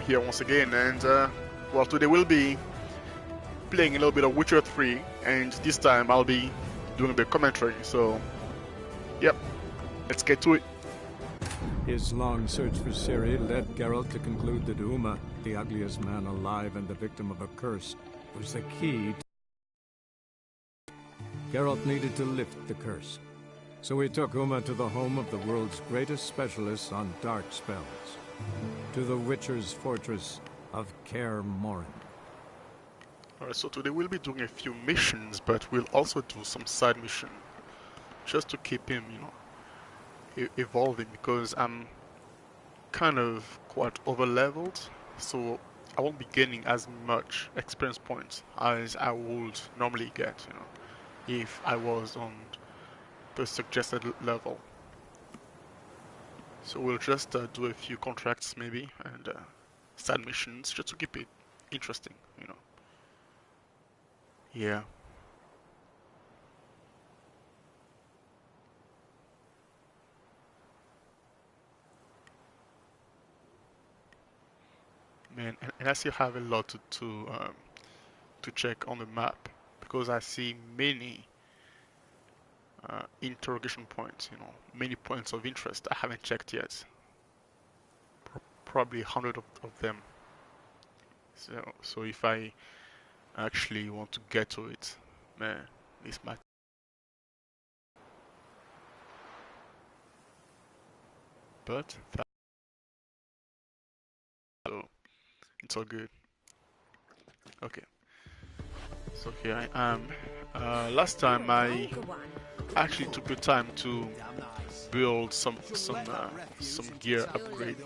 here once again, and well, today we'll be playing a little bit of Witcher 3, and this time I'll be doing a bit of commentary, so yep, let's get to it. His long search for Ciri led Geralt to conclude that Uma, the ugliest man alive and the victim of a curse, was the key to... Geralt needed to lift the curse. So he took Uma to the home of the world's greatest specialists on dark spells, to the Witcher's fortress of Kaer Morhen. Alright, so today we'll be doing a few missions, but we'll also do some side mission, just to keep him, evolving, because I'm kind of quite over-leveled, so I won't be gaining as much experience points as I would normally get, if I was on the suggested level. So we'll just do a few contracts maybe, and side missions, just to keep it interesting, Yeah. Man, and I still have a lot to check on the map, because I see many interrogation points, many points of interest I haven't checked yet. Probably 100 of them. So if I actually want to get to it, man, this might. But so it's all good. Okay. So here I am. Last time I actually took the time to build some gear upgrade,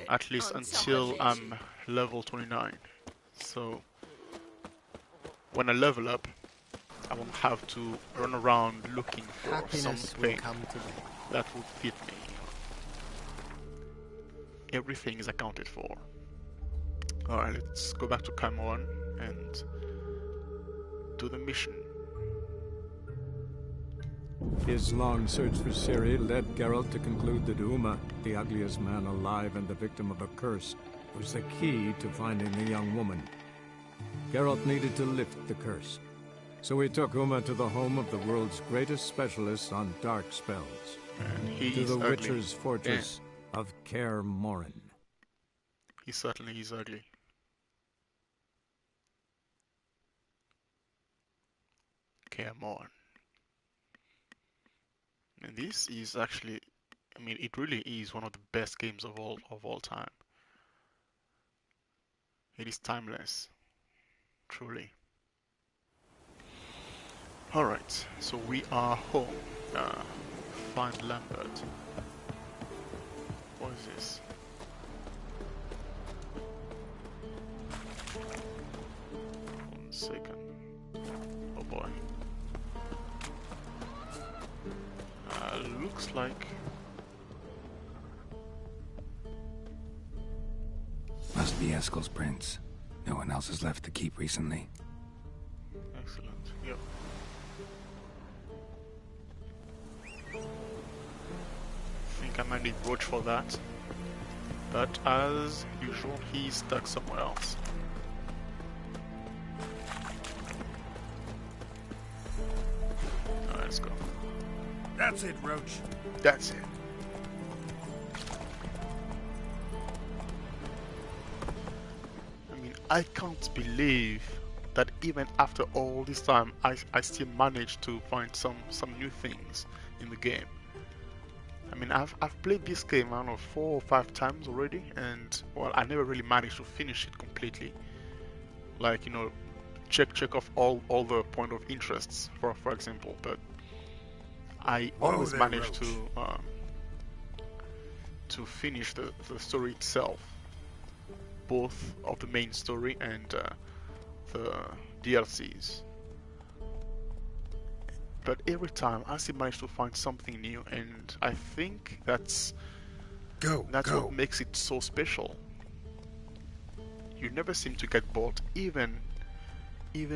at least until I'm level 29. So when I level up, I won't have to run around looking for something that would fit me. Everything is accounted for. Alright, let's go back to Kaer Morhen and do the mission. His long search for Ciri led Geralt to conclude that Uma, the ugliest man alive and the victim of a curse, was the key to finding the young woman. Geralt needed to lift the curse. So he took Uma to the home of the world's greatest specialists on dark spells, to the Witcher's fortress of Kaer Morhen. He certainly is ugly. Kaer Morhen. And this is actually, it really is one of the best games of all time. It is timeless, truly. Alright, so we are home. Find Lambert. What is this? One second. Oh boy. Looks like... Must be Eskel's prince. No one else has left the keep recently. Excellent, yep. I think I might need Roach for that. But as usual, he's stuck somewhere else. Alright, let's go. That's it, Roach. That's it. I can't believe that even after all this time, I still managed to find some new things in the game. I've played this game, I don't know, 4 or 5 times already, and well, I never really managed to finish it completely. Like, check off all the point of interests, for example, but I always managed to finish the story itself, both of the main story and the DLCs. But every time I still manage to find something new, and I think that's what makes it so special. You never seem to get bored, even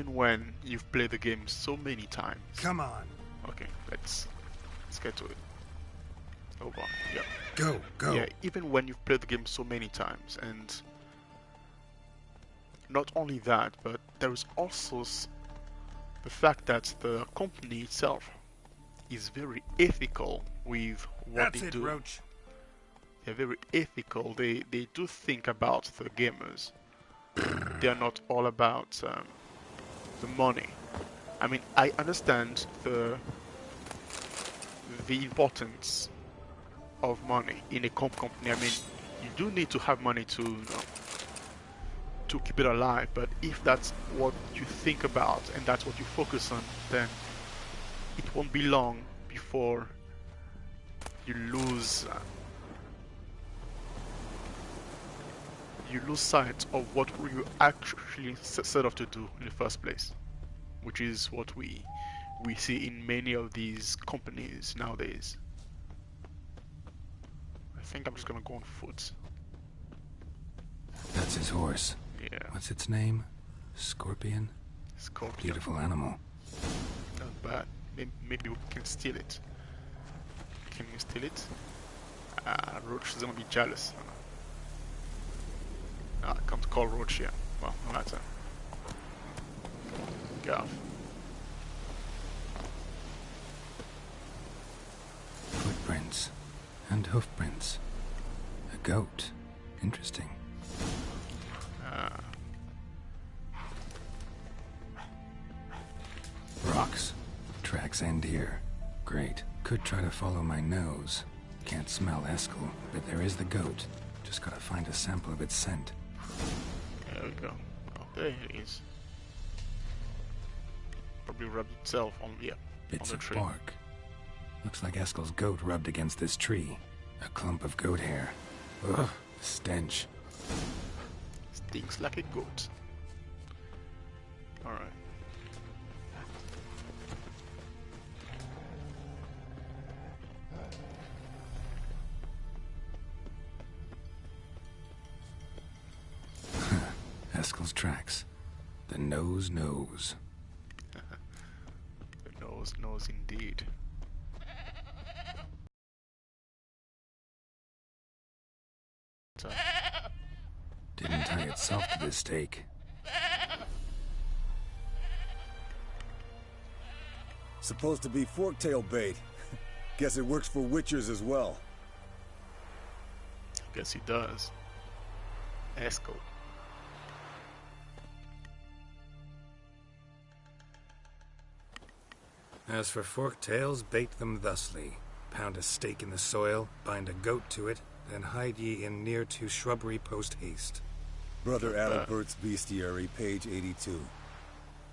when you've played the game so many times. Come on. Okay, let's get to it. Hold on. Yeah. Go. Yeah, even when you've played the game so many times, and not only that, but there is also the fact that the company itself is very ethical with what That's they it, do. Roach. They're very ethical. They do think about the gamers. They're not all about the money. I mean, I understand the importance of money in a company. I mean, you do need to have money to, you know, to keep it alive. But if that's what you think about and that's what you focus on, then it won't be long before you lose sight of what you actually set off to do in the first place, which is what we see in many of these companies nowadays. I think I'm just gonna go on foot. That's his horse. Yeah. What's its name? Scorpion? Scorpion. Beautiful animal. Not bad. Maybe we can steal it. Can we steal it? Roach is gonna be jealous. I can't call Roach here. Well, no matter. Get off. Footprints. And hoofprints. A goat. Interesting. Rocks. Tracks end here. Great. Could try to follow my nose. Can't smell Eskel, but there is the goat. Just gotta find a sample of its scent. There we go. Oh, there it is. Probably rubbed itself on the Bits on the of tree. bark. Looks like Eskel's goat rubbed against this tree. A clump of goat hair. Ugh, the stench. Stinks like a goat. Alright. Eskel's tracks. The nose knows. The nose knows indeed. Didn't tie itself to this stake. Supposed to be forktail bait. Guess it works for witchers as well. Guess he does. Eskel. As for forktails, bait them thusly. Pound a stake in the soil, bind a goat to it, then hide ye in near to shrubbery post haste. Brother Adalbert's Bestiary, page 82.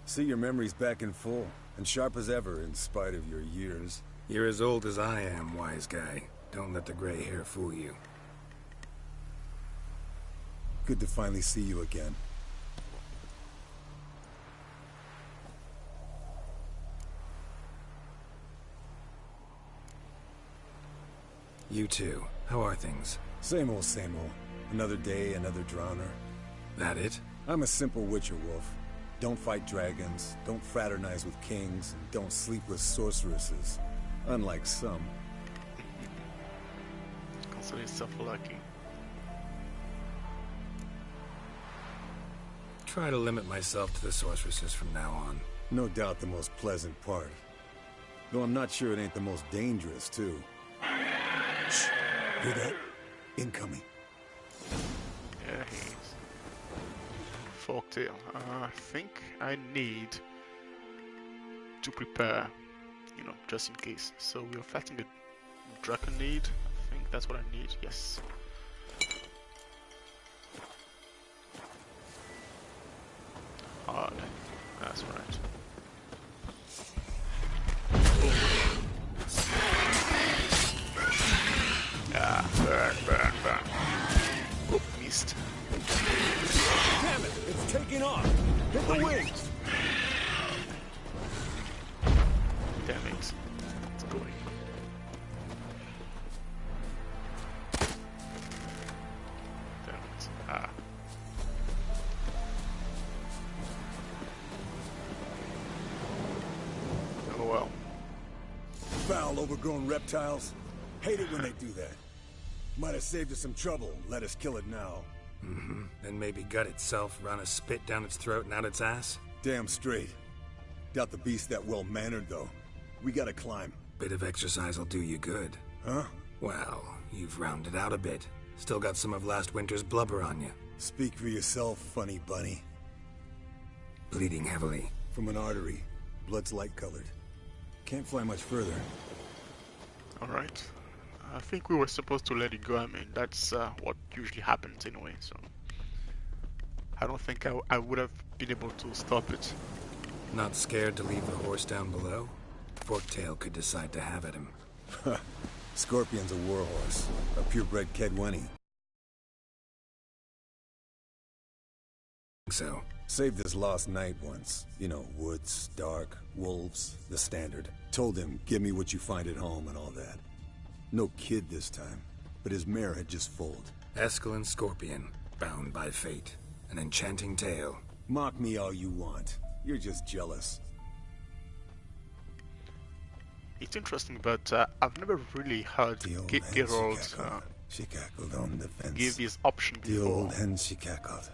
See your memories back in full, and sharp as ever in spite of your years. You're as old as I am, wise guy. Don't let the gray hair fool you. Good to finally see you again. You too. How are things? Same old, same old. Another day, another drowner. That it? I'm a simple witcher, Wolf. Don't fight dragons, don't fraternize with kings, and don't sleep with sorceresses. Unlike some. Consider yourself lucky. Try to limit myself to the sorceresses from now on. No doubt the most pleasant part. Though I'm not sure it ain't the most dangerous, too. Shh! Hear that? Incoming. Yeah, he is. Forktail. I think I need to prepare, you know, just in case. So we are fighting a Draconid. I think that's what I need. Yes. Hard. That's right. Ah, burn, burn, burn. Oh, missed. Damn it! It's taking off! Hit the wings! Damn it. It's going. Damn it. Ah. Oh well. Foul, overgrown reptiles. Hate it when they do that. Might have saved us some trouble. Let us kill it now. Mm-hmm. Then maybe gut itself, run a spit down its throat and out its ass? Damn straight. Doubt the beast that well-mannered, though. We gotta climb. Bit of exercise will do you good. Huh? Well, you've rounded out a bit. Still got some of last winter's blubber on you. Speak for yourself, funny bunny. Bleeding heavily. From an artery. Blood's light-colored. Can't fly much further. Alright. I think we were supposed to let it go. I mean, that's what usually happens anyway, so... I don't think I would have been able to stop it. Not scared to leave the horse down below? Forktail could decide to have at him. Scorpion's a warhorse. A purebred Kedwenny. So? Saved his lost knight once. You know, woods, dark, wolves, the standard. Told him, give me what you find at home and all that. No kid this time, but his mare had just foaled. Eskel and Scorpion, bound by fate. An enchanting tale. Mock me all you want. You're just jealous. It's interesting, but I've never really heard Geralt she cackled on the fence. give this option before. The old hen she cackled,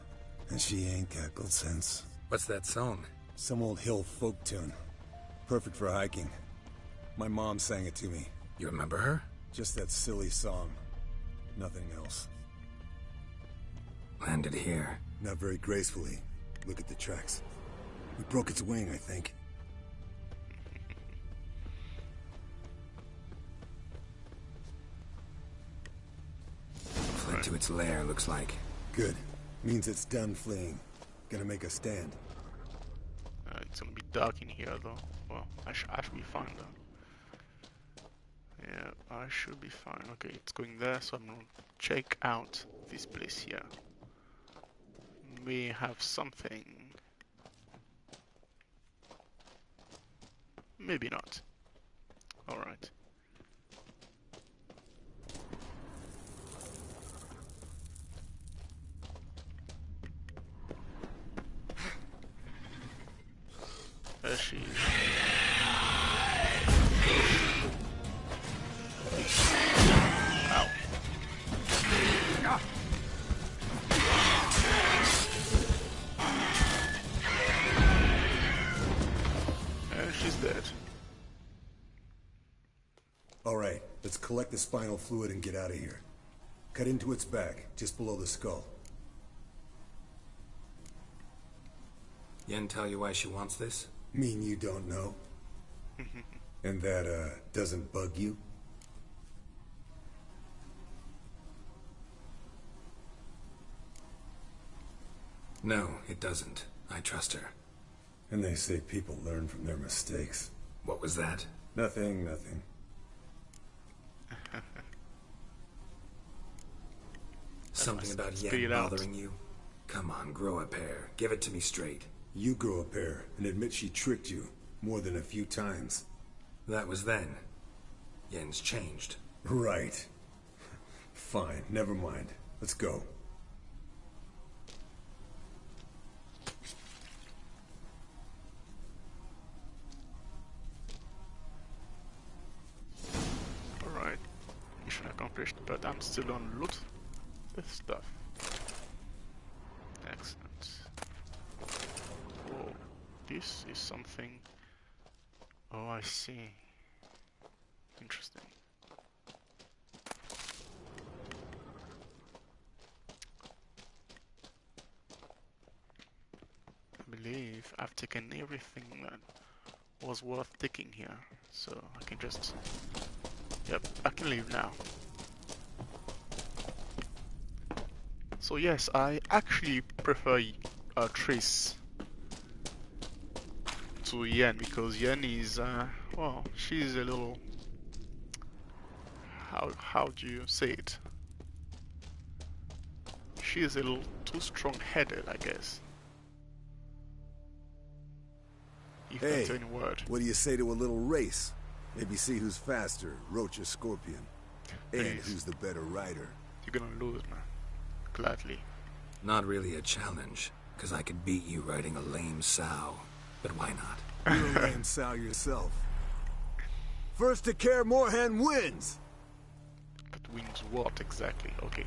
and she ain't cackled since. What's that song? Some old hill folk tune. Perfect for hiking. My mom sang it to me. You remember her? Just that silly song. Nothing else. Landed here. Not very gracefully. Look at the tracks. We broke its wing, I think. Fled to its lair, looks like. Good. Means it's done fleeing. Gonna make a stand. It's gonna be dark in here, though. Well, I should be fine, though. Yeah, I should be fine. Okay, it's going there, so I'm gonna check out this place here. We have something. Maybe not. Alright. There she is. Ow. And she's dead. Alright, let's collect the spinal fluid and get out of here. Cut into its back, just below the skull. Yen tell you why she wants this? Mean you don't know? And that, doesn't bug you? No, it doesn't. I trust her. And they say people learn from their mistakes. What was that? Nothing, nothing. Something about Yen bothering you? Come on, grow a pair. Give it to me straight. You grow a pair and admit she tricked you more than a few times. That was then. Yen's changed. Right. Fine, never mind. Let's go. Alright. Mission accomplished, but I'm still on loot this stuff. Excellent. Whoa. This is something. Oh, I see. Interesting. I believe I've taken everything that was worth taking here, so I can just... Yep, I can leave now. So yes, I actually prefer Triss to Yen, because Yen is, well, she's a little... How do you say it? She is a little too strong-headed, I guess. If that's any word. What do you say to a little race? Maybe see who's faster, Roach or Scorpion. And who's the better rider. You're gonna lose, man. Gladly. Not really a challenge, because I could beat you riding a lame sow. But why not? You're a lame sow yourself. First to Kaer Morhen wins! wins what exactly? Okay.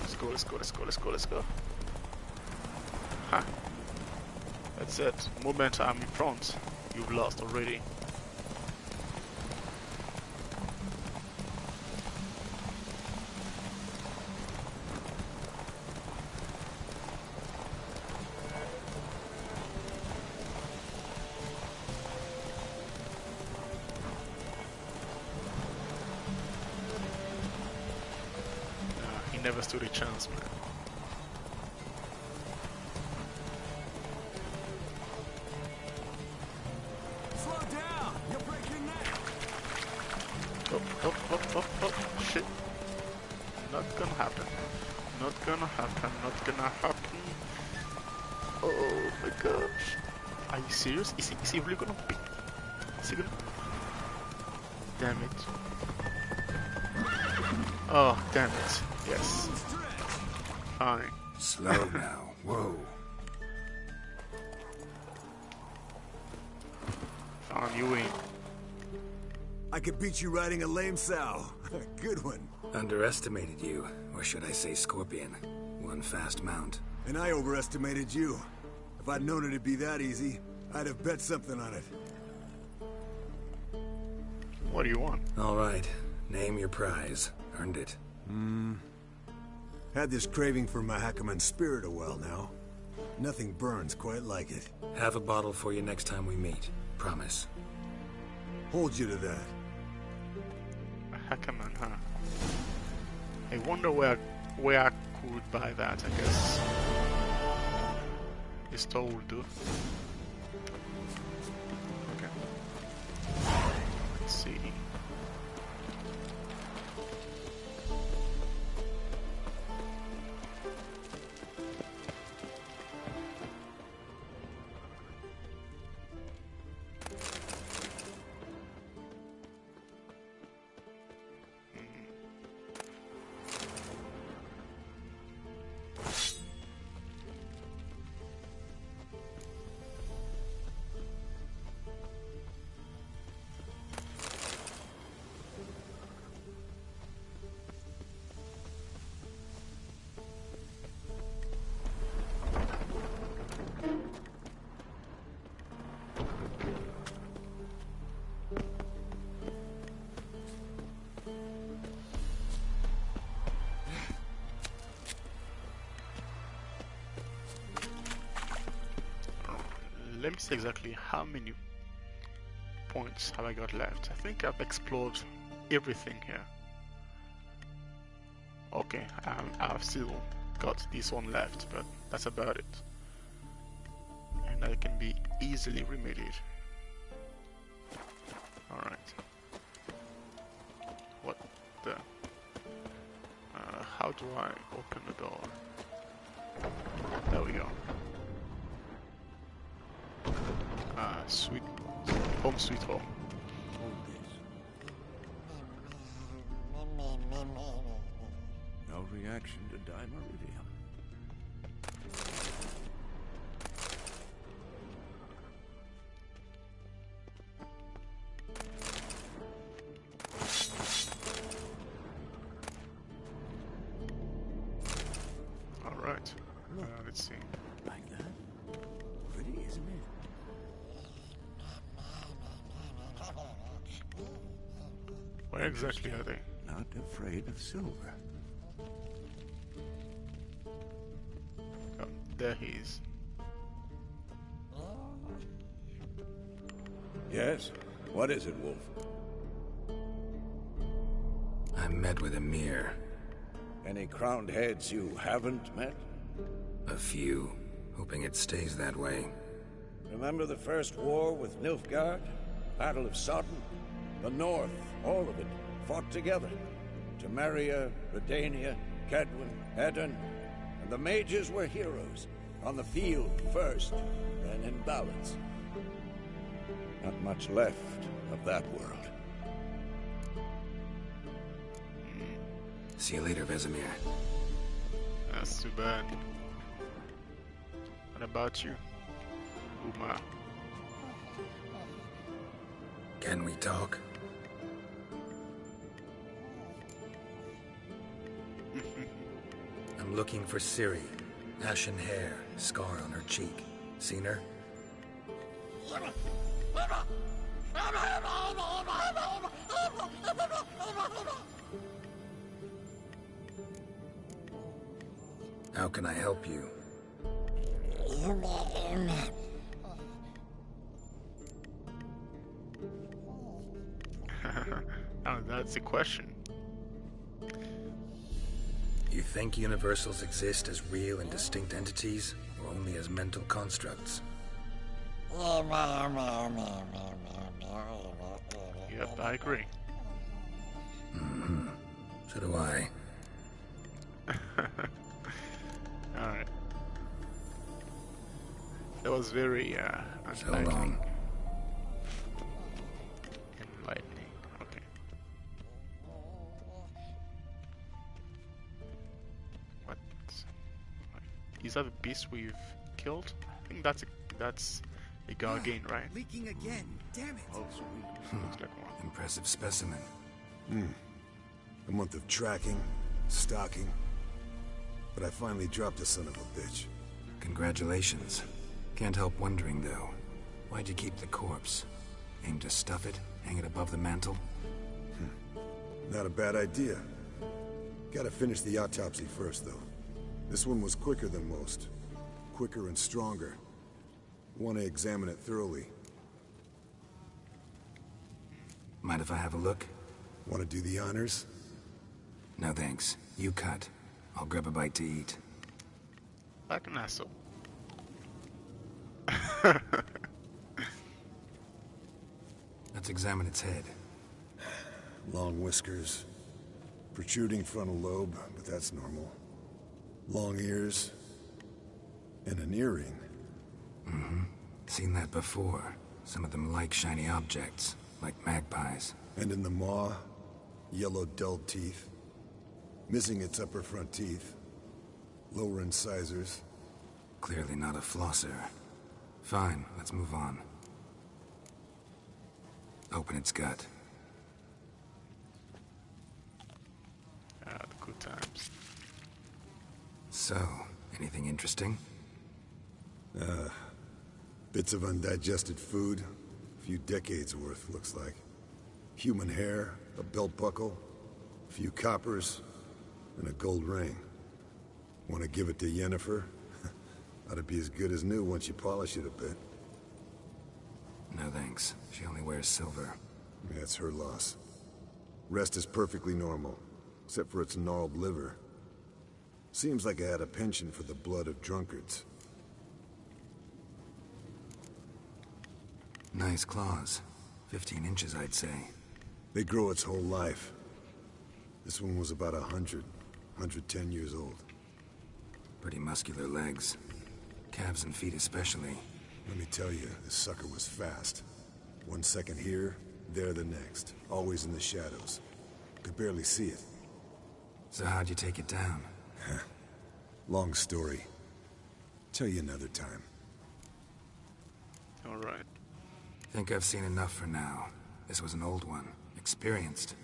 Let's go, let's go, let's go, let's go, let's go. Ha. That's it. Moment I'm in front, you've lost already. He never stood a chance, man. Oh, shit. Not gonna happen. Not gonna happen. Not gonna happen. Oh my gosh. Are you serious? Is he really gonna pick? Is he gonna... Damn it. Oh, damn it. Yes. Fine. Slow now. Whoa. Fine, you win. I could beat you riding a lame sow. Good one. Underestimated you, or should I say Scorpion. One fast mount. And I overestimated you. If I'd known it'd be that easy, I'd have bet something on it. What do you want? All right. Name your prize. Earned it. Had this craving for Mahakaman's spirit a while now. Nothing burns quite like it. Have a bottle for you next time we meet. Promise. Hold you to that. Hackerman, huh? I wonder where I could buy that, I guess. The store will do. Okay. Let's see. Let me see exactly how many points have I got left. I think I've explored everything here. Okay, I've still got this one left, but that's about it. And that can be easily remedied. Alright. What the... how do I open the door? There we go. Sweet home, sweet home. No reaction to dimeridium. All right. Let's see. Like that? Pretty, isn't it? Where exactly are they? Not afraid of silver. Oh, there he is. Yes? What is it, Wolf? I met with Emir. Any crowned heads you haven't met? A few. Hoping it stays that way. Remember the first war with Nilfgaard? Battle of Sodden? The North, all of it, fought together. Temeria, Redania, Kedwin, Edirn, and the mages were heroes. On the field first, then in ballads. Not much left of that world. See you later, Vesemir. That's too bad. What about you, Uma? Can we talk? I'm looking for Ciri. Ashen hair, scar on her cheek. Seen her? How can I help you? Oh, that's the question. You think universals exist as real and distinct entities, or only as mental constructs? Yep, I agree. Mm-hmm. So do I. Alright. That was very, So long. Enlightening. Okay. What? Is that a beast we've killed? I think that's a Gargane, right? Leaking again. Damn it. Oh, sweet. Looks like one. Impressive specimen. A month of tracking, stalking. But I finally dropped the son of a bitch. Congratulations. Can't help wondering, though. Why'd you keep the corpse? Aim to stuff it? Hang it above the mantle? Not a bad idea. Gotta finish the autopsy first, though. This one was quicker than most. Quicker and stronger. Want to examine it thoroughly. Mind if I have a look? Want to do the honors? No thanks. You cut. I'll grab a bite to eat. Like an asshole. Let's examine its head. Long whiskers. Protruding frontal lobe, but that's normal. Long ears. And an earring. Seen that before. Some of them like shiny objects, like magpies. And in the maw, yellow dulled teeth. Missing its upper front teeth. Lower incisors. Clearly not a flosser. Fine, let's move on. Open its gut. Ah, the good times. So, anything interesting? Bits of undigested food. A few decades worth, looks like. Human hair, a belt buckle, a few coppers, and a gold ring. Want to give it to Yennefer? Ought to be as good as new once you polish it a bit. No thanks. She only wears silver. Yeah, it's her loss. Rest is perfectly normal, except for its gnarled liver. Seems like I had a penchant for the blood of drunkards. Nice claws. 15 inches, I'd say. They grow its whole life. This one was about 110 years old. Pretty muscular legs. Calves and feet especially. Let me tell you, this sucker was fast. 1 second here, there the next. Always in the shadows. Could barely see it. So how'd you take it down? Long story. Tell you another time. Alright. Think I've seen enough for now. This was an old one. Experienced.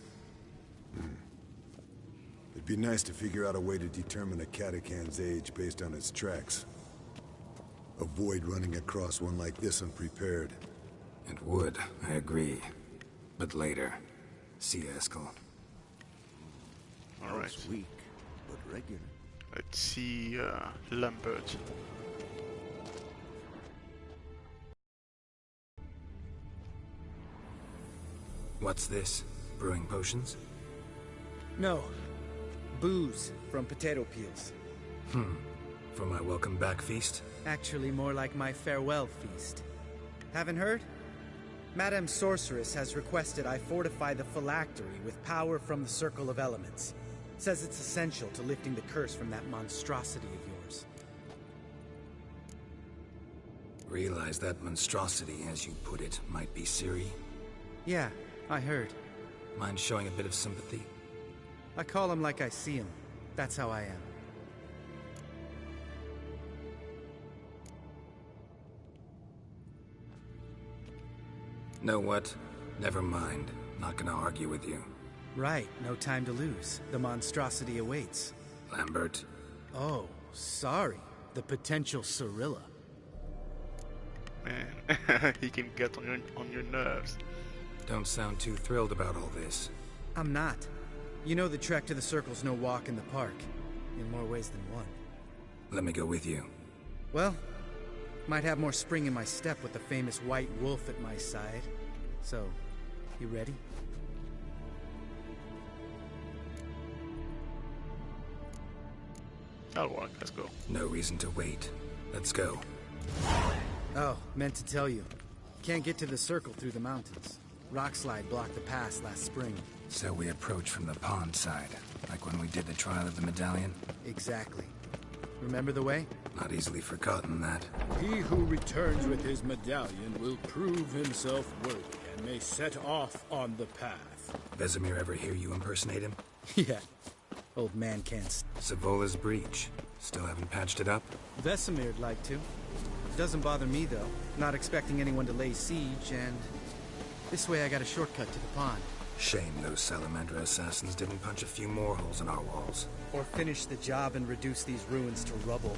It'd be nice to figure out a way to determine a Catacan's age based on its tracks. Avoid running across one like this unprepared. It would, I agree. But later. See you, Eskel. Alright. Weak, but regular. Let's see, Lambert. What's this? Brewing potions? No. Booze from potato peels. For my welcome back feast? Actually more like my farewell feast. Haven't heard? Madame Sorceress has requested I fortify the phylactery with power from the Circle of Elements. Says it's essential to lifting the curse from that monstrosity of yours. Realize that monstrosity, as you put it, might be Ciri? Yeah, I heard. Mind showing a bit of sympathy? I call him like I see him. That's how I am. Know what? Never mind. Not gonna argue with you. Right, no time to lose. The monstrosity awaits. Lambert, Oh, sorry. The potential Cirilla. Man, he can get on your nerves. Don't sound too thrilled about all this. I'm not. You know the trek to the Circle's no walk in the park. In more ways than one. Let me go with you. Well, might have more spring in my step with the famous White Wolf at my side. So, you ready? That'll work, let's go. No reason to wait. Let's go. Oh, meant to tell you. Can't get to the Circle through the mountains. Rockslide blocked the pass last spring. So we approach from the pond side, like when we did the trial of the medallion? Exactly. Remember the way? Not easily forgotten, that. He who returns with his medallion will prove himself worthy and may set off on the path. Vesemir ever hear you impersonate him? Yeah. Old man can't. Savola's breach. Still haven't patched it up? Vesemir'd like to. Doesn't bother me, though. Not expecting anyone to lay siege, and... this way I got a shortcut to the pond. Shame those Salamandra assassins didn't punch a few more holes in our walls. Or finish the job and reduce these ruins to rubble.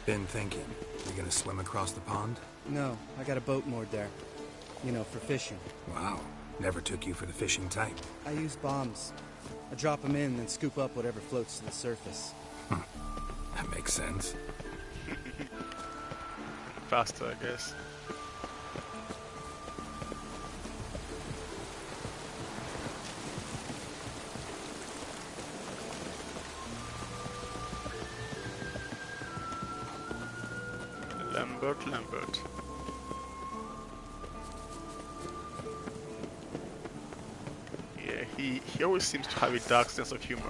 Been thinking. You gonna swim across the pond? No, I got a boat moored there. You know, for fishing. Wow. Never took you for the fishing type. I use bombs. I drop them in, then scoop up whatever floats to the surface. That makes sense. Faster, I guess. Lambert. Yeah, he always seems to have a dark sense of humor.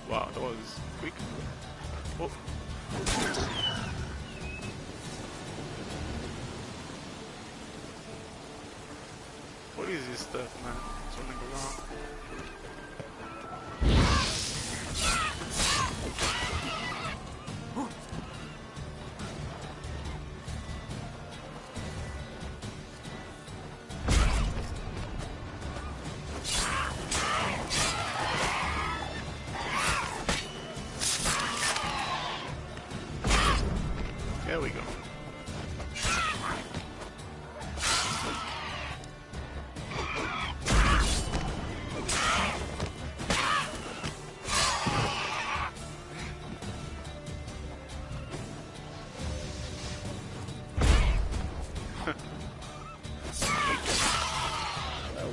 Wow, that was quick. Oh. What is this stuff, man? It's running around. There we go.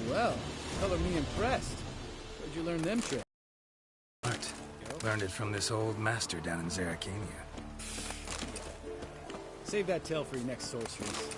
Well, color me impressed. Where'd you learn them tricks? Art. Learned it from this old master down in Zerrikania. Save that tale for your next sorceries.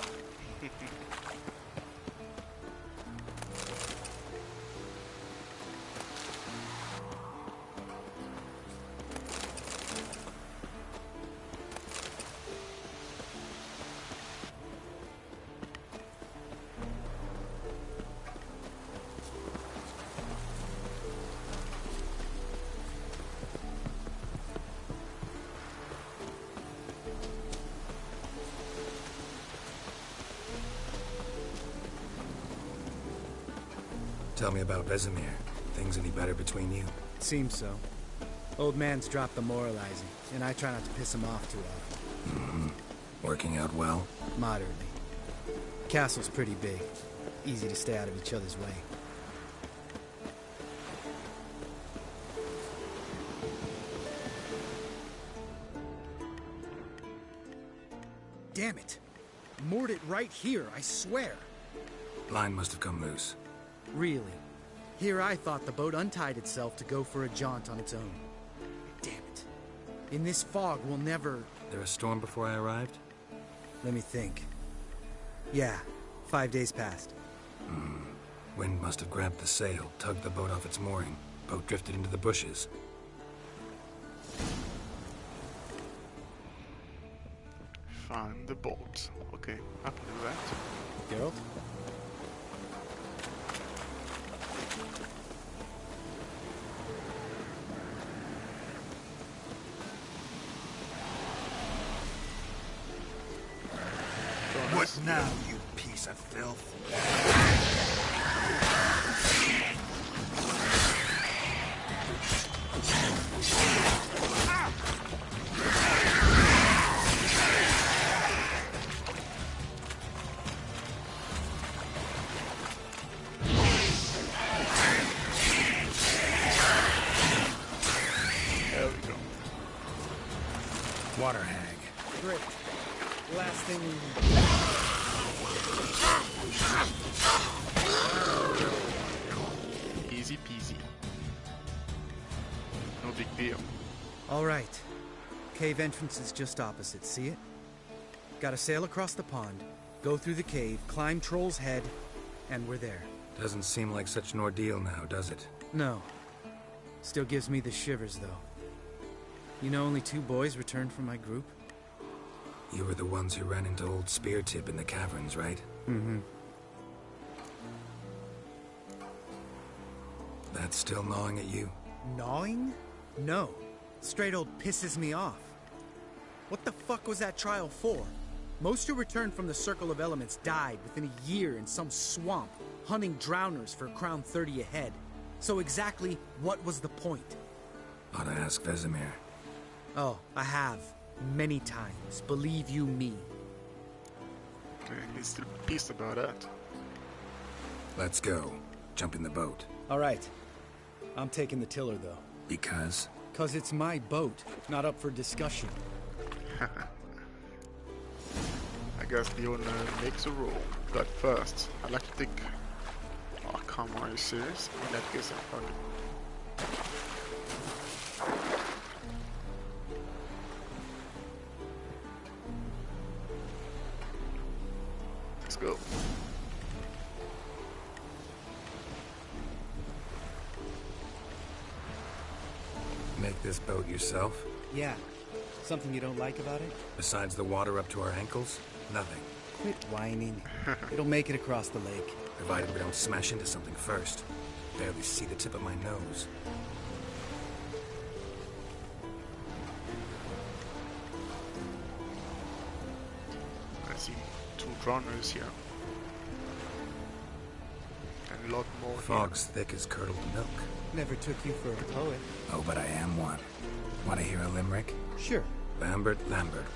Tell me about Vesemir. Things any better between you? Seems so. Old man's dropped the moralizing, and I try not to piss him off too often. Mm-hmm. Working out well? Moderately. Castle's pretty big. Easy to stay out of each other's way. Damn it! Moored it right here, I swear! Line must have come loose. Really? Here I thought the boat untied itself to go for a jaunt on its own. Damn it. In this fog, we'll never... There a storm before I arrived? Let me think. Yeah, 5 days passed. Wind must have grabbed the sail, tugged the boat off its mooring. Boat drifted into the bushes. Find the bolt. Okay, I can do that. Geralt? this. now, you piece of filth? There we go. Water hag. Great. Last thing we need. Easy peasy. No big deal. All right. Cave entrance is just opposite, see it? Gotta sail across the pond, go through the cave, climb Troll's Head, and we're there. Doesn't seem like such an ordeal now, does it? No. Still gives me the shivers, though. You know only 2 boys returned from my group? You were the ones who ran into old Speartip in the caverns, right? Mm-hmm. That's still gnawing at you? Gnawing? No. Straight old pisses me off. What the fuck was that trial for? Most who returned from the Circle of Elements died within a year in some swamp, hunting drowners for Crown 30 a head. So exactly what was the point? Ought to ask Vesemir. Oh, I have. Many times, believe you me. He's still pissed about that. Let's go. Jump in the boat. All right. I'm taking the tiller, though. Because? 'Cause it's my boat, not up for discussion. I guess the owner makes a rule. But first, I'd like to think... Oh, come on, are you serious? In that case, I'm fucking... Let's go. Make this boat yourself? Yeah. Something you don't like about it? Besides the water up to our ankles? Nothing. Quit whining. It'll make it across the lake. Provided we don't smash into something first. Barely see the tip of my nose. I see 2 drowners here. And a lot more Fog's thick as curdled milk. Never took you for a poet. Oh, but I am one. Want to hear a limerick? Sure. Lambert,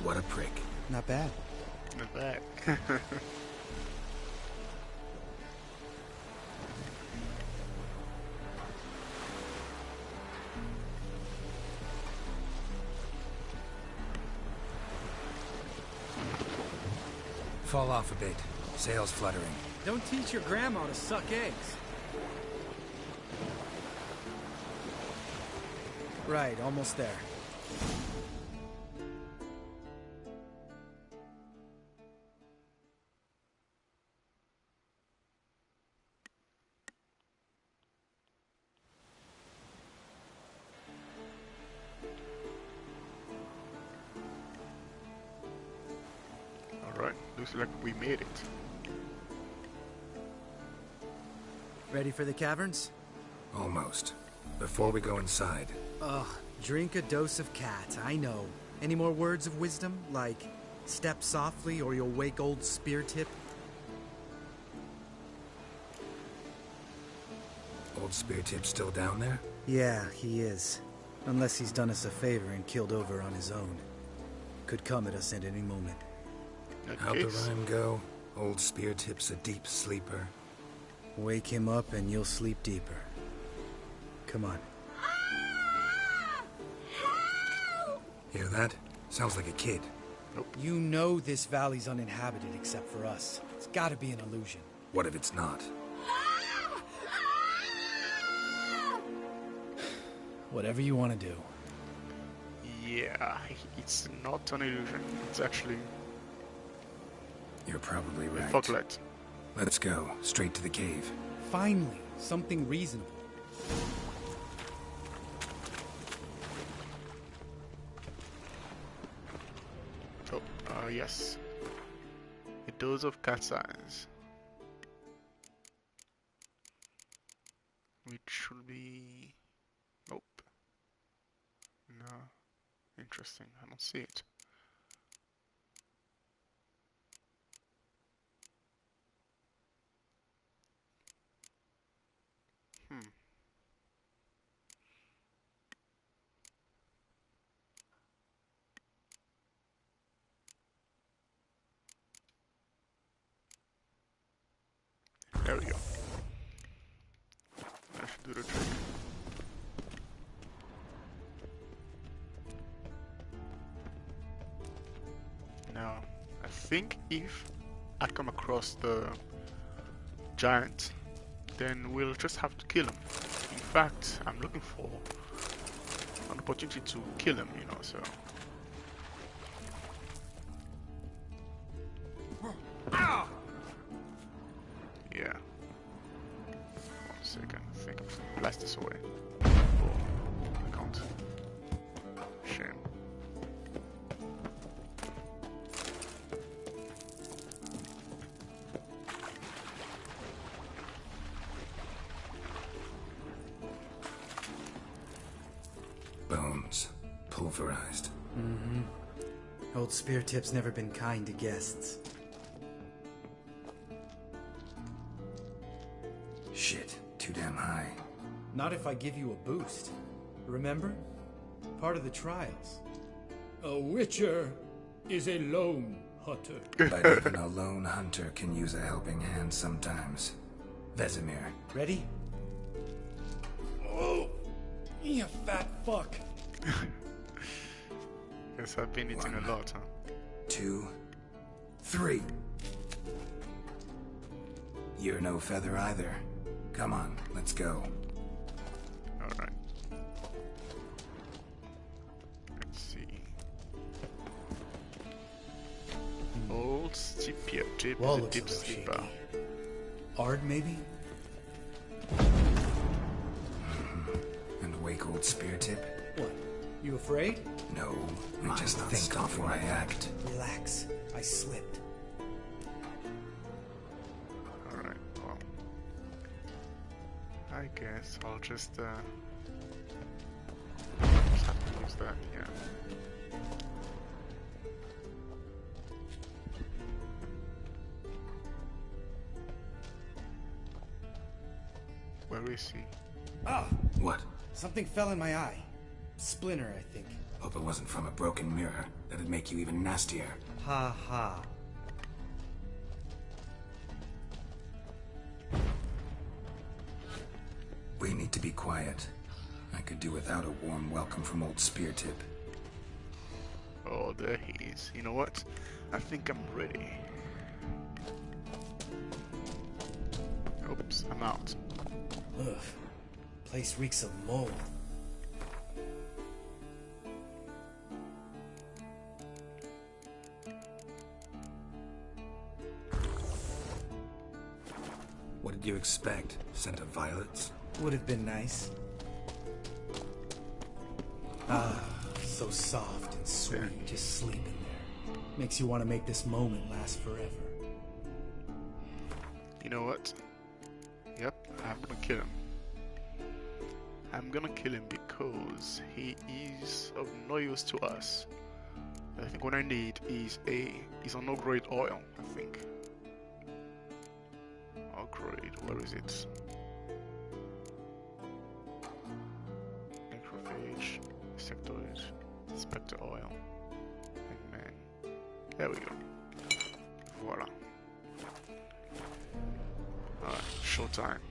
what a prick. Not bad. in the back. Fall off a bit. Sails fluttering. Don't teach your grandma to suck eggs. Right, almost there. Alright, looks like we made it. Ready for the caverns? Almost. Before we go inside. Ugh, drink a dose of cat, I know. Any more words of wisdom? Like, step softly or you'll wake old Speartip? Old Speartip's still down there? Yeah, he is. Unless he's done us a favor and killed over on his own. Could come at us at any moment. How'd the rhyme go? Old Speartip's a deep sleeper. Wake him up and you'll sleep deeper. Come on. Hear that? Sounds like a kid. Nope. You know this valley's uninhabited except for us. It's gotta be an illusion. What if it's not? Whatever you want to do. Yeah, it's not an illusion. It's actually You're probably a right. foglet. Let's go. Straight to the cave. Finally, something reasonable. Oh, yes. A dose of cat's eyes. Which should be... Nope. No. Interesting. I don't see it. There we go. That should do the trick. Now, I think if I come across the giant, then we'll just have to kill him. In fact, I'm looking for an opportunity to kill him, you know, so. Yeah. 1 second, I think I'll blast this away. Oh, I can't. Shame. Bones. Pulverized. Mm-hmm. Old Spear Tip's never been kind to guests. Shit. Too damn high. Not if I give you a boost. Remember? Part of the trials. A witcher is a lone hunter. But even a lone hunter can use a helping hand sometimes. Vesemir. Ready? Oh, you fat fuck. Guess I've been eating a lot, huh? 2, 3. You're no feather either. Come on, let's go. Alright. Let's see. Old Spear Tip Wall is a looks a deep little sleeper. shaky. Ard, maybe? And wake old Spear Tip? What? You afraid? No, I just think before I act. Relax. I slipped. Alright, well. I guess I'll just have to use that, yeah. Where is he? Ah! What? Something fell in my eye. Splinter, I think. Hope it wasn't from a broken mirror. That'd make you even nastier. Ha ha. We need to be quiet. I could do without a warm welcome from old Spear Tip. Oh, there he is. You know what? I think I'm ready. Oops, I'm out. Ugh. Place reeks of mold. What did you expect? Scent of violets? Would have been nice. Ah, so soft and sweet, just sleeping there. Makes you want to make this moment last forever. You know what? Yep, I'm gonna kill him. I'm gonna kill him because he is of no use to us. I think what I need is an upgrade oil, I think. Upgrade, where is it? Necrophage, sectoid, spectre oil, hangman. There we go. Voila. Alright, showtime.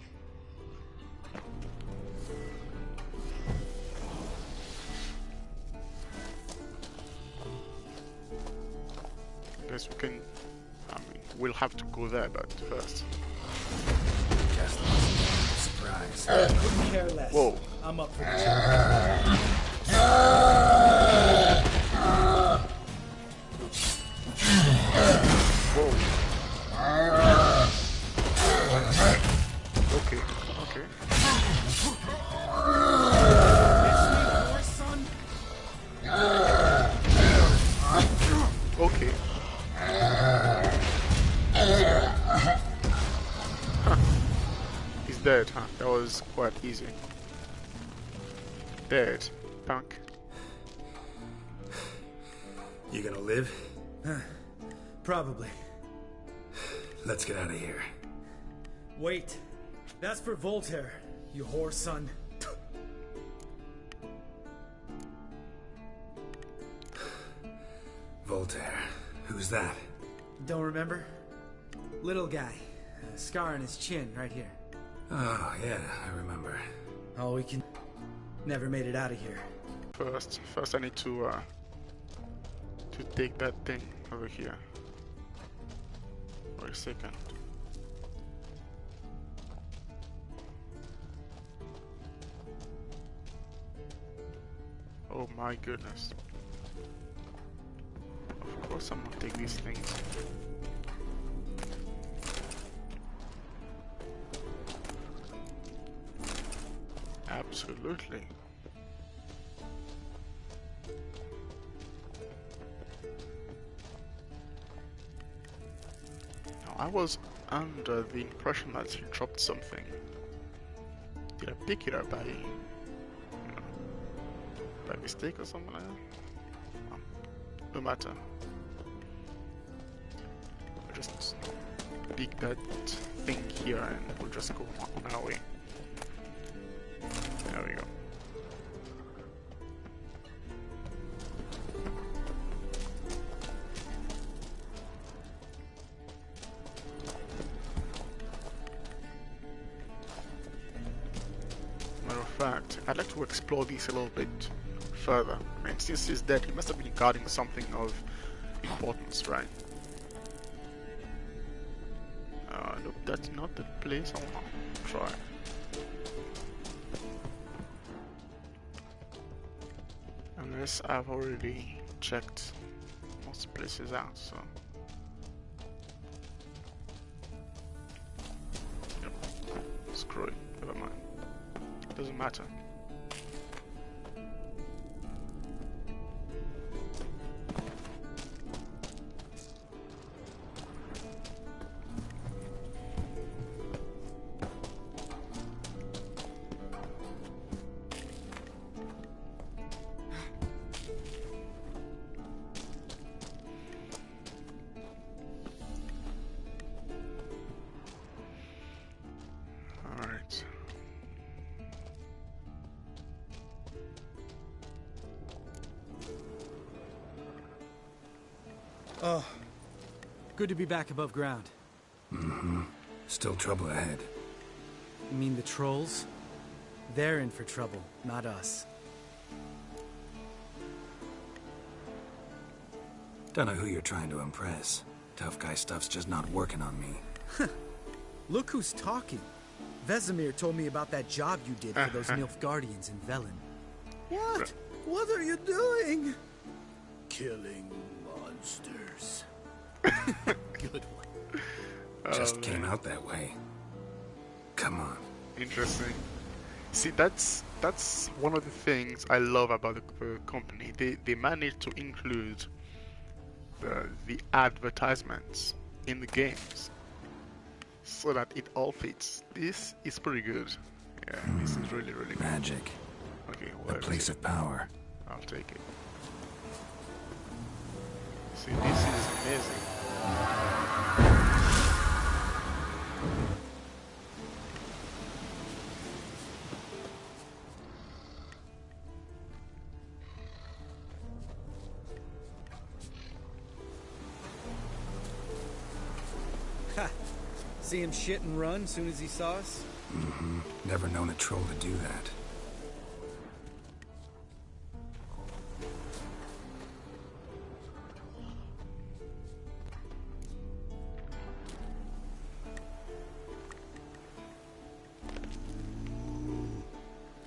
Guess we can. We'll have to go there, but first. Just surprise. Couldn't care less. Whoa. I'm up for the challenge. Whoa. Okay, okay. Okay. He's dead, huh? That was quite easy. Dead, punk. You gonna live? Probably. Let's get out of here. Wait. That's for Voltaire, you whore son. Voltaire. Who's that? Don't remember? Little guy. A scar on his chin, right here. Oh, yeah, I remember. Oh, we can... Never made it out of here. First I need to take that thing over here. Wait a second. Oh my goodness. Of course I'm gonna take these things. Absolutely. Now, I was under the impression that he dropped something. Did I pick it up by mistake or something like that? No matter. I'll just pick that thing here and we'll just go on our way. There we go. Matter of fact, I'd like to explore this a little bit further. I mean, since he's dead, he must have been guarding something of importance, right? Nope, that's not the place I want to try. Unless I've already checked most places out, so... Yep. Screw it, never mind. Doesn't matter. Oh, good to be back above ground. Mm-hmm. Still trouble ahead. You mean the trolls? They're in for trouble, not us. Don't know who you're trying to impress. Tough guy stuff's just not working on me. Look who's talking. Vesemir told me about that job you did for those Nilfgaardians in Velen. What? What are you doing? Killing monsters. Good one. Just came out that way. Come on. Interesting. See, that's one of the things I love about the company. They managed to include the advertisements in the games so that it all fits. This is pretty good. Yeah, this is really, really good. Magic. Okay, a place of power. I'll take it. See, this is amazing. Ha! See him shit and run as soon as he saw us? Mm-hmm. Never known a troll to do that.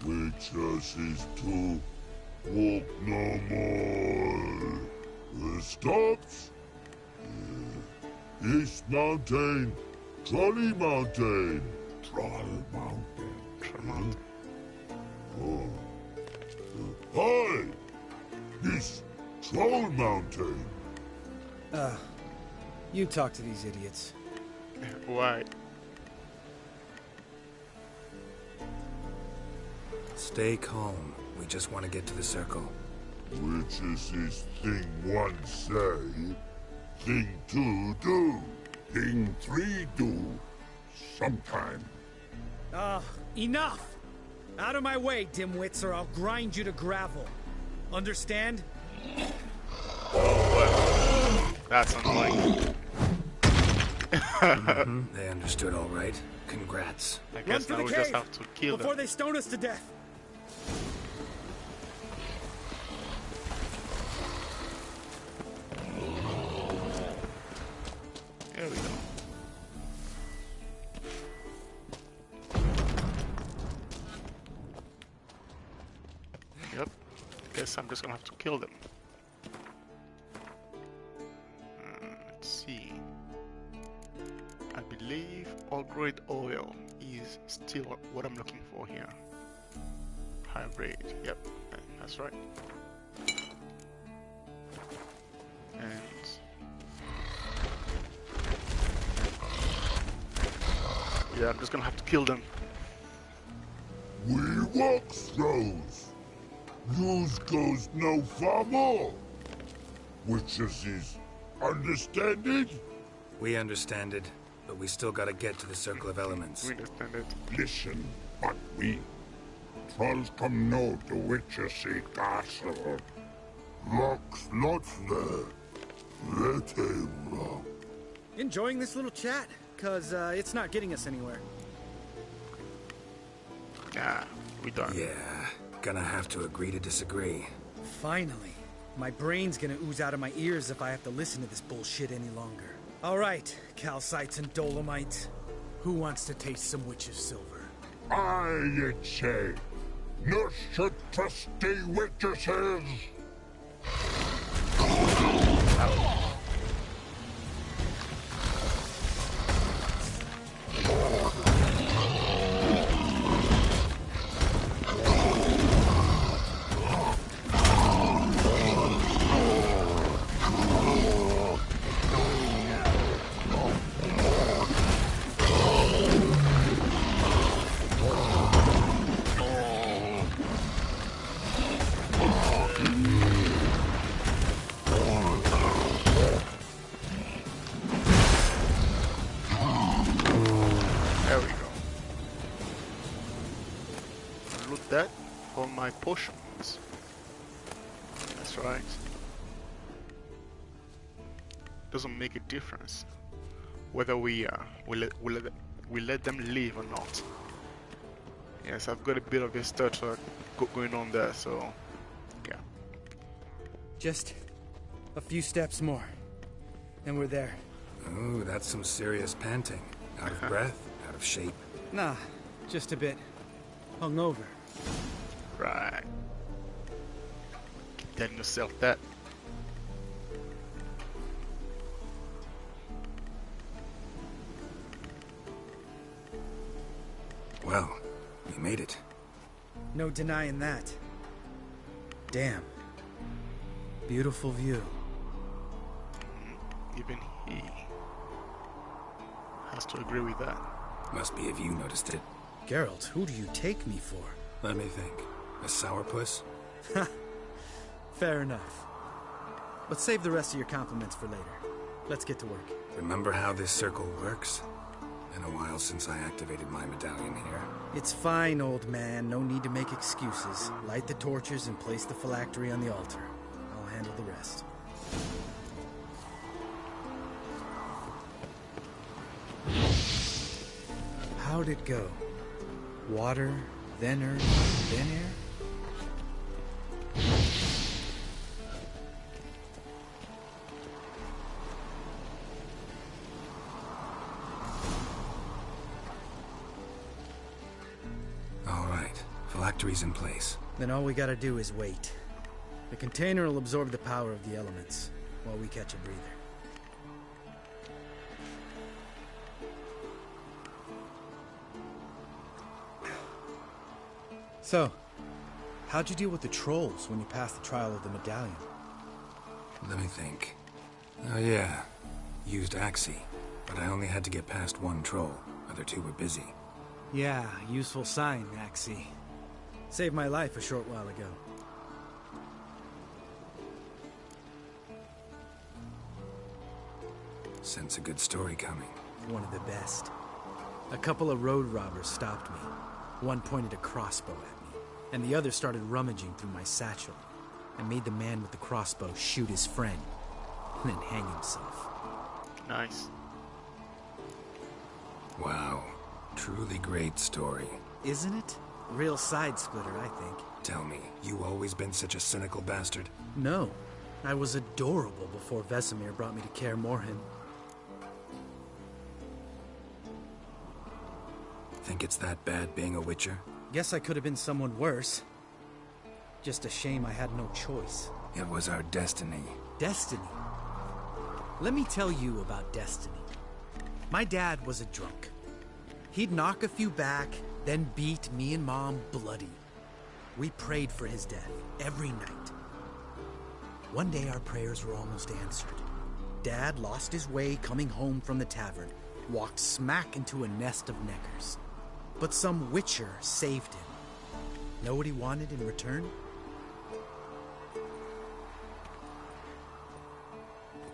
Witches is to walk no more. Stops. East Mountain, Trolley Mountain. Troll Mountain. Troll Mountain. Oh. Hi! This Troll Mountain. You talk to these idiots. Why? Stay calm. We just want to get to the circle. Which is this thing one say, thing two do, thing three do, sometime. Enough! Out of my way, dimwits, or I'll grind you to gravel. Understand? Oh, well. That's unlikely. They understood all right. Congrats. I guess now we just have to kill before them. they stone us to death. There we go. Yep. Guess I'm just gonna have to kill them. Let's see. I believe all-grade oil is still what I'm looking for here. High-grade. Yep, that's right. And yeah, I'm just gonna have to kill them. We walk throws. News goes no far more. Witches is understand it? We understand it, but we still gotta get to the Circle of Elements. We understand it. Listen, but we trolls come no to Witches castle. Locks not there. Let him rock. Enjoying this little chat? Cause it's not getting us anywhere. Yeah, we done. Yeah, gonna have to agree to disagree. Finally. My brain's gonna ooze out of my ears if I have to listen to this bullshit any longer. Alright, calcites and dolomites. Who wants to taste some witch's silver? I say, no should trusty witches. That for my potions. That's right. Doesn't make a difference whether we let them live or not. Yes, I've got a bit of a stutter going on there, so yeah. Just a few steps more, and we're there. Ooh, that's some serious panting. Out of breath, out of shape. Nah, just a bit hungover. Right. Keep telling yourself that. Well, we made it. No denying that. Damn. Beautiful view. Even he has to agree with that. Must be if you noticed it. Geralt, who do you take me for? Let me think. A sourpuss? Fair enough. But save the rest of your compliments for later. Let's get to work. Remember how this circle works? Been a while since I activated my medallion here. It's fine, old man. No need to make excuses. Light the torches and place the phylactery on the altar. I'll handle the rest. How'd it go? Water, then earth, then air? All right, phylactery's in place. Then all we gotta do is wait. The container will absorb the power of the elements, while we catch a breather. So, how'd you deal with the trolls when you passed the trial of the medallion? Let me think. Oh yeah, used Axii, but I only had to get past one troll. Other two were busy. Yeah, useful sign, Axii. Saved my life a short while ago. Sense a good story coming. One of the best. A couple of road robbers stopped me. One pointed a crossbow at me, and the other started rummaging through my satchel. I made the man with the crossbow shoot his friend, and then hang himself. Nice. Wow. Truly great story. Isn't it? Real side-splitter, I think. Tell me, you always been such a cynical bastard? No. I was adorable before Vesemir brought me to Kaer Morhen. Think it's that bad being a Witcher? Guess I could have been someone worse. Just a shame I had no choice. It was our destiny. Destiny? Let me tell you about destiny. My dad was a drunk. He'd knock a few back, then beat me and Mom bloody. We prayed for his death every night. One day our prayers were almost answered. Dad lost his way coming home from the tavern, walked smack into a nest of neckers. But some Witcher saved him. Know what he wanted in return?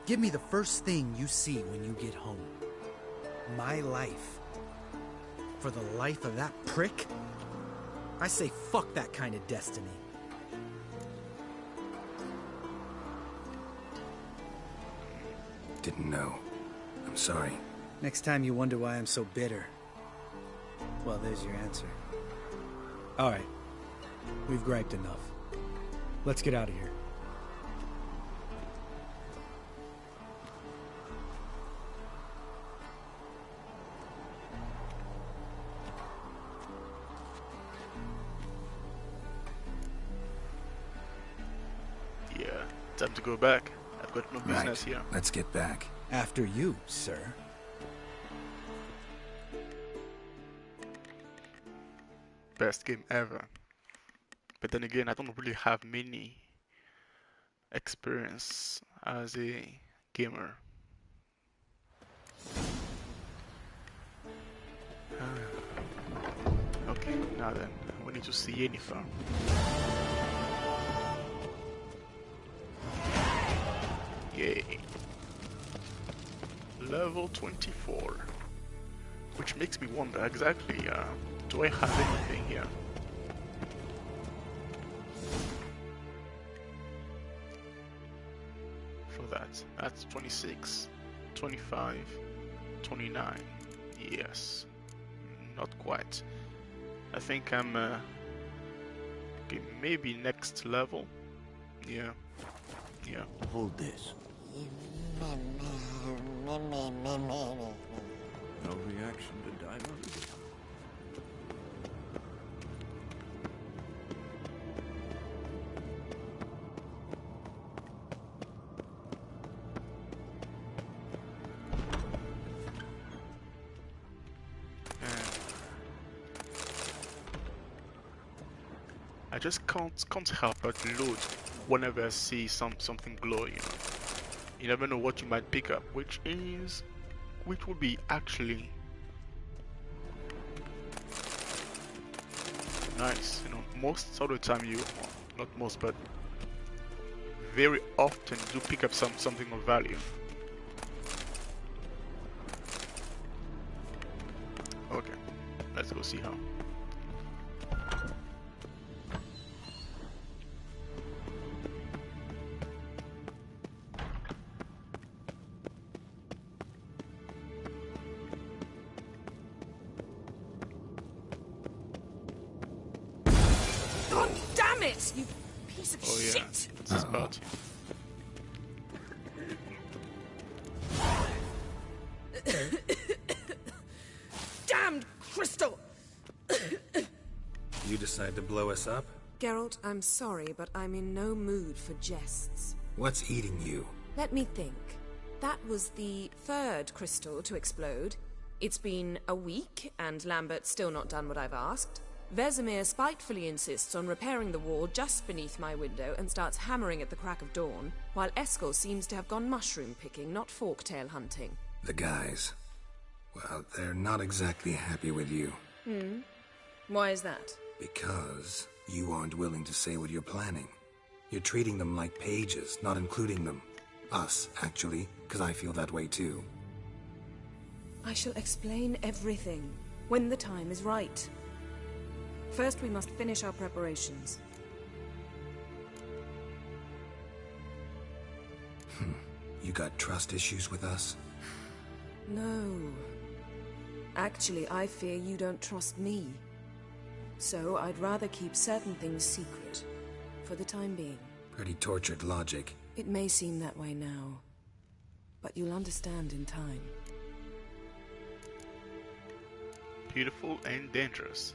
Give me the first thing you see when you get home. My life. For the life of that prick? I say fuck that kind of destiny. Didn't know. I'm sorry. Next time you wonder why I'm so bitter, well, there's your answer. All right. We've griped enough. Let's get out of here. Yeah, time to go back. I've got no business here. Let's get back. After you, sir. Best game ever. But then again, I don't really have many experience as a gamer. Okay, now then, we need to see Yennefer. Yay. Level 24. Which makes me wonder exactly, do I have anything here? For that. That's 26, 25, 29. Yes. Not quite. I think I'm, okay, maybe next level. Yeah. Yeah. Hold this. No reaction to diamond. I just can't help but load whenever I see something glow, you know. You never know what you might pick up, which would be actually nice, you know. Most of the time you, well, not most, but very often do pick up something of value. Okay, let's go see how. You piece of shit! It's this part. Damned crystal! You decide to blow us up? Geralt, I'm sorry, but I'm in no mood for jests. What's eating you? Let me think. That was the third crystal to explode. It's been a week, and Lambert's still not done what I've asked. Vesemir spitefully insists on repairing the wall just beneath my window and starts hammering at the crack of dawn, while Eskel seems to have gone mushroom picking, not forktail hunting. The guys. Well, they're not exactly happy with you. Why is that? Because you aren't willing to say what you're planning. You're treating them like pages, not including them. Us, actually, because I feel that way too. I shall explain everything when the time is right. First, we must finish our preparations. You got trust issues with us? No. Actually, I fear you don't trust me. So I'd rather keep certain things secret, for the time being. Pretty tortured logic. It may seem that way now, but you'll understand in time. Beautiful and dangerous.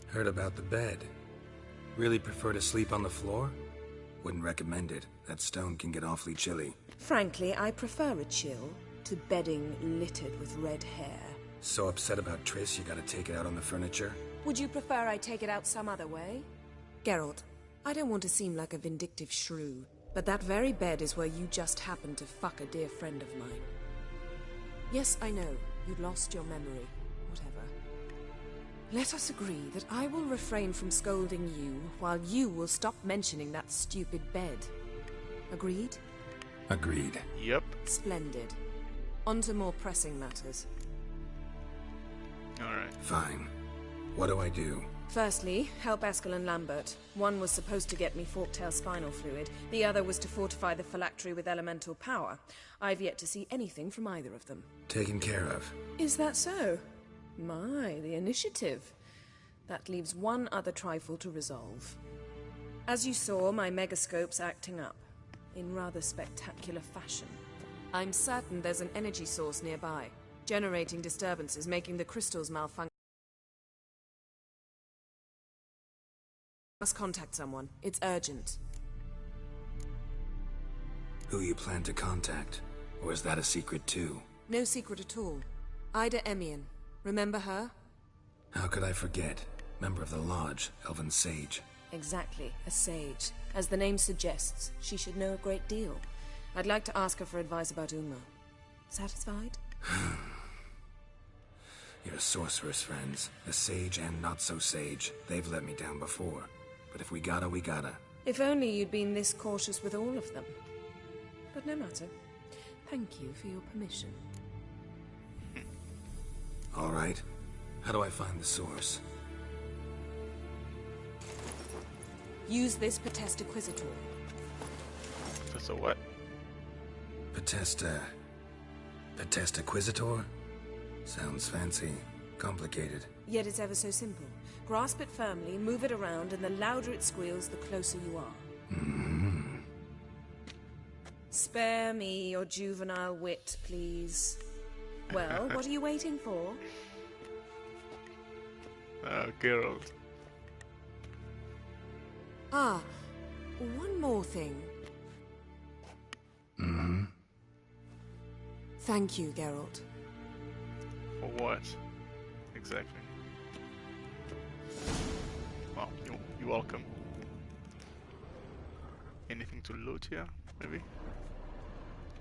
Heard about the bed. Really prefer to sleep on the floor? Wouldn't recommend it. That stone can get awfully chilly. Frankly, I prefer a chill to bedding littered with red hair. So upset about Triss, you gotta take it out on the furniture? Would you prefer I take it out some other way? Geralt, I don't want to seem like a vindictive shrew, but that very bed is where you just happened to fuck a dear friend of mine. Yes, I know, you'd lost your memory. Whatever. Let us agree that I will refrain from scolding you, while you will stop mentioning that stupid bed. Agreed? Agreed. Yep. Splendid. On to more pressing matters. Alright. Fine. What do I do? Firstly, help Eskel and Lambert. One was supposed to get me forktail spinal fluid, the other was to fortify the phylactery with elemental power. I've yet to see anything from either of them. Taken care of. Is that so? My, the initiative. That leaves one other trifle to resolve. As you saw, my megascope's acting up, in rather spectacular fashion. I'm certain there's an energy source nearby, generating disturbances, making the crystals malfunction. Must contact someone. It's urgent. Who you plan to contact? Or is that a secret too? No secret at all. Ida Emian. Remember her? How could I forget? Member of the Lodge, Elven Sage. Exactly, a sage. As the name suggests, she should know a great deal. I'd like to ask her for advice about Uma. Satisfied? Your sorceress friends, the sage and not so sage, they've let me down before. But if we gotta, we gotta. If only you'd been this cautious with all of them. But no matter. Thank you for your permission. All right. How do I find the source? Use this Potesta Quisitor. That's a what? Potesta Quisitor? Sounds fancy. Complicated. Yet it's ever so simple. Grasp it firmly, move it around, and the louder it squeals, the closer you are. Mm-hmm. Spare me your juvenile wit, please. Well, what are you waiting for? Geralt. Ah, one more thing. Mm-hmm. Thank you, Geralt. For what? Exactly. Well, you're welcome. Anything to loot here, maybe?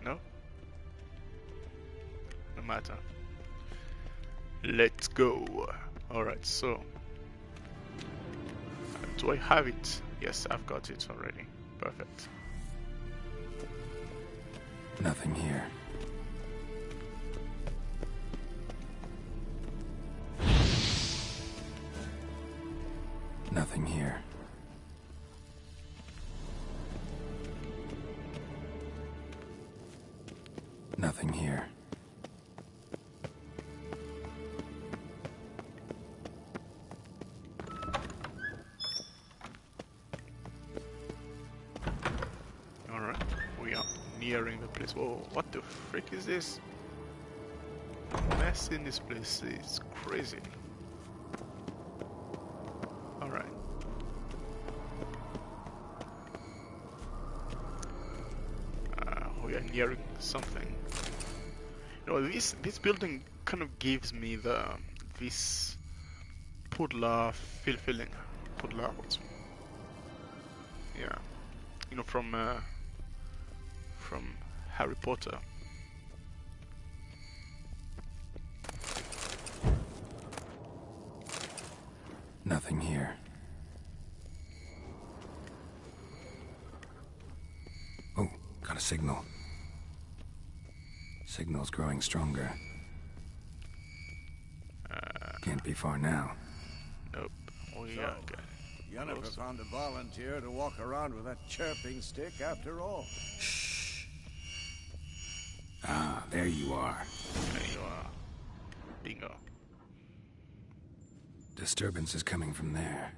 No? No matter. Let's go. Alright, so... do I have it? Yes, I've got it already. Perfect. Nothing here. Nothing here. Nothing here. Alright, we are nearing the place. Whoa, what the frick is this? The mess in this place is crazy. Alright. We are nearing something. You know, this building kind of gives me this Pudla feeling. Pudla, yeah, you know, from Harry Potter. Nothing here. Oh, got a signal. Signal's growing stronger. Can't be far now. Nope. We So, are good. You never found a volunteer to walk around with that chirping stick after all. Shh. Ah, there you are. There you are. Bingo. Disturbance is coming from there.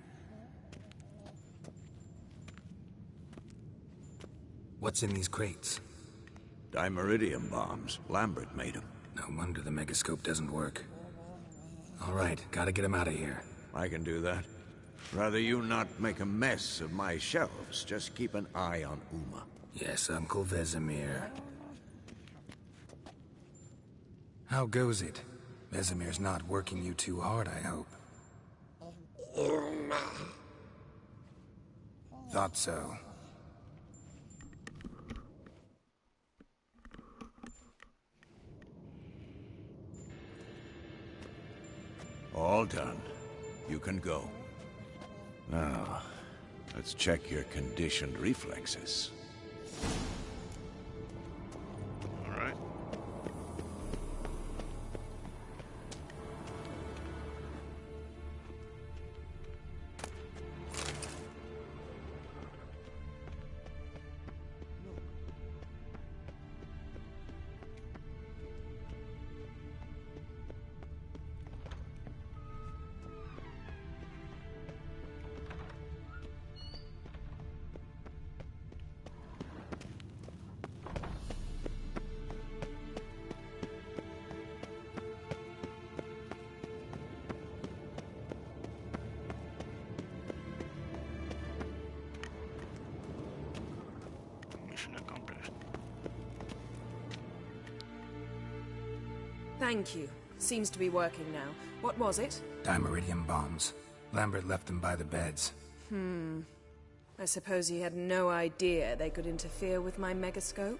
What's in these crates? Dimeridium bombs. Lambert made them. No wonder the megascope doesn't work. All right, gotta get him out of here. I can do that. Rather you not make a mess of my shelves. Just keep an eye on Uma. Yes, Uncle Vesemir. How goes it? Vesemir's not working you too hard, I hope. Thought so. All done. You can go. Now, let's check your conditioned reflexes. All right. Mission accomplished. Thank you. Seems to be working now. What was it? Dimeridium bombs. Lambert left them by the beds. I suppose he had no idea they could interfere with my megascope?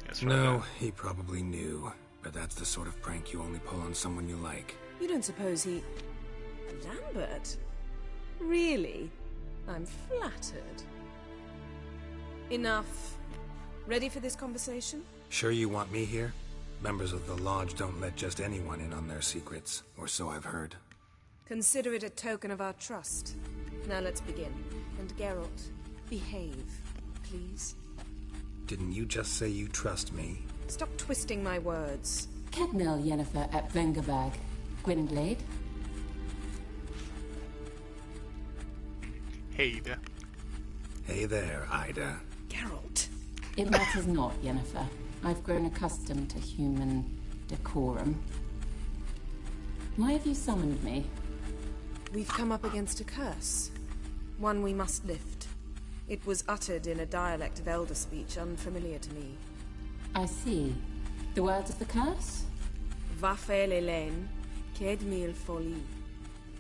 That's right. No, he probably knew. But that's the sort of prank you only pull on someone you like. You don't suppose he... Lambert? Really? I'm flattered. Enough. Ready for this conversation? Sure you want me here? Members of the Lodge don't let just anyone in on their secrets, or so I've heard. Consider it a token of our trust. Now let's begin. And Geralt, behave, please. Didn't you just say you trust me? Stop twisting my words. Kednel Yennefer at Vengerberg. Gwynblade. Hey there. Hey there, Ida. Geralt. It matters not, Yennefer. I've grown accustomed to human decorum. Why have you summoned me? We've come up against a curse. One we must lift. It was uttered in a dialect of Elder speech unfamiliar to me. I see. The words of the curse? Vafel Elaine, Ked mil foli.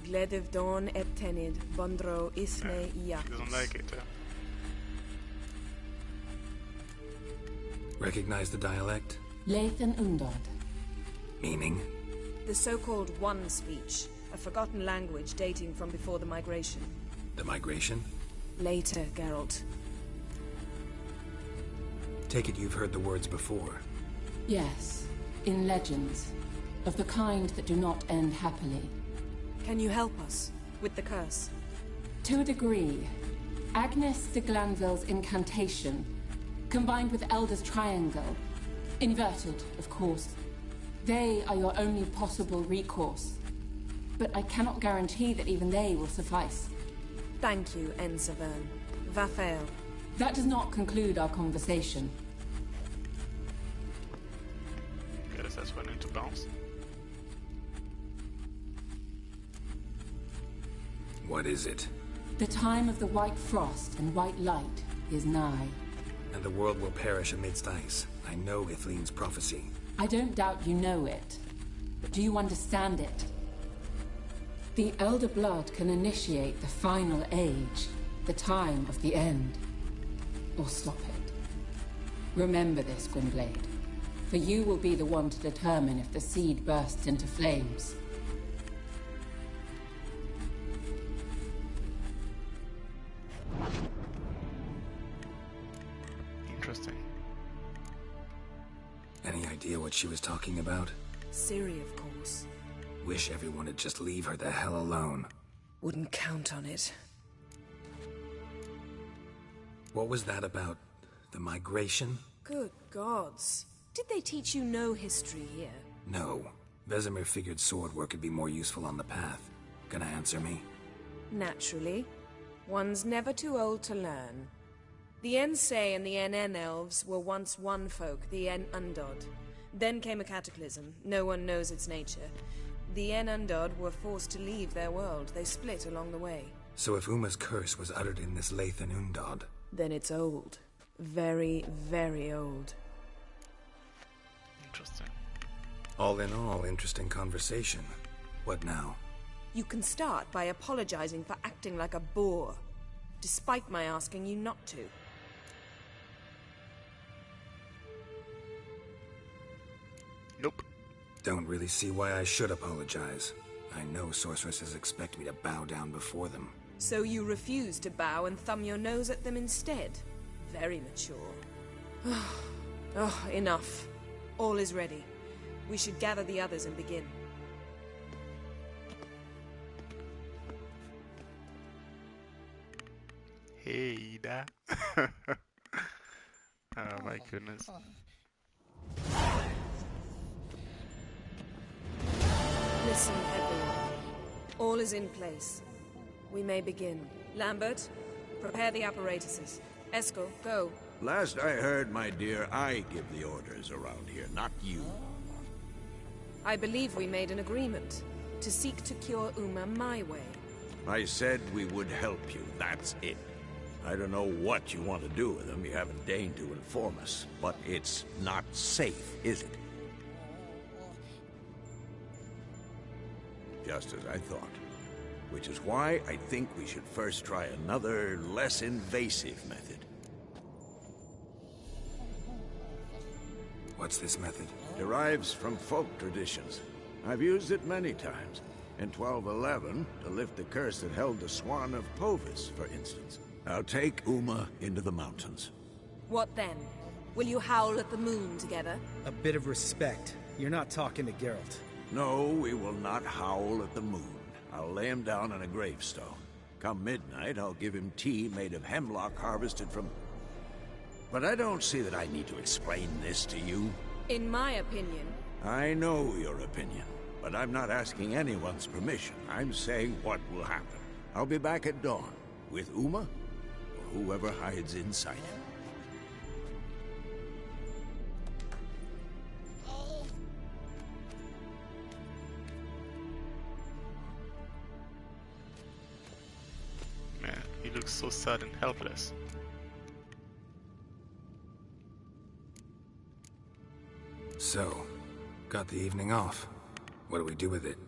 Gledev don et tenid, bondro isne She doesn't like it. Recognize the dialect? Lathan Undod. Meaning? The so-called One speech, a forgotten language dating from before the migration. The migration? Later, Geralt. Take it you've heard the words before. Yes, in legends. Of the kind that do not end happily. Can you help us with the curse? To a degree. Agnes de Glanville's incantation, combined with Elder's triangle, inverted, of course. They are your only possible recourse. But I cannot guarantee that even they will suffice. Thank you, Ensavern. Vafel. That does not conclude our conversation. Guess that's when into bounce. What is it? The time of the white frost and white light is nigh. And the world will perish amidst ice. I know Ithleen's prophecy. I don't doubt you know it. But do you understand it? The Elder Blood can initiate the final age, the time of the end. Or stop it. Remember this, Gwynblade. For you will be the one to determine if the seed bursts into flames. Interesting. Any idea what she was talking about? Ciri, of course. Wish everyone would just leave her the hell alone. Wouldn't count on it. What was that about? The migration? Good gods. Did they teach you no history here? No. Vesemir figured sword work could be more useful on the path. Gonna answer me? Naturally. One's never too old to learn. The Ensei and the NN elves were once one folk, the En Undod. Then came a cataclysm. No one knows its nature. The En Undod were forced to leave their world. They split along the way. So if Uma's curse was uttered in this Lathan Undod... Then it's old. Very, very old. Interesting. All in all, interesting conversation. What now? You can start by apologizing for acting like a boor, despite my asking you not to. Nope. Don't really see why I should apologize. I know sorceresses expect me to bow down before them. So you refuse to bow and thumb your nose at them instead? Very mature. Oh, enough. All is ready. We should gather the others and begin. Hey, da. Oh my goodness. Listen, everyone. All is in place. We may begin. Lambert, prepare the apparatuses. Eskel, go. Last I heard, my dear, I give the orders around here, not you. I believe we made an agreement to seek to cure Uma my way. I said we would help you, that's it. I don't know what you want to do with them, you haven't deigned to inform us, but it's not safe, is it? Just as I thought. Which is why I think we should first try another, less invasive method. What's this method? Derives from folk traditions. I've used it many times. In 1211, to lift the curse that held the Swan of Povis, for instance. I'll take Uma into the mountains. What then? Will you howl at the moon together? A bit of respect. You're not talking to Geralt. No, we will not howl at the moon. I'll lay him down on a gravestone. Come midnight, I'll give him tea made of hemlock harvested from... But I don't see that I need to explain this to you. In my opinion... I know your opinion, but I'm not asking anyone's permission. I'm saying what will happen. I'll be back at dawn, with Uma, or whoever hides inside him. Man, he looks so sad and helpless. So, got the evening off. What do we do with it?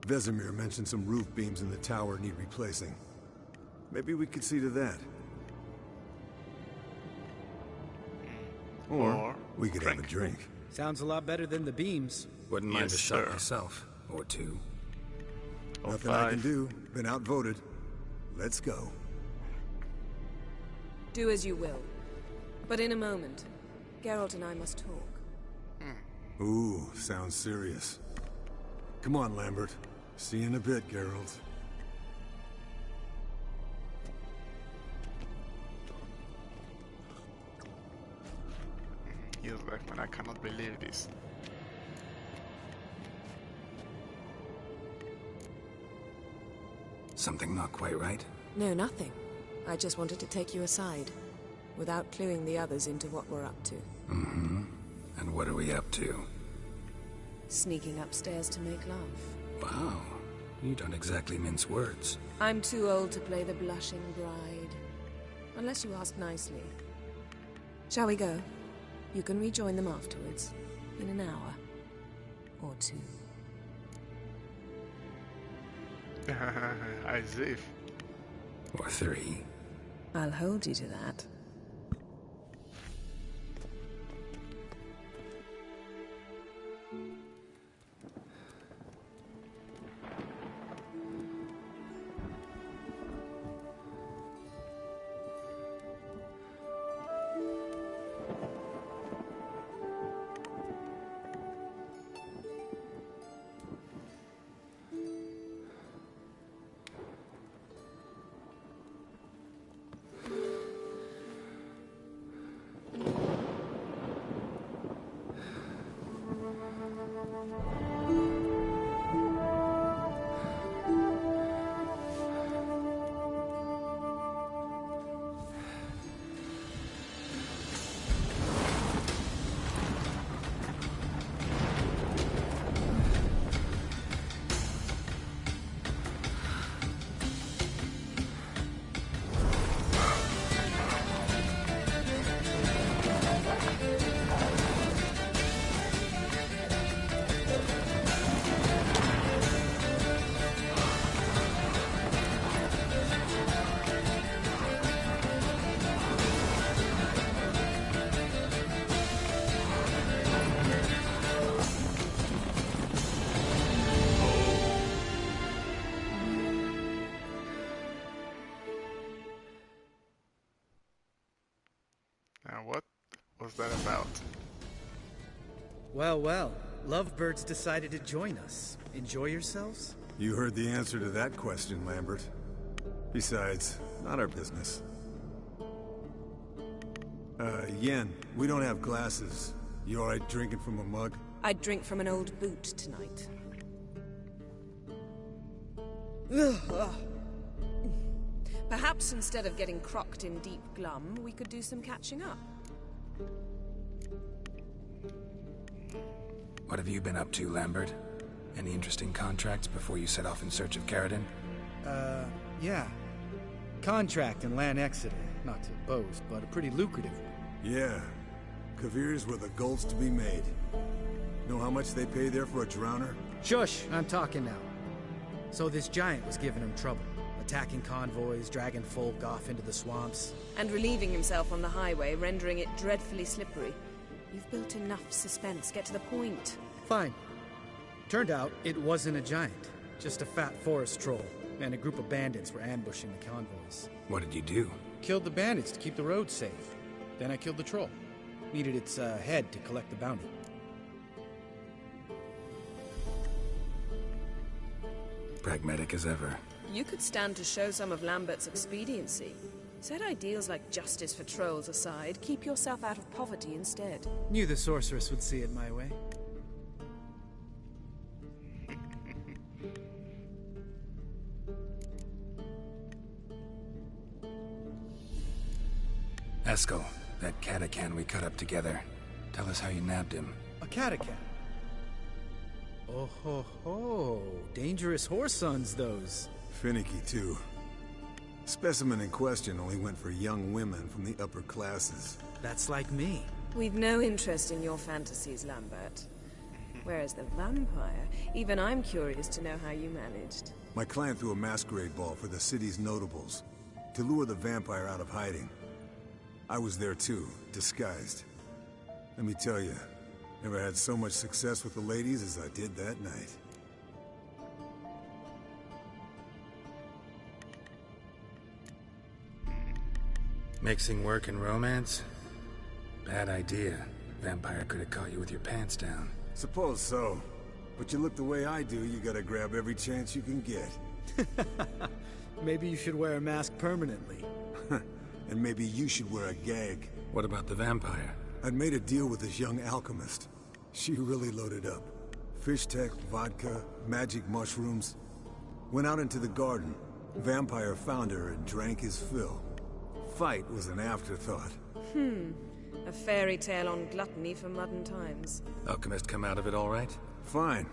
Vesemir mentioned some roof beams in the tower need replacing. Maybe we could see to that. Or we could have a drink. Sounds a lot better than the beams. Wouldn't mind Yes, a shot sir. myself. Or two. Nothing I can do. Been outvoted. Let's go. Do as you will. But in a moment, Geralt and I must talk. Ooh, sounds serious. Come on, Lambert. See you in a bit, Geralt. He's like, man, I cannot believe this. Something not quite right? No, nothing. I just wanted to take you aside, without cluing the others into what we're up to. Mm-hmm. And what are we up to? Sneaking upstairs to make love. Wow. You don't exactly mince words. I'm too old to play the blushing bride. Unless you ask nicely. Shall we go? You can rejoin them afterwards. In an hour. Or two. As if. Or three. I'll hold you to that. What's that about? Well, well. Lovebirds decided to join us. Enjoy yourselves? You heard the answer to that question, Lambert. Besides, not our business. Yen, we don't have glasses. You alright drinking from a mug? I'd drink from an old boot tonight. Perhaps instead of getting crocked in deep glum, we could do some catching up. What have you been up to, Lambert? Any interesting contracts before you set off in search of Caridin? Yeah. Contract in Lan Exeter. Not to boast, but a pretty lucrative one. Yeah. Kavir's were the gold's to be made. Know how much they pay there for a drowner? Shush! I'm talking now. So this giant was giving him trouble. Attacking convoys, dragging folk off into the swamps. And relieving himself on the highway, rendering it dreadfully slippery. You've built enough suspense. Get to the point. Fine. Turned out it wasn't a giant. Just a fat forest troll. And a group of bandits were ambushing the convoys. What did you do? Killed the bandits to keep the road safe. Then I killed the troll. Needed its head to collect the bounty. Pragmatic as ever. You could stand to show some of Lambert's expediency. Set ideals like justice for trolls aside, keep yourself out of poverty instead. Knew the sorceress would see it my way. Eskel, that Catacan we cut up together. Tell us how you nabbed him. A Catacan? Oh ho ho. Dangerous horse sons, those. Finicky, too. Specimen in question only went for young women from the upper classes. That's like me. We've no interest in your fantasies, Lambert. Whereas the vampire, even I'm curious to know how you managed. My client threw a masquerade ball for the city's notables, to lure the vampire out of hiding. I was there too, disguised. Let me tell you, never had so much success with the ladies as I did that night. Mixing work and romance? Bad idea. Vampire could have caught you with your pants down. Suppose so. But you look the way I do, you gotta grab every chance you can get. Maybe you should wear a mask permanently. And maybe you should wear a gag. What about the vampire? I'd made a deal with this young alchemist. She really loaded up. Fish tech, vodka, magic mushrooms. Went out into the garden. Vampire found her and drank his fill. Fight was an afterthought. A fairy tale on gluttony for modern times. Alchemist come out of it all right? Fine.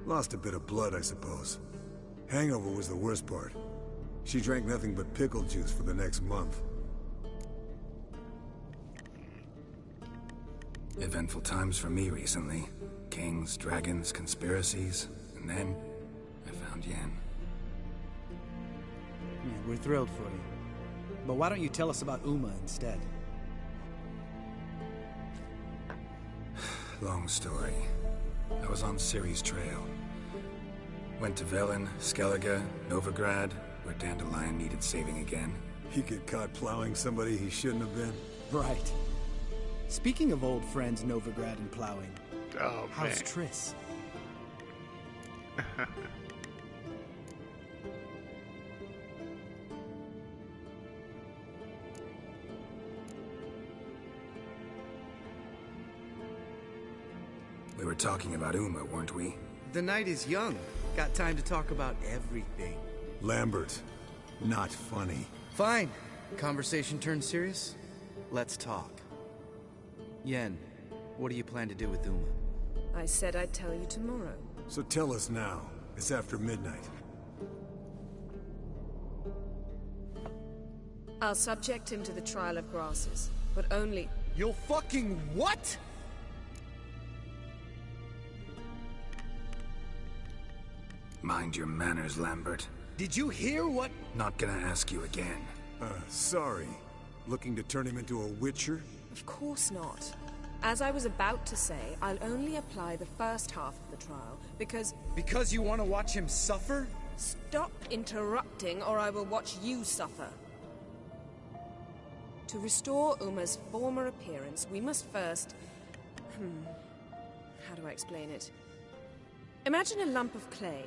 Lost a bit of blood, I suppose. Hangover was the worst part. She drank nothing but pickle juice for the next month. Eventful times for me recently. Kings, dragons, conspiracies, and then I found Yen. Yeah, we're thrilled for you. But why don't you tell us about Uma instead? Long story. I was on Ciri's trail. Went to Velen, Skellige, Novigrad, where Dandelion needed saving again. He get caught plowing somebody he shouldn't have been. Right. Speaking of old friends Novigrad and plowing, how's man. Triss? We were talking about Uma, weren't we? The night is young. Got time to talk about everything. Lambert, not funny. Fine. Conversation turned serious? Let's talk. Yen, what do you plan to do with Uma? I said I'd tell you tomorrow. So tell us now. It's after midnight. I'll subject him to the trial of grasses, but only... You'll fucking what? Mind your manners, Lambert. Did you hear what? Not gonna ask you again. Sorry. Looking to turn him into a witcher? Of course not. As I was about to say, I'll only apply the first half of the trial, because... Because you want to watch him suffer? Stop interrupting, or I will watch you suffer. To restore Uma's former appearance, we must first... how do I explain it? Imagine a lump of clay.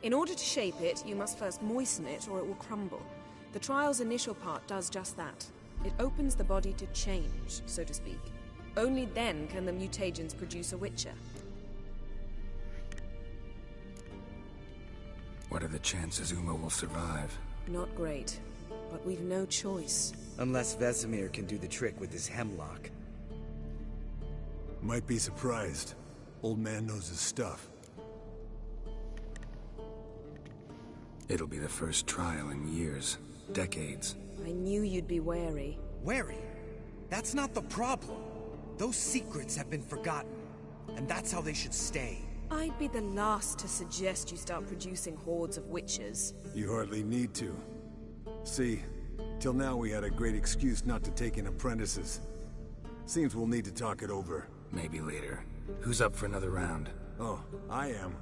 In order to shape it, you must first moisten it or it will crumble. The trial's initial part does just that. It opens the body to change, so to speak. Only then can the mutagens produce a Witcher. What are the chances Uma will survive? Not great, but we've no choice. Unless Vesemir can do the trick with his hemlock. Might be surprised. Old man knows his stuff. It'll be the first trial in years. Decades. I knew you'd be wary. Wary? That's not the problem. Those secrets have been forgotten. And that's how they should stay. I'd be the last to suggest you start producing hordes of witches. You hardly need to. See, till now we had a great excuse not to take in apprentices. Seems we'll need to talk it over. Maybe later. Who's up for another round? Oh, I am.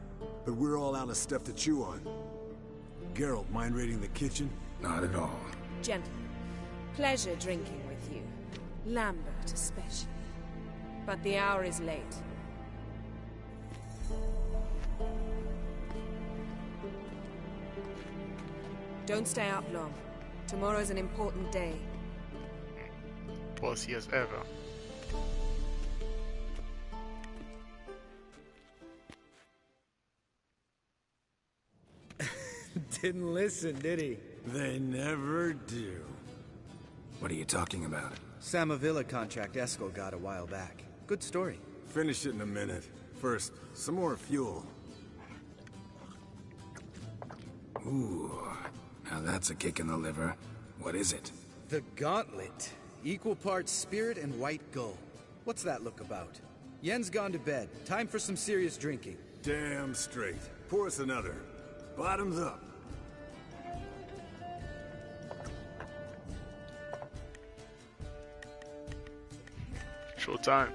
But we're all out of stuff to chew on. Geralt, mind raiding the kitchen? Not at all. Gentlemen, pleasure drinking with you. Lambert especially. But the hour is late. Don't stay up long. Tomorrow's an important day. Pussy as ever. Didn't listen, did he? They never do. What are you talking about? Samavilla contract Eskel got a while back. Good story. Finish it in a minute. First, some more fuel. Ooh, now that's a kick in the liver. What is it? The Gauntlet. Equal parts spirit and white gull. What's that look about? Yen's gone to bed. Time for some serious drinking. Damn straight. Pour us another. Bottoms up. Showtime.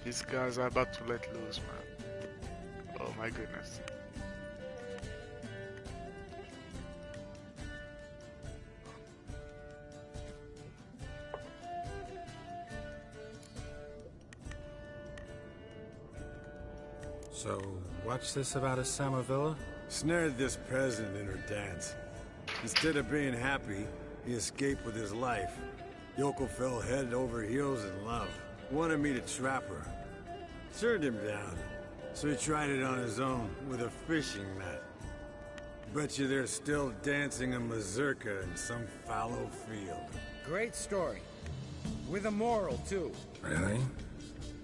These guys are about to let loose, man. Oh my goodness. So, what's this about a Samavilla? Snared this peasant in her dance. Instead of being happy, he escaped with his life. Yoko fell head over heels in love. Wanted me to trap her. Turned him down. So he tried it on his own, with a fishing net. Bet you they're still dancing a mazurka in some fallow field. Great story. With a moral, too. Really?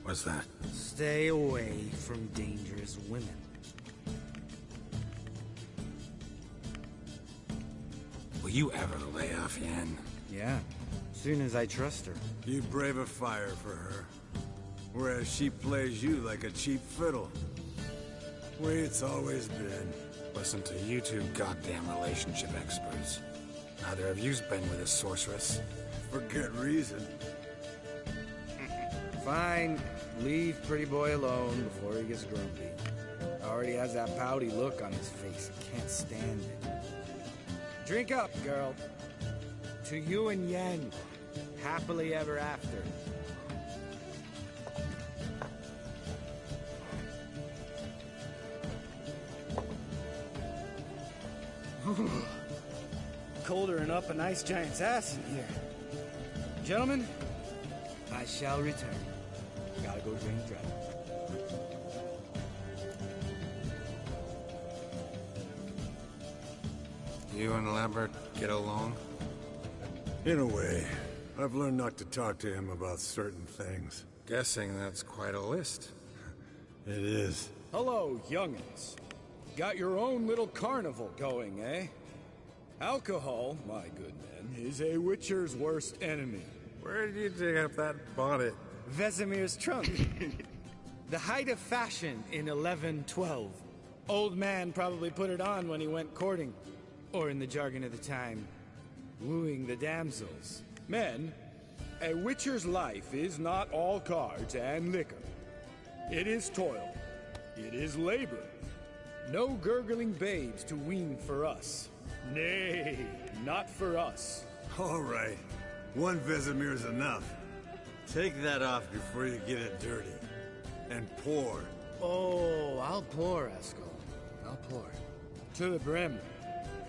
What's that? Stay away from dangerous women. Will you ever lay off Yen? Yeah. Soon as I trust her. You brave a fire for her. Whereas she plays you like a cheap fiddle. Way it's always been. Listen to you two goddamn relationship experts. Neither of you's been with a sorceress. For good reason. Fine. Leave pretty boy alone before he gets grumpy. Already has that pouty look on his face. Can't stand it. Drink up, girl. To you and Yen. Happily ever after. Colder and up a nice giant's ass in here. Gentlemen, I shall return. Gotta go drink dragons. You and Lambert get along? In a way. I've learned not to talk to him about certain things. Guessing that's quite a list. It is. Hello, young'uns. Got your own little carnival going, eh? Alcohol, my good men, is a Witcher's worst enemy. Where did you dig up that bonnet? Vesemir's trunk. The height of fashion in 1112. Old man probably put it on when he went courting. Or in the jargon of the time, wooing the damsels. Men, a Witcher's life is not all cards and liquor. It is toil. It is labor. No gurgling babes to wean for us. Nay, not for us. All right. One Vesemir's enough. Take that off before you get it dirty. And pour. Oh, I'll pour, Eskel. I'll pour. To the brim.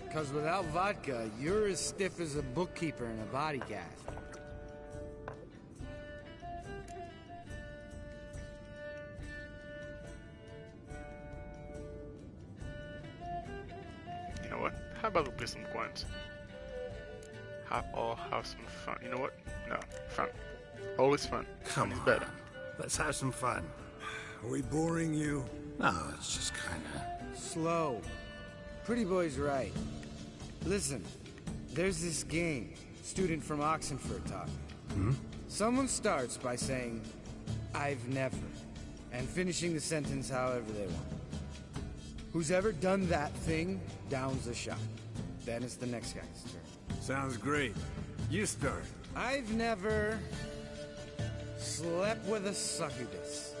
Because without vodka, you're as stiff as a bookkeeper in a body cast. You know what? How about we play some Gwent? Have some fun. You know what? No, fun. Always fun. Come It's on. better. Let's have some fun. Are we boring you? No, it's just kinda... Slow. Pretty boy's right. Listen, there's this game. Student from Oxenford taught me. Hmm? Someone starts by saying, I've never, and finishing the sentence however they want. Who's ever done that thing downs a shot. Then it's the next guy's turn. Sounds great. You start. I've never slept with a succubus.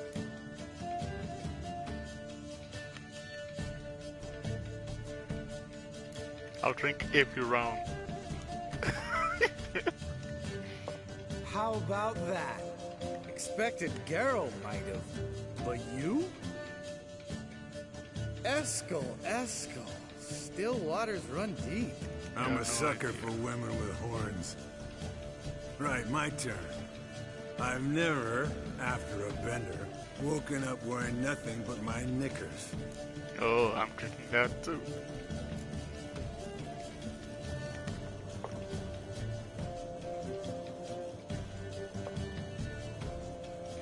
I'll drink every round. How about that? Expected Geralt might have, but you? Eskel. Still waters run deep. I'm a sucker for women with horns. Right, my turn. I've never, after a bender, woken up wearing nothing but my knickers. Oh, I'm drinking that too.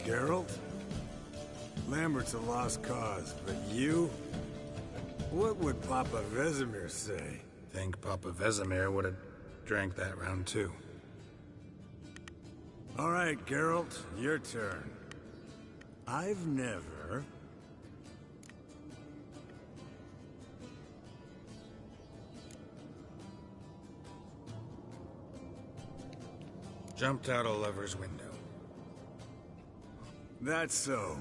Geralt? Lambert's a lost cause, but you? What would Papa Vesemir say? Think Papa Vesemir would have drank that round too. All right, Geralt, your turn. I've never... Jumped out a lover's window. That's so.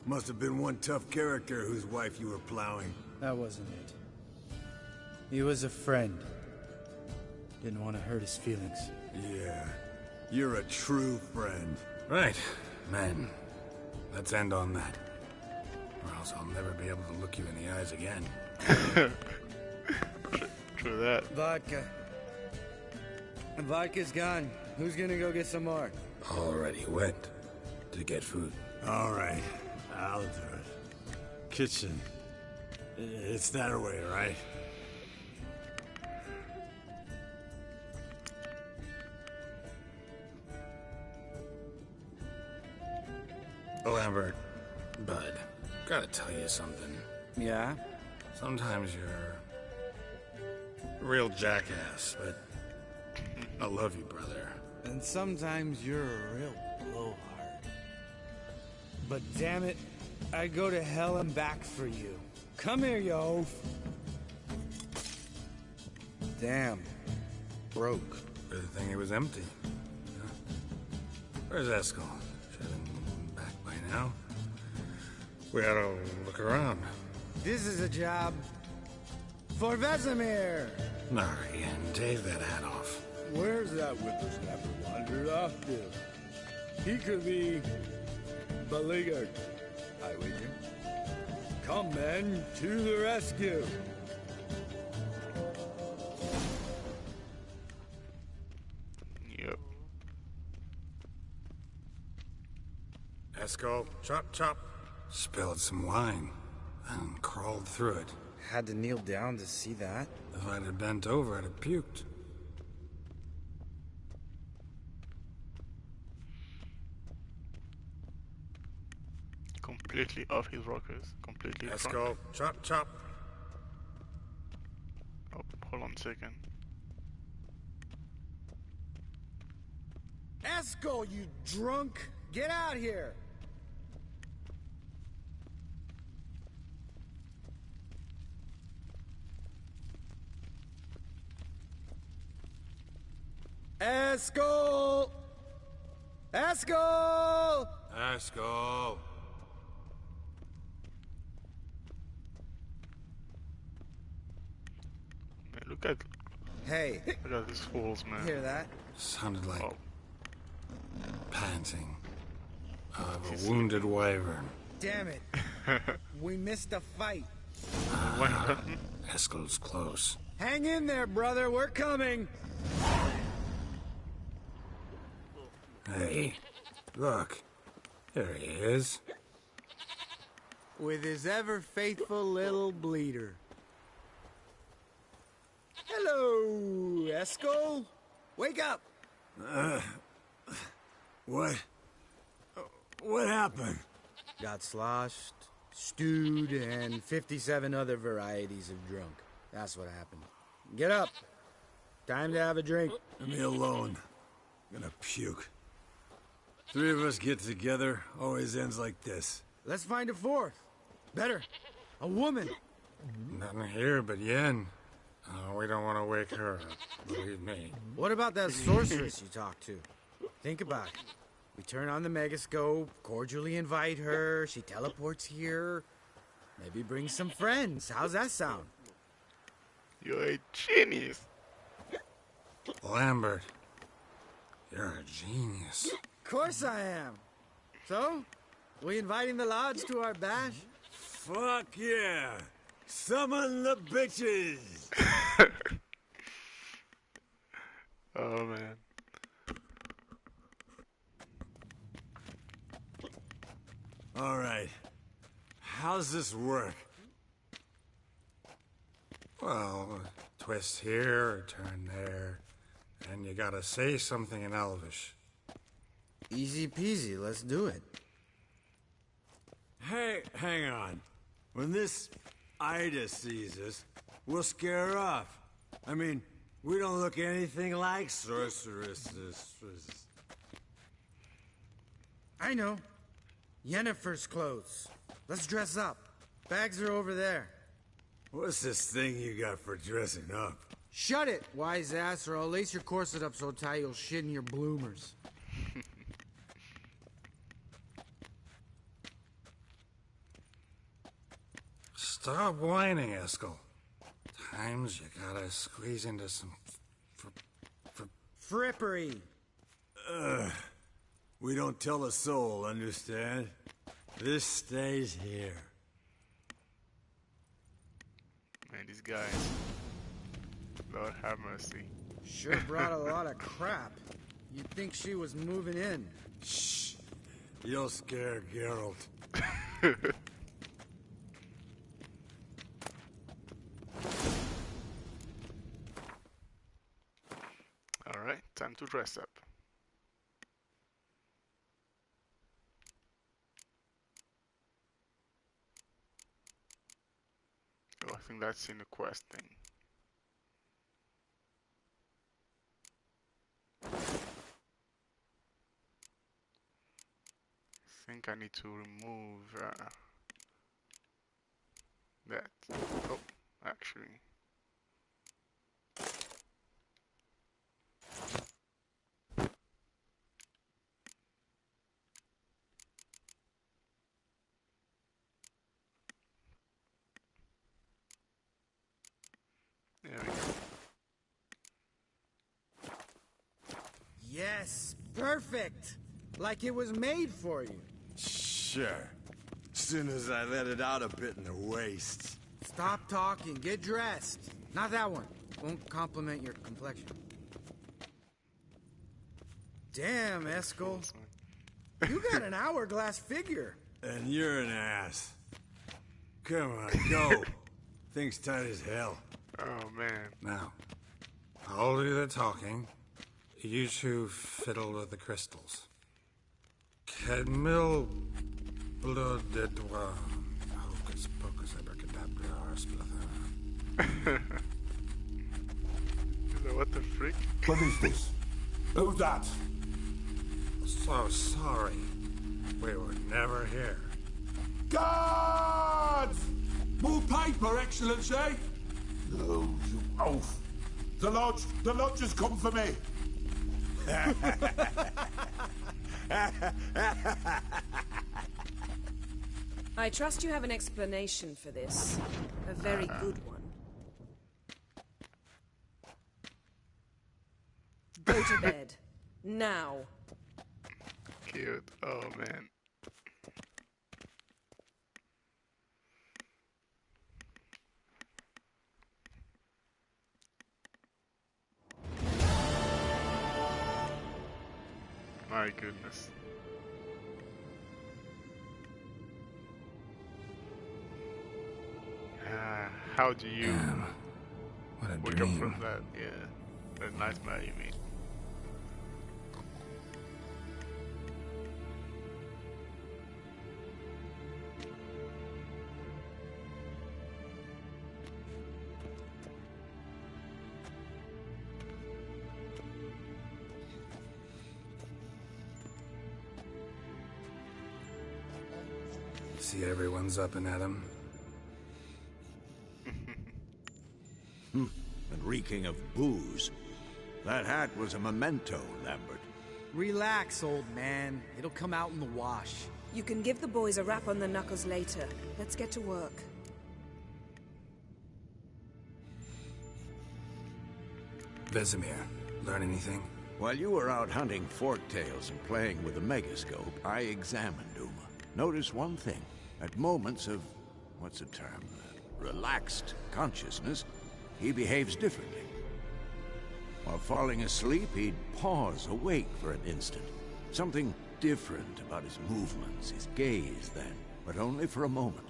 Must have been one tough character whose wife you were plowing. That wasn't it. He was a friend. Didn't want to hurt his feelings. Yeah, you're a true friend. Right, man. Let's end on that. Or else I'll never be able to look you in the eyes again. True that. Vodka. Vodka's gone. Who's gonna go get some more? Already went to get food. All right, I'll do it. Kitchen. It's that way, right? Lambert, bud, gotta tell you something. Yeah? Sometimes you're a real jackass, but I love you, brother. And sometimes you're a real blowhard. But damn it, I'd go to hell and back for you. Come here, you oaf. Damn. Broke. Good thing it was empty. Huh? Where's Eskel? Should have been back by now. We ought to look around. This is a job for Vesemir. Narian, take that hat off. Where's that whippersnapper wandered off to? He could be beleaguered, I wager. Come, men, to the rescue. Yep. Eskel, chop, chop. Spilled some wine and crawled through it. Had to kneel down to see that? If I'd have bent over, I'd have puked. Completely off his rockers. Completely Let's front. go. Chop, chop. Oh, hold on a second. Eskel, you drunk! Get out here! Eskel! Eskel! Eskel. Man, look at Hey. Look at these fools, man. Hear that? Sounded like panting of a wounded wyvern. Damn it. We missed a fight. Eskel's close. Hang in there, brother. We're coming. Hey, look. There he is. With his ever-faithful little bleeder. Hello, Eskel. Wake up. What? What happened? Got sloshed, stewed, and 57 other varieties of drunk. That's what happened. Get up. Time to have a drink. Leave me alone. I'm gonna puke. 3 of us get together, always ends like this. Let's find a 4th. Better. A woman. Nothing here but Yen. We don't want to wake her up, believe me. What about that sorceress you talked to? Think about it. We turn on the megascope, cordially invite her, she teleports here. Maybe bring some friends. How's that sound? You're a genius. Lambert, you're a genius. Of course I am. So, we inviting the lodge to our bash? Fuck yeah! Summon the bitches! Oh, man. All right. How's this work? Well, twist here or turn there, and you gotta say something in Elvish. Easy peasy, let's do it. Hey, hang on. When this Ida sees us, we'll scare her off. I mean, we don't look anything like sorceresses. I know. Yennefer's clothes. Let's dress up. Bags are over there. What's this thing you got for dressing up? Shut it, wise ass, or I'll lace your corset up so tight you'll shit in your bloomers. Stop whining, Eskel. Times you gotta squeeze into some frippery. We don't tell a soul, understand? This stays here. Man, these guys. Lord have mercy. Sure brought a lot of crap. You'd think she was moving in. Shh. You'll scare Geralt. Alright, time to dress up. Oh, I think that's in the quest thing. I think I need to remove that. Oh, actually. There we go. Yes, perfect. Like it was made for you. Sure. Soon as I let it out a bit in the waist. Stop talking, get dressed. Not that one. Won't compliment your complexion. Damn, Eskel. You got an hourglass figure. And you're an ass. Come on, go. Thing's tight as hell. Oh, man. Now, I'll do the talking. You two fiddle with the crystals. Cadmil blood de doigt. Hocus pocus abracadabra splither. What the frick? What is this? Who's that? So sorry. We were never here. Guards! More paper, Excellency! No, you oaf. The lodge has come for me. I trust you have an explanation for this. A very good one. to bed. Now. Cute. Oh man. My goodness. How do you what a wake dream. up from that? Yeah, a nightmare, you mean? See everyone's up and at 'em. And reeking of booze. That hat was a memento, Lambert. Relax, old man. It'll come out in the wash. You can give the boys a rap on the knuckles later. Let's get to work. Vesemir, learn anything? While you were out hunting forktails and playing with the megascope, I examined Uma. Notice one thing. At moments of, what's the term, relaxed consciousness, he behaves differently. While falling asleep, he'd pause, awake for an instant. Something different about his movements, his gaze then, but only for a moment.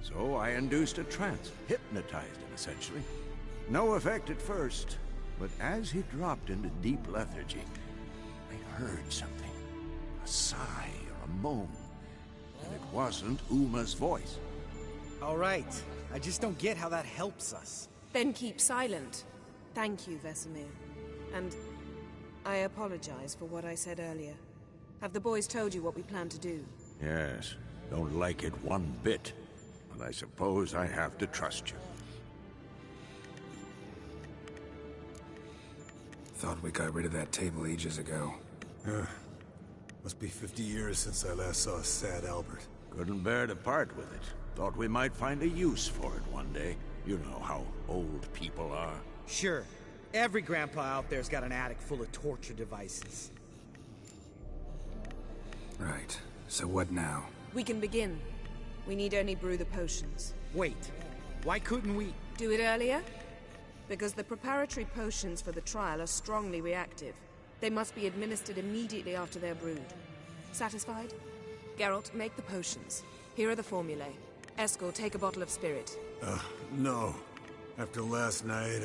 So I induced a trance, hypnotized him essentially. No effect at first, but as he dropped into deep lethargy, I heard something. A sigh or a moan. And it wasn't Uma's voice. All right. I just don't get how that helps us. Then keep silent. Thank you, Vesemir. And I apologize for what I said earlier. Have the boys told you what we plan to do? Yes, don't like it one bit. But I suppose I have to trust you. Thought we got rid of that table ages ago. Must be 50 years since I last saw sad Albert. Couldn't bear to part with it. Thought we might find a use for it one day. You know how old people are. Sure. Every grandpa out there's got an attic full of torture devices. Right. So what now? We can begin. We need only brew the potions. Wait. Why couldn't we... Do it earlier? Because the preparatory potions for the trial are strongly reactive. They must be administered immediately after they're brewed. Satisfied? Geralt, make the potions. Here are the formulae. Eskel, take a bottle of spirit. No. After last night,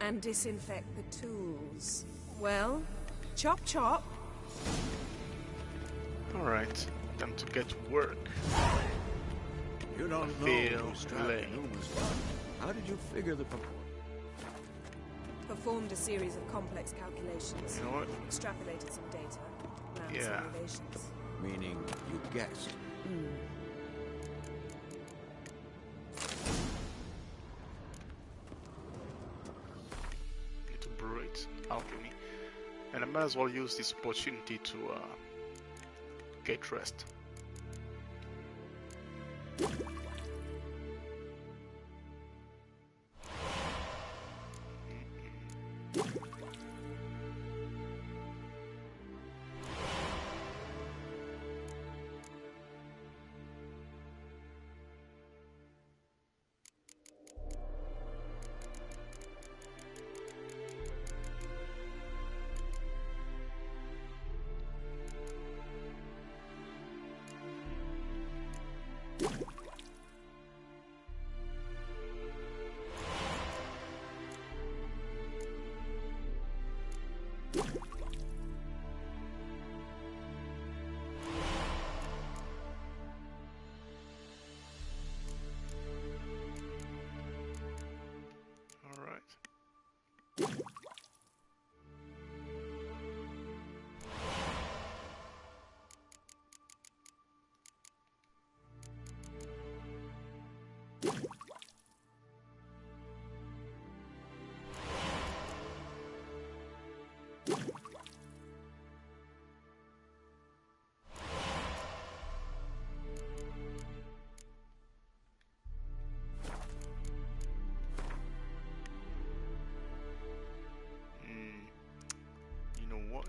And disinfect the tools. Well, chop chop. Alright, time to get to work. You don't know Feel who strapped late. in Uma's body. How did you figure the proportion? Performed a series of complex calculations. You know what? Extrapolated some data. Ran Yeah. simulations. Meaning you guessed. Need to brew it, alchemy. And I might as well use this opportunity to get rest.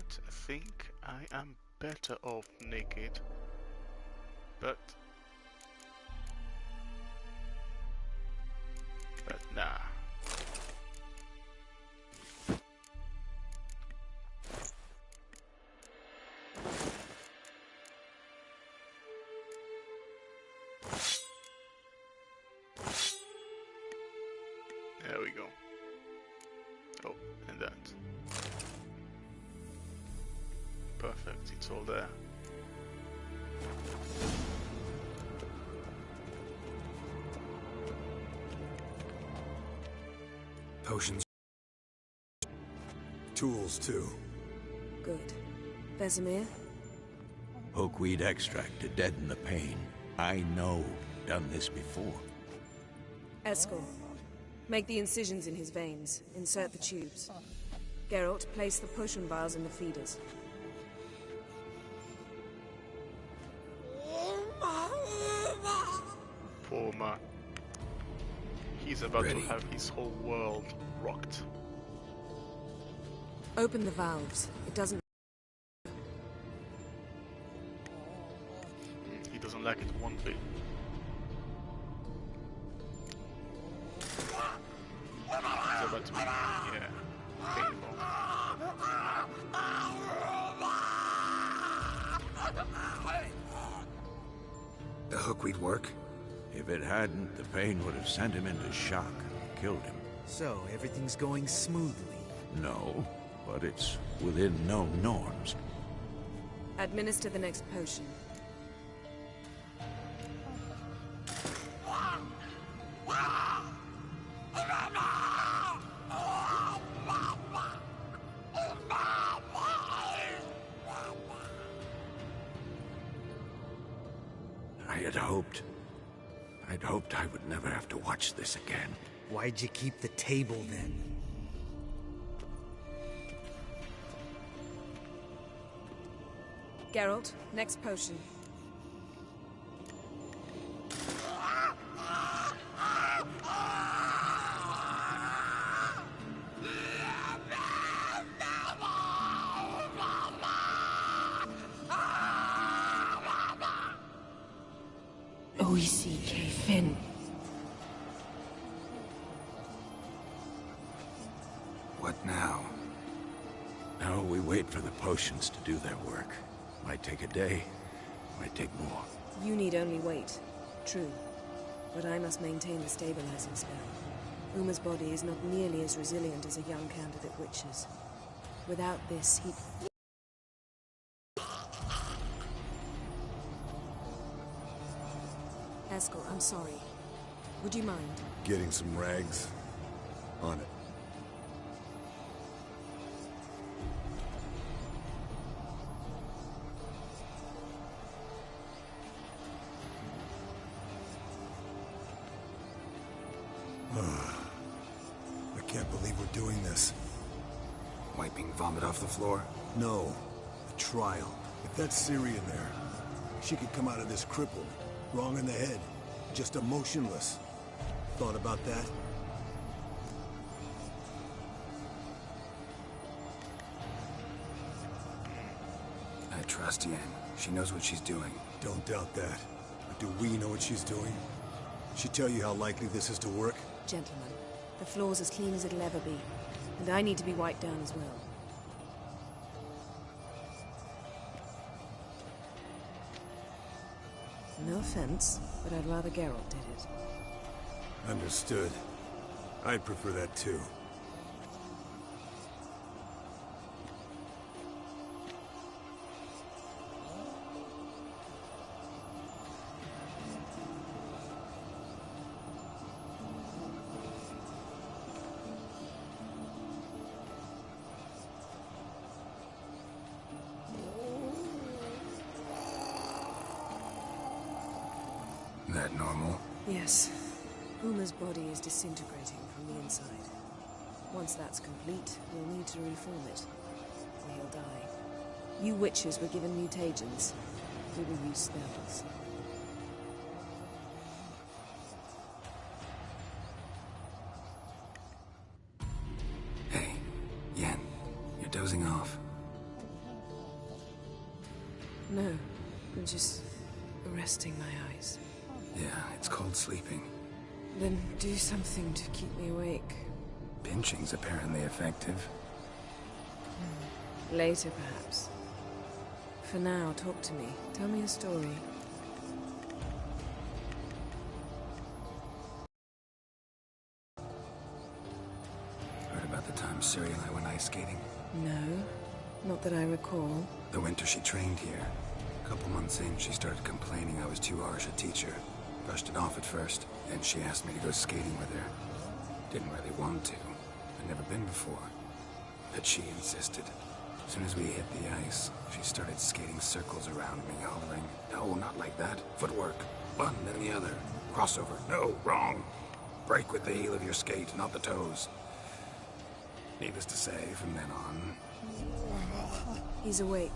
But I think I am better off naked. But nah. There we go. Oh, and that. Perfect, it's all there. Potions. Tools, too. Good. Vesemir? Hookweed extract to deaden the pain. I know. Done this before. Eskel. Make the incisions in his veins. Insert the tubes. Geralt, place the potion vials in the feeders. Poor man. He's about Ready. to have his whole world rocked. Open the valves. It doesn't... He doesn't like it one bit. It's about to be, yeah, painful. The hookweed work? If it hadn't, the pain would have sent him into shock, killed him. So, everything's going smoothly. No, but it's within known norms. Administer the next potion. I'd hoped I would never have to watch this again. Why'd you keep the table then? Geralt, next potion. OECK Finn. What now? Now we wait for the potions to do their work. Might take a day, might take more. You need only wait. True. But I must maintain the stabilizing spell. Uma's body is not nearly as resilient as a young candidate witch's. Without this, he... Eskel, I'm sorry. Would you mind? Getting some rags? On it. I can't believe we're doing this. Wiping vomit off the floor? No. The trial. If that's Ciri in there, she could come out of this crippled, wrong in the head, just emotionless. Thought about that? I trust Yen. She knows what she's doing. Don't doubt that. But do we know what she's doing? She tell you how likely this is to work? Gentlemen, the floor's as clean as it'll ever be. And I need to be wiped down as well. No offense, but I'd rather Geralt did it. Understood. I'd prefer that too. That normal? Yes. Uma's body is disintegrating from the inside. Once that's complete, we'll need to reform it. Or he'll die. You witches were given mutagens. We will use spells. Hey, Yen, you're dozing off. No, I'm just resting my eyes. Yeah, it's called sleeping. Then do something to keep me awake. Pinching's apparently effective. Later, perhaps. For now, talk to me. Tell me a story. Heard about the time Ciri and I went ice skating? No, not that I recall. The winter she trained here. A couple months in, she started complaining I was too harsh a teacher. Brushed it off at first, then she asked me to go skating with her. Didn't really want to. I'd never been before. But she insisted. As soon as we hit the ice, she started skating circles around me, hollering, "No, not like that. Footwork. One, then the other. Crossover. No, wrong. Break with the heel of your skate, not the toes." Needless to say, from then on... He's awake.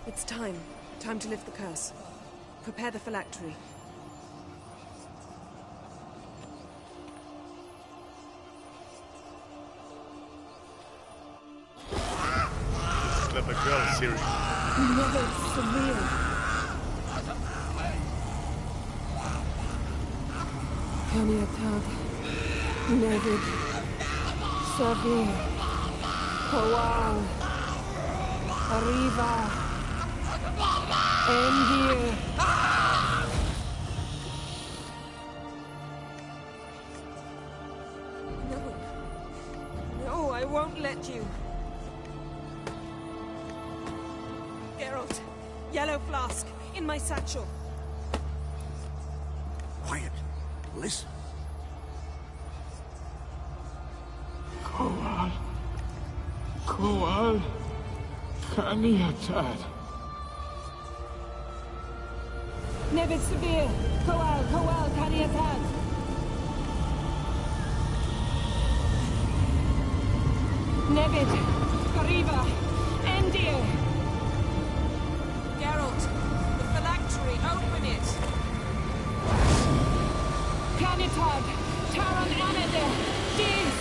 It's time. Time to lift the curse. Prepare the phylactery. Clever girl, Ciri. Never severe. Kaniatad, Nevid, Savir, Kowal, Arriva, Endir. No, I won't let you. Geralt, yellow flask, in my satchel. Quiet. Listen. Kowal. Kowal. Kaniatad. Nevid Severe. Kowal, Kaniatad. Nevid. Arriva. Endir. Geralt, the phylactery, open it! Kaniatad. Taran Anade. Dis.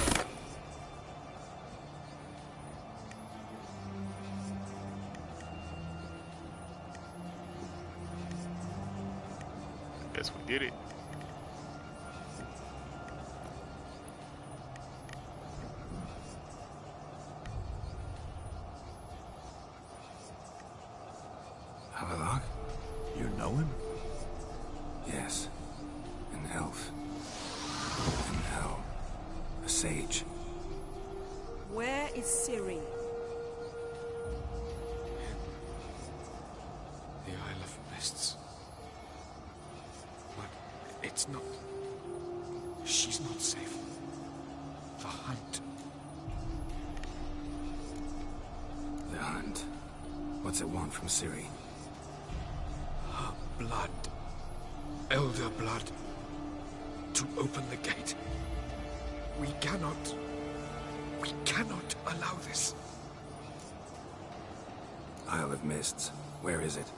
Guess we did it. Havelock? You know him? Yes. An elf. In hell. A sage. Where is Ciri? The Isle of Mists. But it's not... She's not safe. The hunt. The hunt. What's it want from Ciri? Her blood. Elder blood. To open the gate. We cannot allow this. Isle of Mists. Where is it?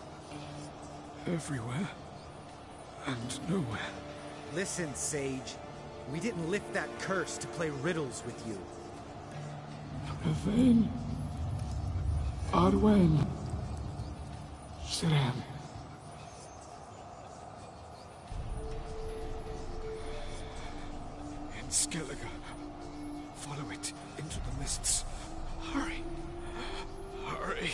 Everywhere. And nowhere. Listen, Sage. We didn't lift that curse to play riddles with you. Yvain. Arwen. Siren. In Skellige. Follow it into the mists. Hurry. Hurry.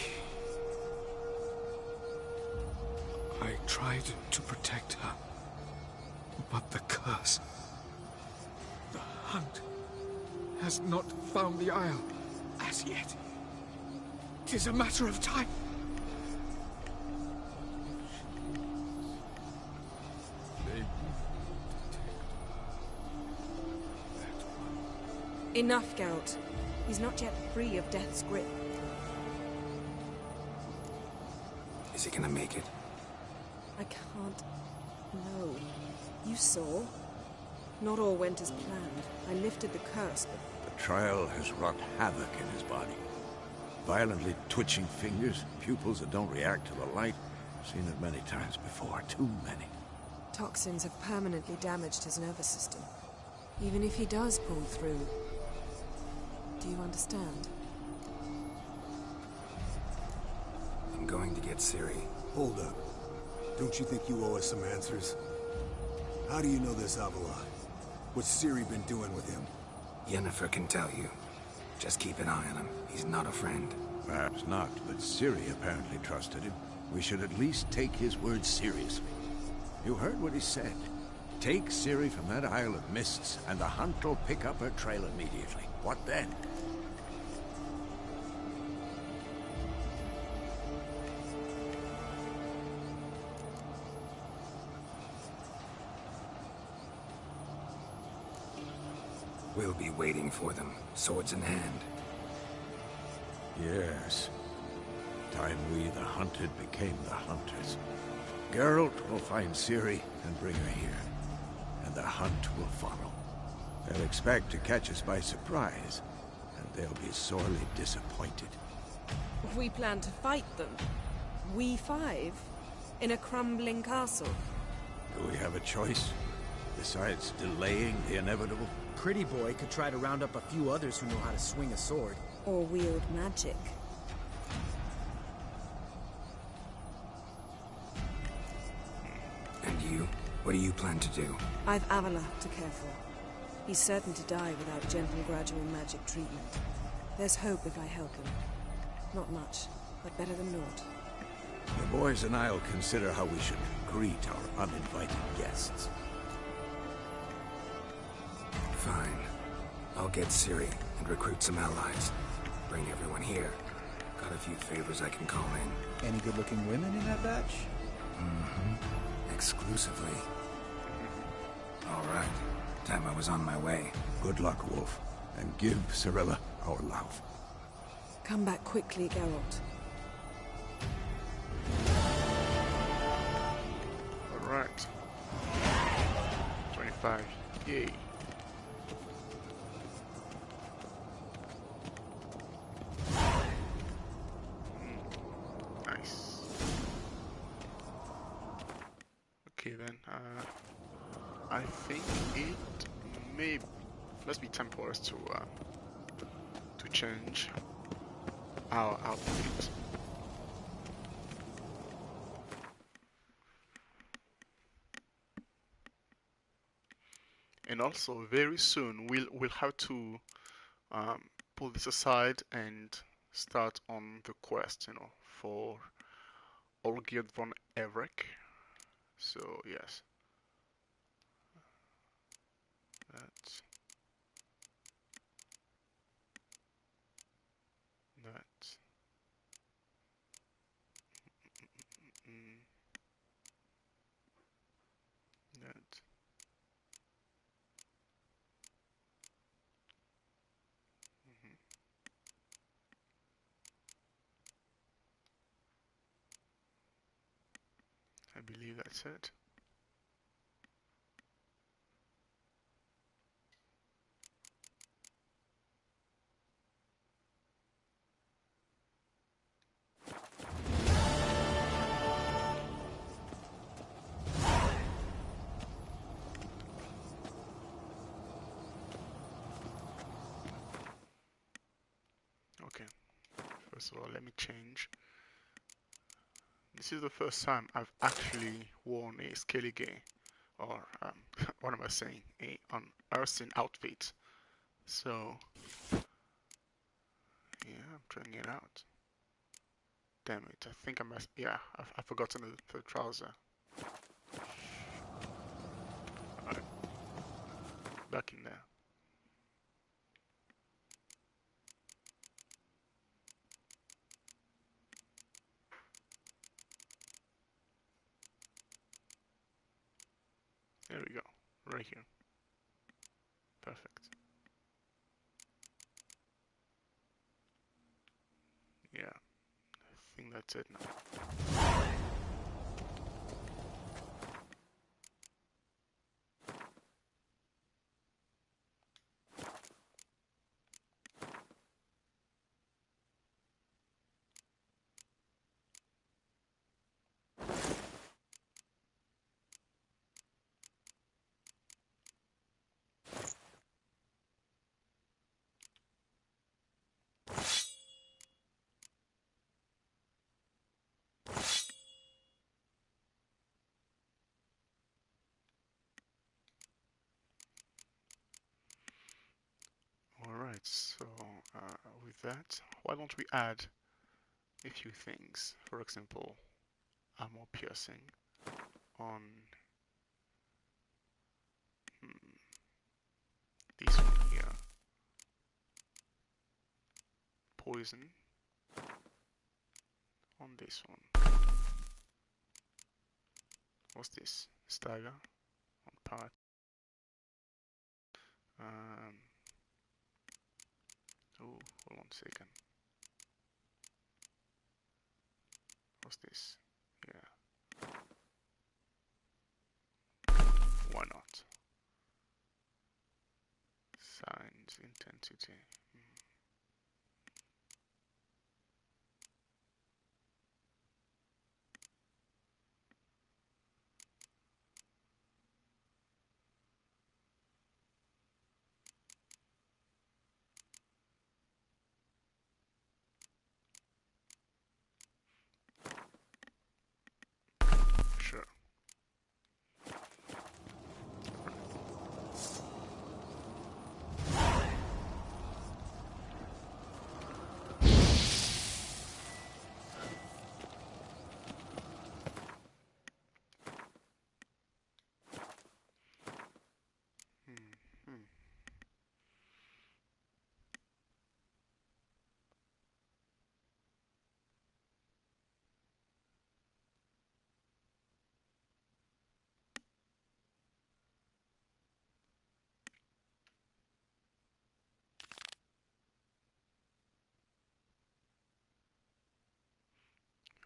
I tried to protect her. But the curse... The hunt has not found the Isle as yet. 'Tis a matter of time. Enough, Geralt. He's not yet free of death's grip. Is he gonna make it? I can't... No. You saw? Not all went as planned. I lifted the curse, but... The trial has wrought havoc in his body. Violently twitching fingers, pupils that don't react to the light. Seen it many times before, too many. Toxins have permanently damaged his nervous system. Even if he does pull through... Do you understand? I'm going to get Ciri. Hold up. Don't you think you owe us some answers? How do you know this Avila? What's Ciri been doing with him? Yennefer can tell you. Just keep an eye on him. He's not a friend. Perhaps not, but Ciri apparently trusted him. We should at least take his words seriously. You heard what he said. Take Ciri from that Isle of Mists, and the hunt will pick up her trail immediately. What then? We'll be waiting for them, swords in hand. Yes. Time we, the hunted, became the hunters. Geralt will find Ciri and bring her here, and the hunt will follow. They'll expect to catch us by surprise, and they'll be sorely disappointed. We plan to fight them. We five? In a crumbling castle? Do we have a choice? Besides delaying the inevitable? Pretty Boy could try to round up a few others who know how to swing a sword. Or wield magic. And you? What do you plan to do? I've Avila to care for. He's certain to die without gentle, gradual magic treatment. There's hope if I help him. Not much, but better than naught. The boys and I'll consider how we should greet our uninvited guests. Fine. I'll get Ciri and recruit some allies. Bring everyone here. Got a few favors I can call in. Any good-looking women in that batch? Mm-hmm. Exclusively. All right. Time I was on my way. Good luck, Wolf. And give Cirilla our love. Come back quickly, Geralt. Alright. 25. Yay. Nice. Okay then, I think it may must be time for us to change our outfit. And also, very soon we'll have to pull this aside and start on the quest, you know, for Olgierd von Everec. So yes, that's that. That. I believe that's it. Okay, first of all, let me change. This is the first time I've actually worn a Skellige, or what am I saying, an Ursine outfit. So, yeah, I'm trying it out. Damn it, I think I must, yeah, I've forgotten the trouser. Alright, back in there. There we go, right here. Perfect. Yeah, I think that's it now. Alright, so with that, why don't we add a few things? For example, armor piercing on this one here. Poison on this one. What's this? Stagger on part. Oh, hold on a second. What's this? Yeah. Why not? Signs, intensity. Sure.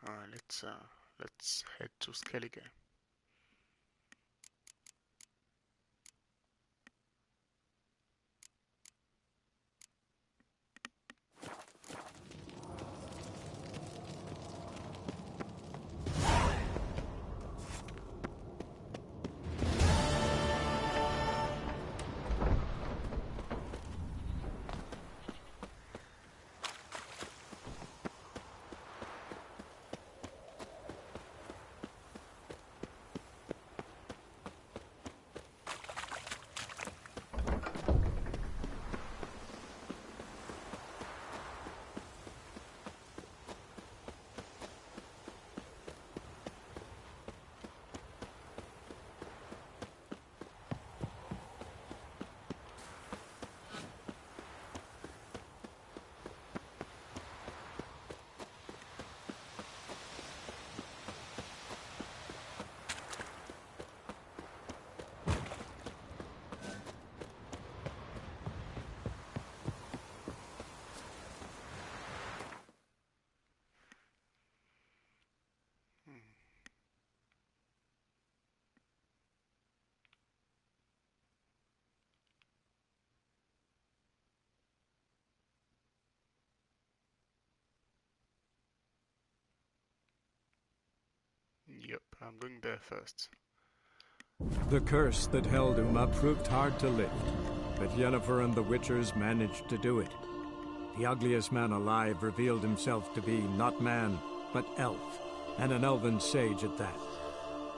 Alright, let's head to Skellige. Yep, I'm going there first. The curse that held Uma proved hard to lift, but Yennefer and the Witchers managed to do it. The ugliest man alive revealed himself to be not man, but elf, and an elven sage at that.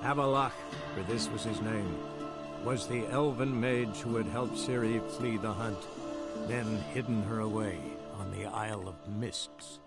Avallac'h, for this was his name, was the elven mage who had helped Ciri flee the hunt, then hidden her away on the Isle of Mists.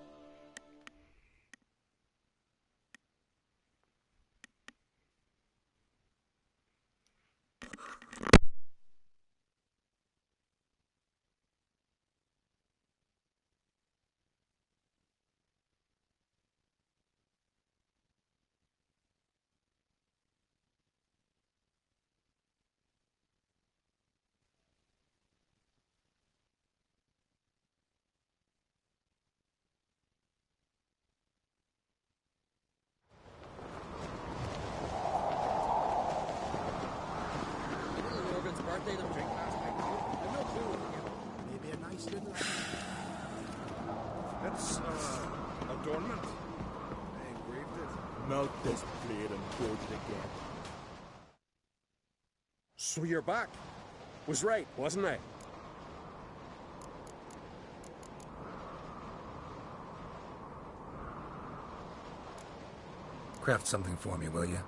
That's, adornment. I engraved it. Melt this blade and forge it again. So you're back. Was right, wasn't I? Craft something for me, will you?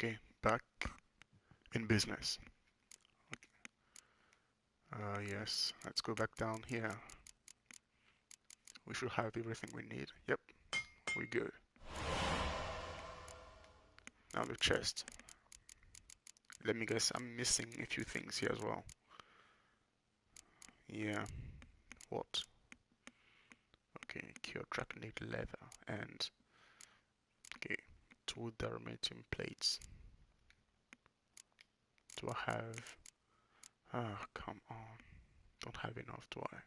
Okay, back in business. Yes, let's go back down here. We should have everything we need. Yep, we're good. Now the chest. Let me guess, I'm missing a few things here as well. Yeah, what? Okay, cure draconate leather and okay, 2 darmatium plates. Do I have? Ah, come on. Don't have enough, do I?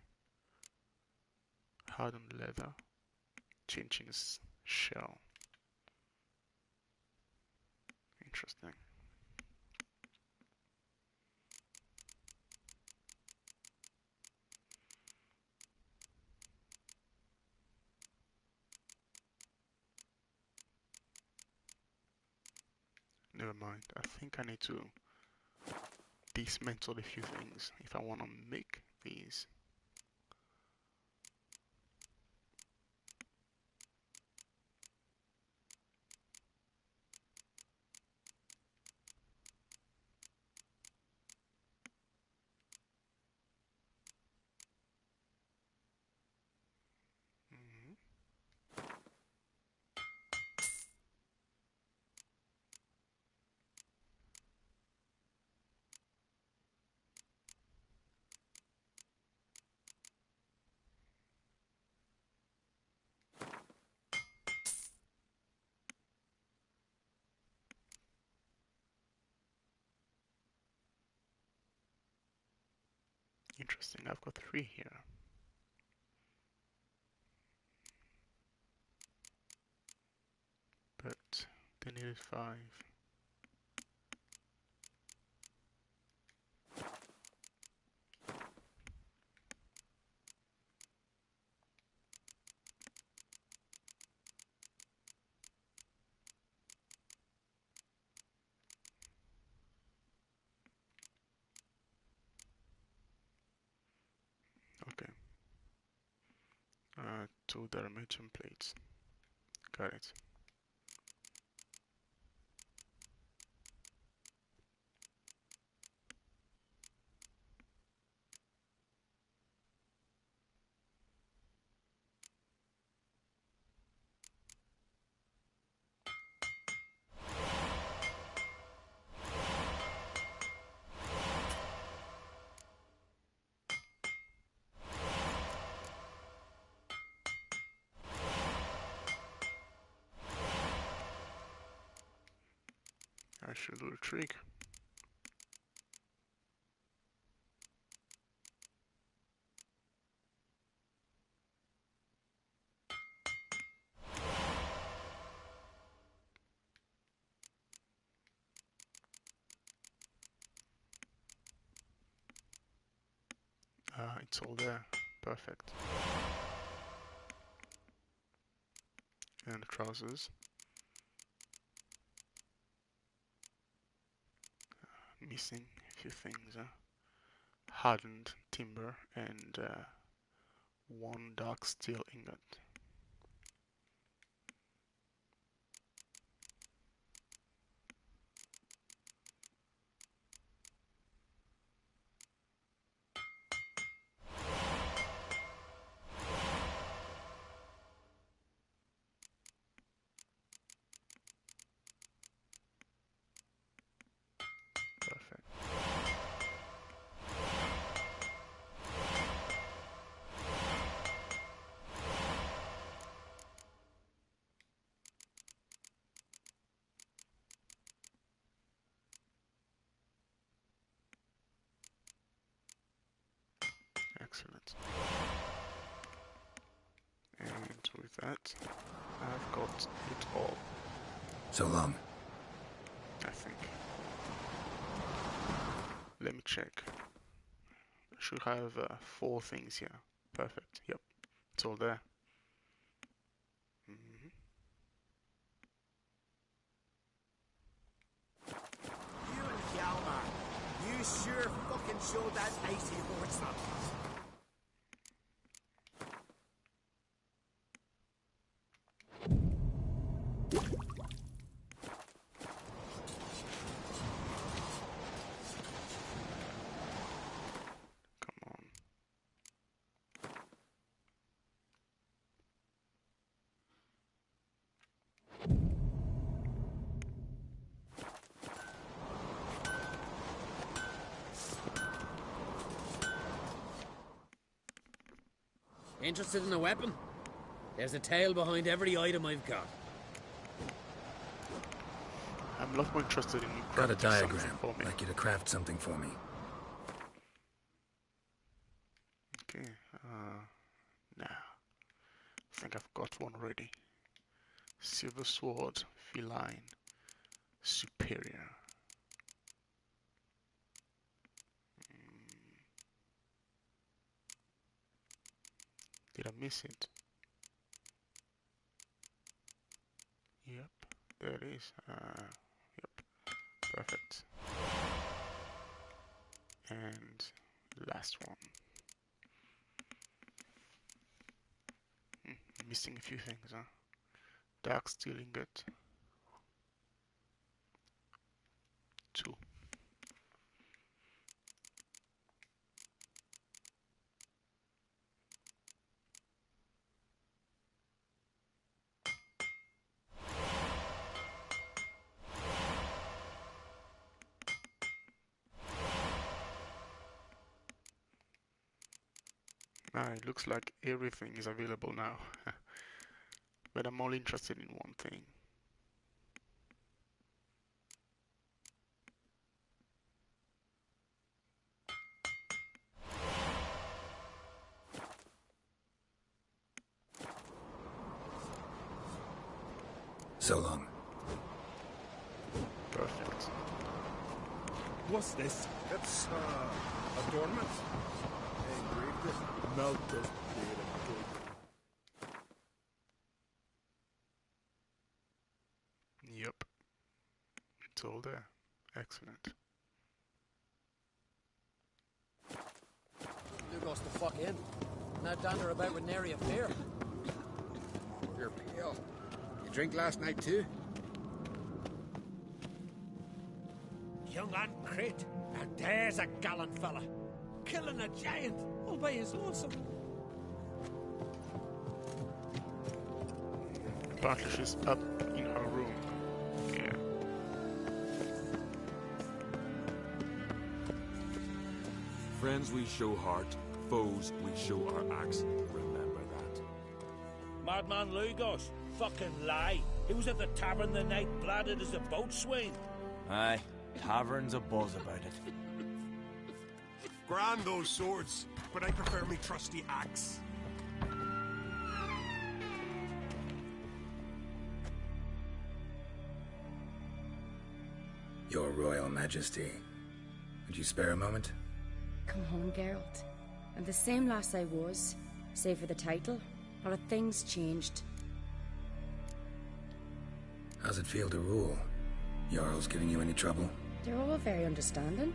Hardened leather. Chinchin's shell. Interesting. Never mind. I think I need to dismantle a few things if I want to make these. Interesting, I've got 3 here. But they needed 5. Okay. 2 darmatium plates. Got it. I should do a trick. It's all there. Perfect. And the trousers. Missing a few things. Hardened timber and 1 dark steel ingot. Perfect. Excellent. And with that, I've got it all. So long. I think. Let me check. I should have 4 things here. Perfect. Yep. It's all there. You and Hjalmar, you sure fucking showed that icy horse up. Interested in a weapon? There's a tale behind every item I've got. I'm a lot more interested in you. Got a crafting diagram. something for me. Like you to craft something for me. Okay. Now, I think I've got one ready. Silver sword, feline, superior. Did I miss it? Yep, there it is. Yep, perfect. And last one. Missing a few things, huh? Dark steel ingot. 2. It looks like everything is available now. But I'm only interested in one thing. So long. Perfect. What's this? It's, adornment. Engraved it. Melted. Yep. It's all there. Excellent. Lugos the fuck in. Now dander about with nary a fear. You're pale. You drink last night too? Young and Crit, and there's a gallant fella. Killing a giant all by his lonesome. Apparently she's up in her room. Yeah. Friends we show heart, foes we show our axe. Remember that. Madman Lugos, fucking lie. He was at the tavern the night, bladdered as a boatswain. Aye, tavern's a buzz about it. Grand those swords, but I prefer me trusty axe. Your Royal Majesty. Would you spare a moment? Come home, Geralt. I'm the same lass I was, save for the title. A lot of things changed. How's it feel to rule? Jarl's giving you any trouble? They're all very understanding.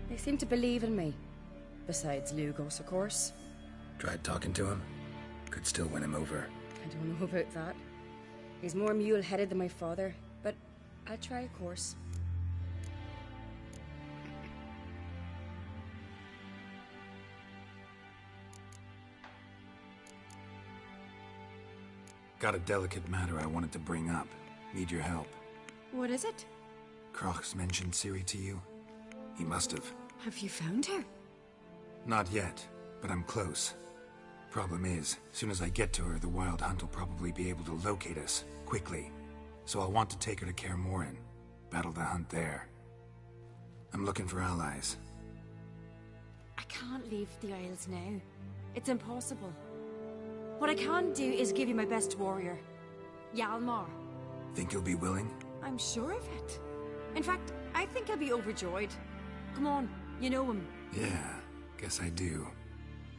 They seem to believe in me. Besides Lugos, of course. Tried talking to him? Could still win him over. I don't know about that. He's more mule-headed than my father, but I'll try, of course. Got a delicate matter I wanted to bring up. Need your help. What is it? Crach's mentioned Ciri to you? He must have. Have you found her? Not yet, but I'm close. Problem is, soon as I get to her, the Wild Hunt will probably be able to locate us, quickly. So I'll want to take her to Kaer Morhen. Battle the hunt there. I'm looking for allies. I can't leave the Isles now. It's impossible. What I can do is give you my best warrior, Hjalmar. Think you'll be willing? I'm sure of it. In fact, I think he'll be overjoyed. Come on, you know him. Yeah, guess I do.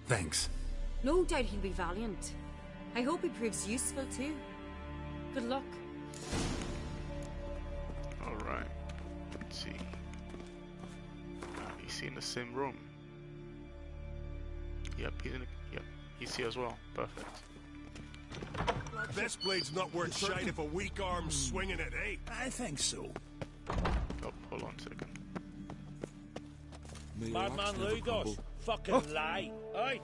Thanks. No doubt he'll be valiant. I hope he proves useful too. Good luck. Alright. Let's see. Is he in the same room? Yep, he's here as well. Perfect. This blade's not worth shite if a weak arm's swinging it, eh? I think so. Oh, hold on a second. Madman Lugos, fucking lie. Aye.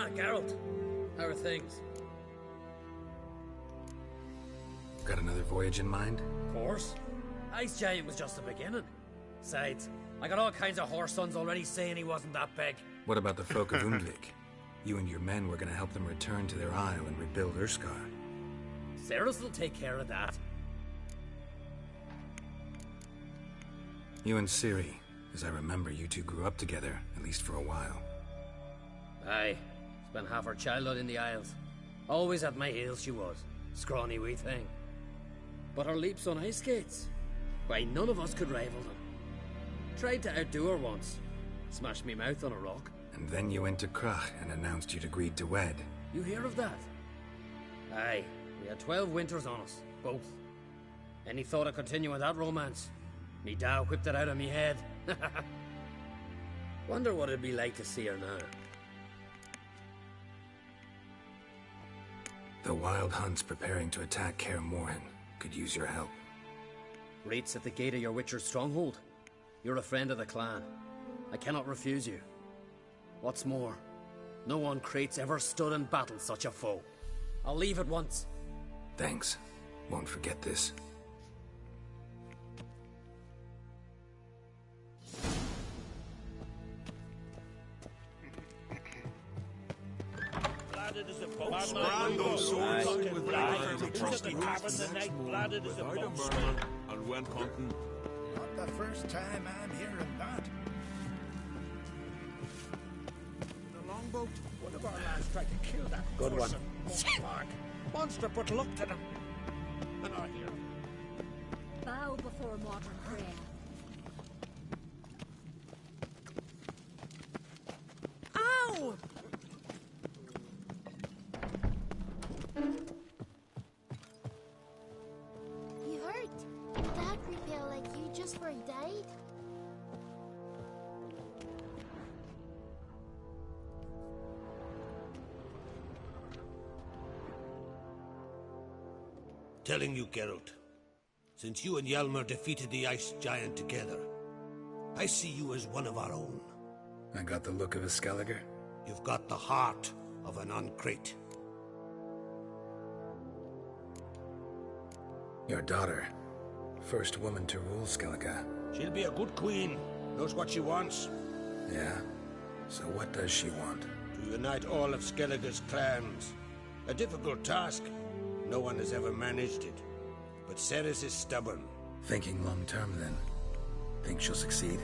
Geralt. How are things? Got another voyage in mind? Of course. Ice Giant was just the beginning. Besides, I got all kinds of horse sons already saying he wasn't that big. What about the folk of Undvik? You and your men were gonna help them return to their isle and rebuild Urskar. Ceres will take care of that. You and Ciri, as I remember, you two grew up together, at least for a while. Aye. Spent half her childhood in the Isles. Always at my heels she was. Scrawny wee thing. But her leaps on ice skates, why, none of us could rival them. Tried to outdo her once. Smashed me mouth on a rock. And then you went to Krach and announced you'd agreed to wed. You hear of that? Aye. We had 12 winters on us, both. Any thought of continuing that romance? Me Dow whipped it out of me head. Wonder what it'd be like to see her now. The Wild Hunt's preparing to attack Kaer Morhen. Could use your help. Rates at the gate of your Witcher's stronghold. You're a friend of the clan. I cannot refuse you. What's more, no one Crate's ever stood and battled such a foe. I'll leave at once. Thanks. Won't forget this. Sprang those swords with the trusty boots and went hunting. Not the first time I'm hearing that. The longboat? One of our lads tried to kill that Good one. Mark. Monster put luck to them. And I hear. Bow before mortal prayer. Ow! You hurt? Dad repel like you just where he died? Telling you, Geralt, since you and Hjalmar defeated the Ice Giant together, I see you as one of our own. I got the look of a Skelliger. You've got the heart of an Uncrate. Your daughter. First woman to rule Skellige. She'll be a good queen. Knows what she wants. Yeah? So what does she want? To unite all of Skellige's clans. A difficult task. No one has ever managed it. But Ceres is stubborn. Thinking long term, then. Think she'll succeed?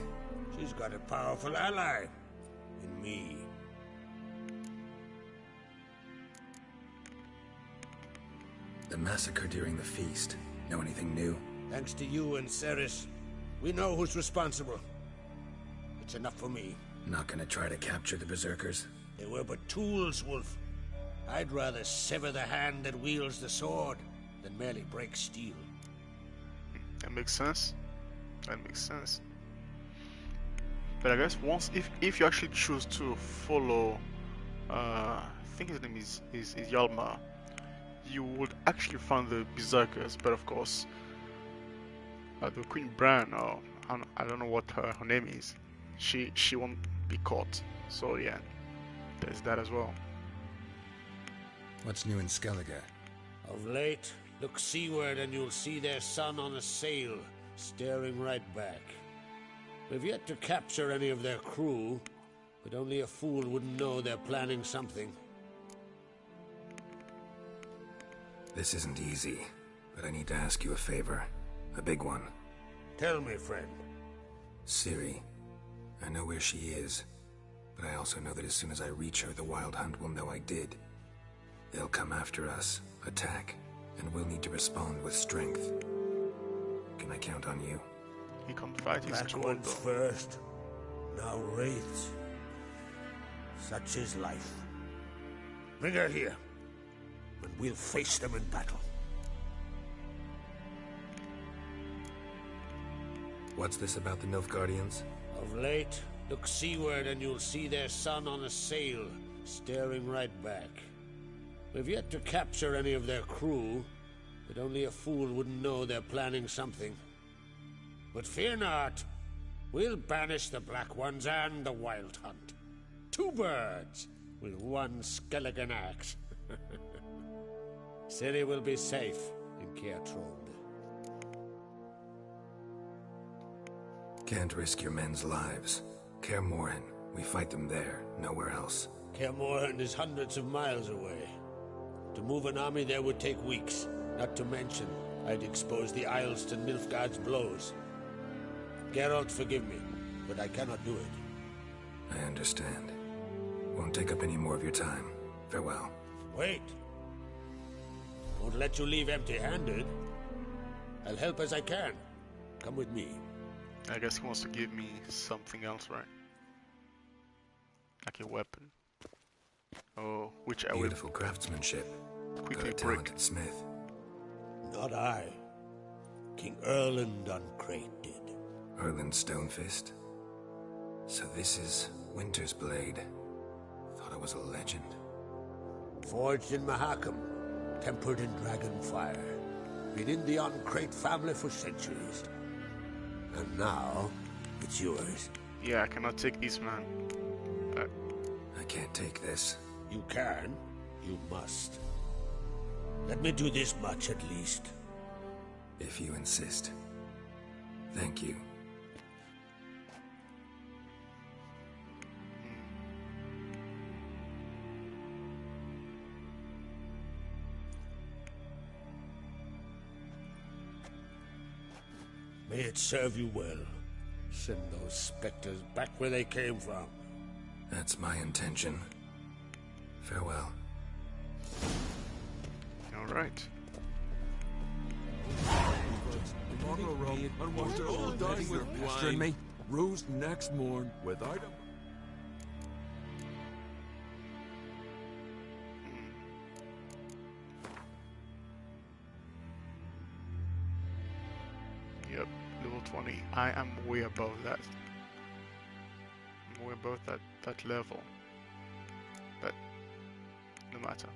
She's got a powerful ally. In me. The massacre during the feast. Know anything new? Thanks to you and Ceres, we know who's responsible. It's enough for me. Not gonna try to capture the Berserkers? They were but tools, Wolf. I'd rather sever the hand that wields the sword than merely break steel. That makes sense. That makes sense. But I guess once, if you actually choose to follow, I think his name is Hjalmar, you would actually find the Berserkers. But of course, the Queen Bran, or I don't know what her name is, she won't be caught. So yeah, there's that as well. What's new in Skellige? Of late, look seaward and you'll see their sun on a sail, staring right back. We've yet to capture any of their crew, but only a fool wouldn't know they're planning something. This isn't easy, but I need to ask you a favor. A big one. Tell me, friend. Ciri. I know where she is, but I also know that as soon as I reach her, the Wild Hunt will know I did. They'll come after us, attack, and we'll need to respond with strength. Can I count on you? He can't fight his Back once first, now wraiths. Such is life. Bring her here, and we'll face them in battle. What's this about the Nilfgaardians? Of late, look seaward and you'll see their sun on a sail, staring right back. We've yet to capture any of their crew, but only a fool wouldn't know they're planning something. But fear not, we'll banish the Black Ones and the Wild Hunt. Two birds, with one skeleton axe. Ciri will be safe in Caer Trond. Can't risk your men's lives. Kaer Morhen, we fight them there, nowhere else. Kaer Morhen is hundreds of miles away. To move an army there would take weeks, not to mention I'd expose the Isles to Nilfgaard's blows. Geralt, forgive me, but I cannot do it. I understand. Won't take up any more of your time. Farewell. Wait! Won't let you leave empty-handed. I'll help as I can. Come with me. I guess he wants to give me something else, right? Like a weapon. Oh, which I will Beautiful craftsmanship. quickly Got a talented smith. Not I. King Erland Uncrate did. Erland Stonefist. So this is Winter's Blade. Thought I was a legend. Forged in Mahakam, tempered in dragonfire. Been in the Uncrate family for centuries. And now, it's yours. Yeah, I cannot take this, man. But I can't take this. You can. You must. Let me do this much at least. If you insist. Thank you. May it serve you well. Send those specters back where they came from. That's my intention. Farewell. alright. And was all dying with pestering me? Rose next morn without a... Yep, level 20. I am way above that. I'm way above that level. But no matter.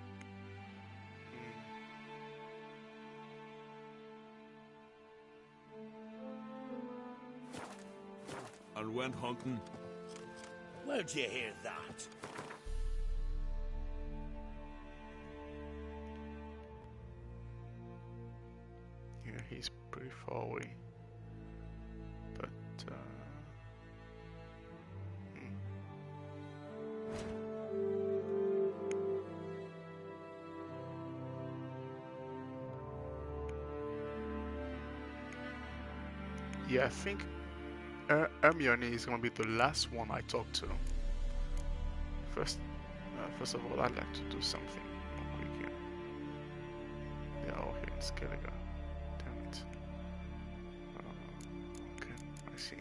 And went hunting. Where'd you hear that? Yeah, he's pretty far away. But, yeah, I think Hermione is gonna be the last one I talk to. First of all, I'd like to do something real quick here. Yeah, oh, here it's Skellige. Damn it. Okay, I see.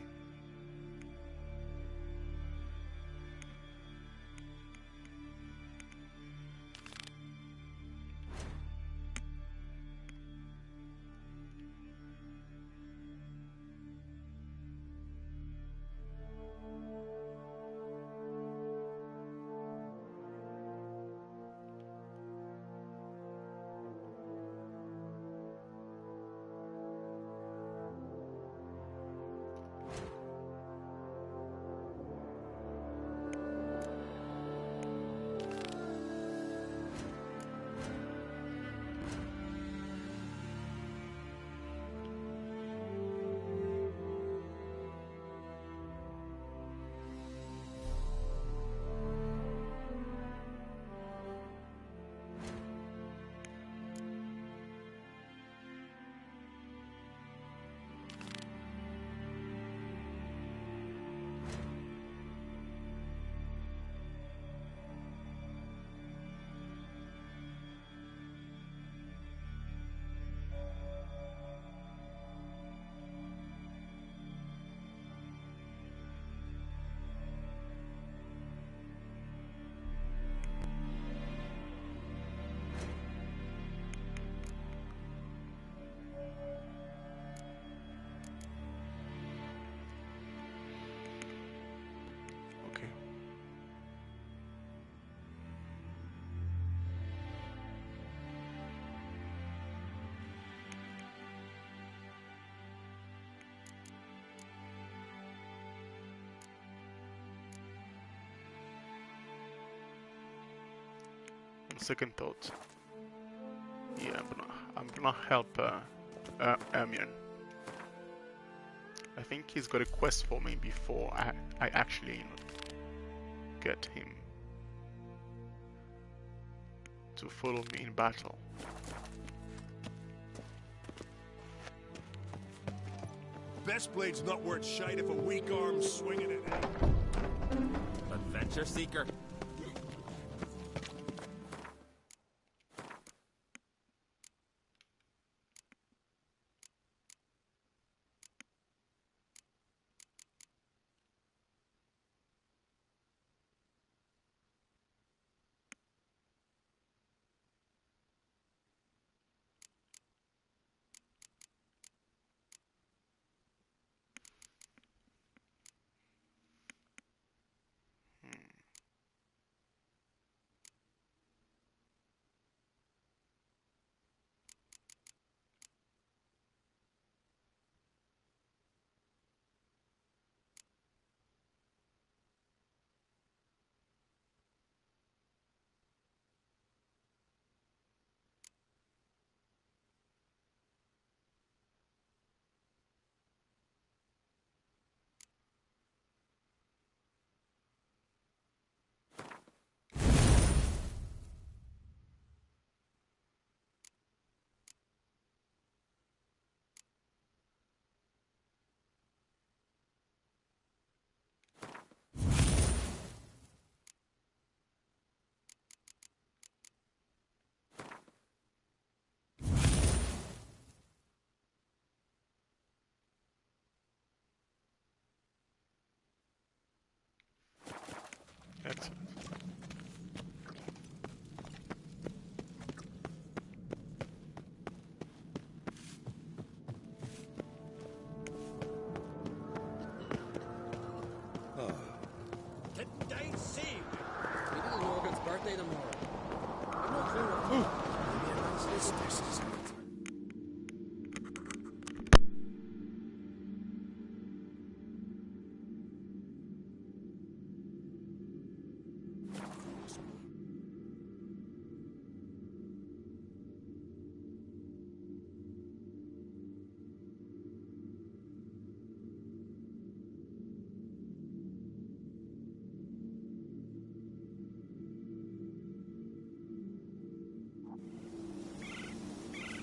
on second thought, yeah, I'm gonna help Ermion. I think he's got a quest for me before I actually get him to follow me in battle. Best blade's not worth shite if a weak arm's swinging it. Adventure seeker. Excellent. Didn't I see? We didn't know Morgan's birthday tomorrow. I've no clue what. Maybe a nice listeners.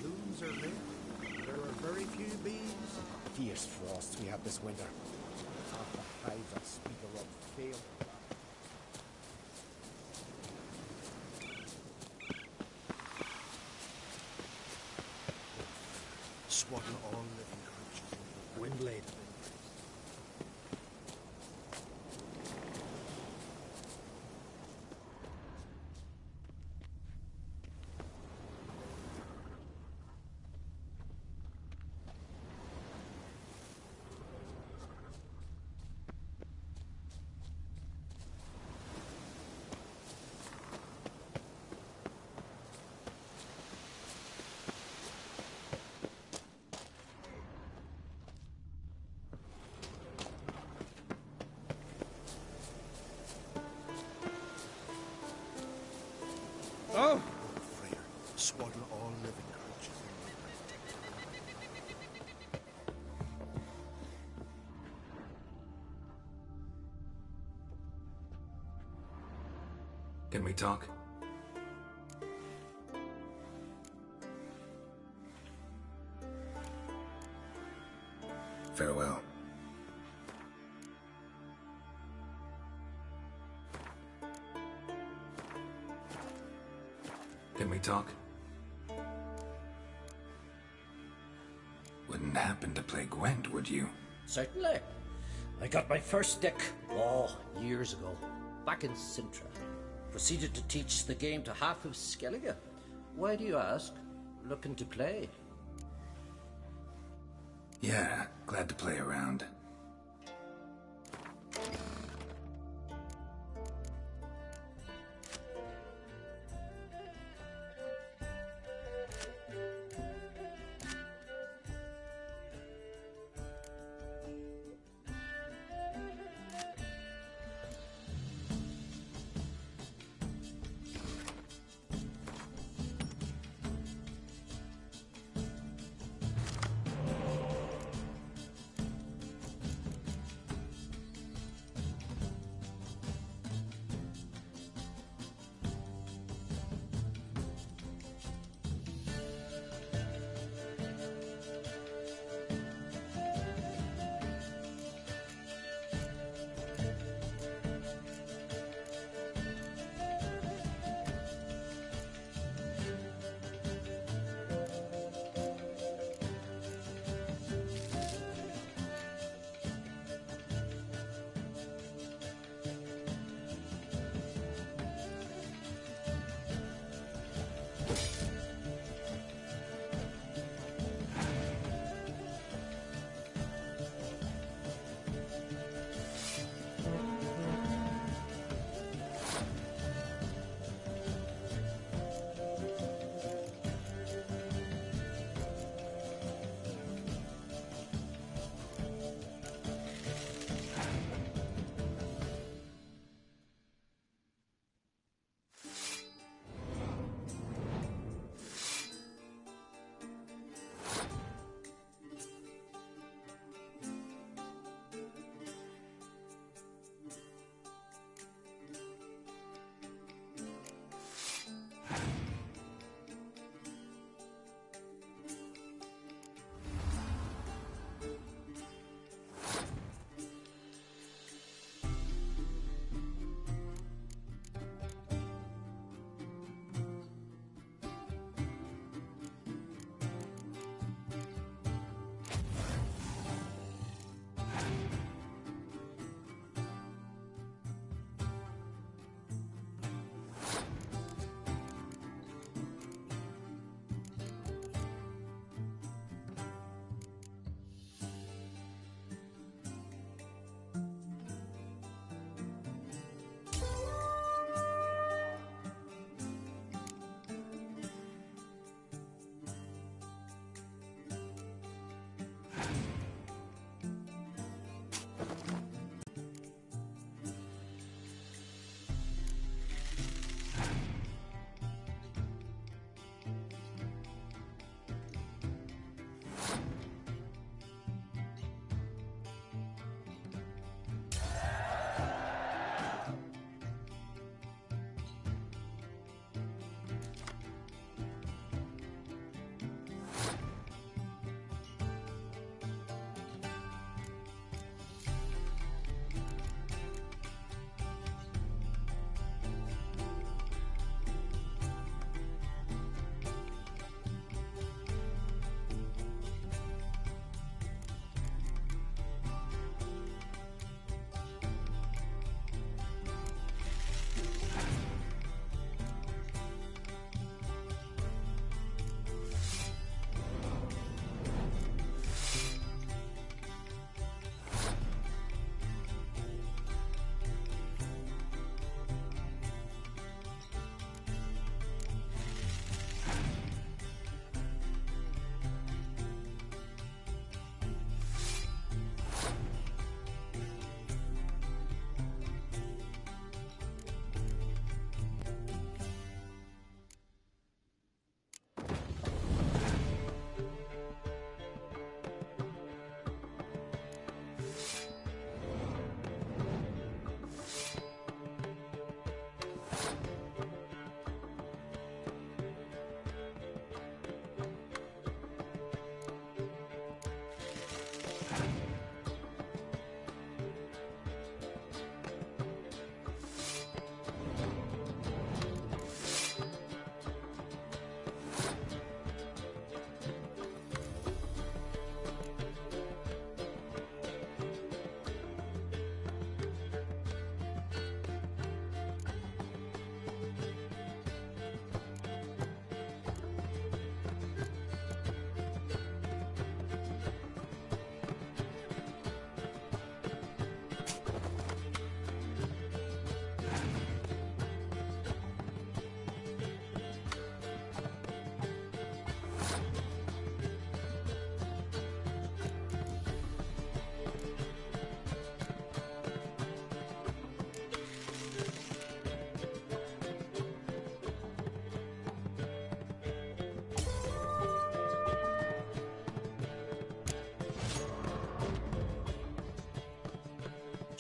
Blooms are lit. There are very few bees. Fierce frosts we have this winter. Half the hives that speaker of fail. Swaddle all living creatures. Windblade. Oh! Freer, swaddle all living creatures. Can we talk? Farewell. Can we talk? Wouldn't happen to play Gwent, would you? Certainly. I got my first stick, years ago, back in Sintra. Proceeded to teach the game to half of Skellige. Why do you ask? Looking to play? Yeah, glad to play around.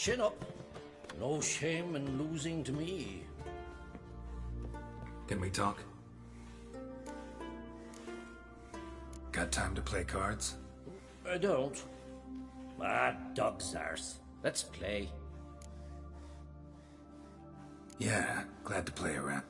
chin up. No shame in losing to me. Can we talk? Got time to play cards? I don't. Ah, dog's arse. Let's play. Yeah, glad to play around.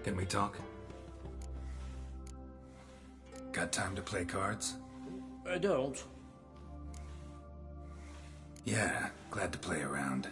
Can we talk? Got time to play cards? I don't. Yeah, glad to play around.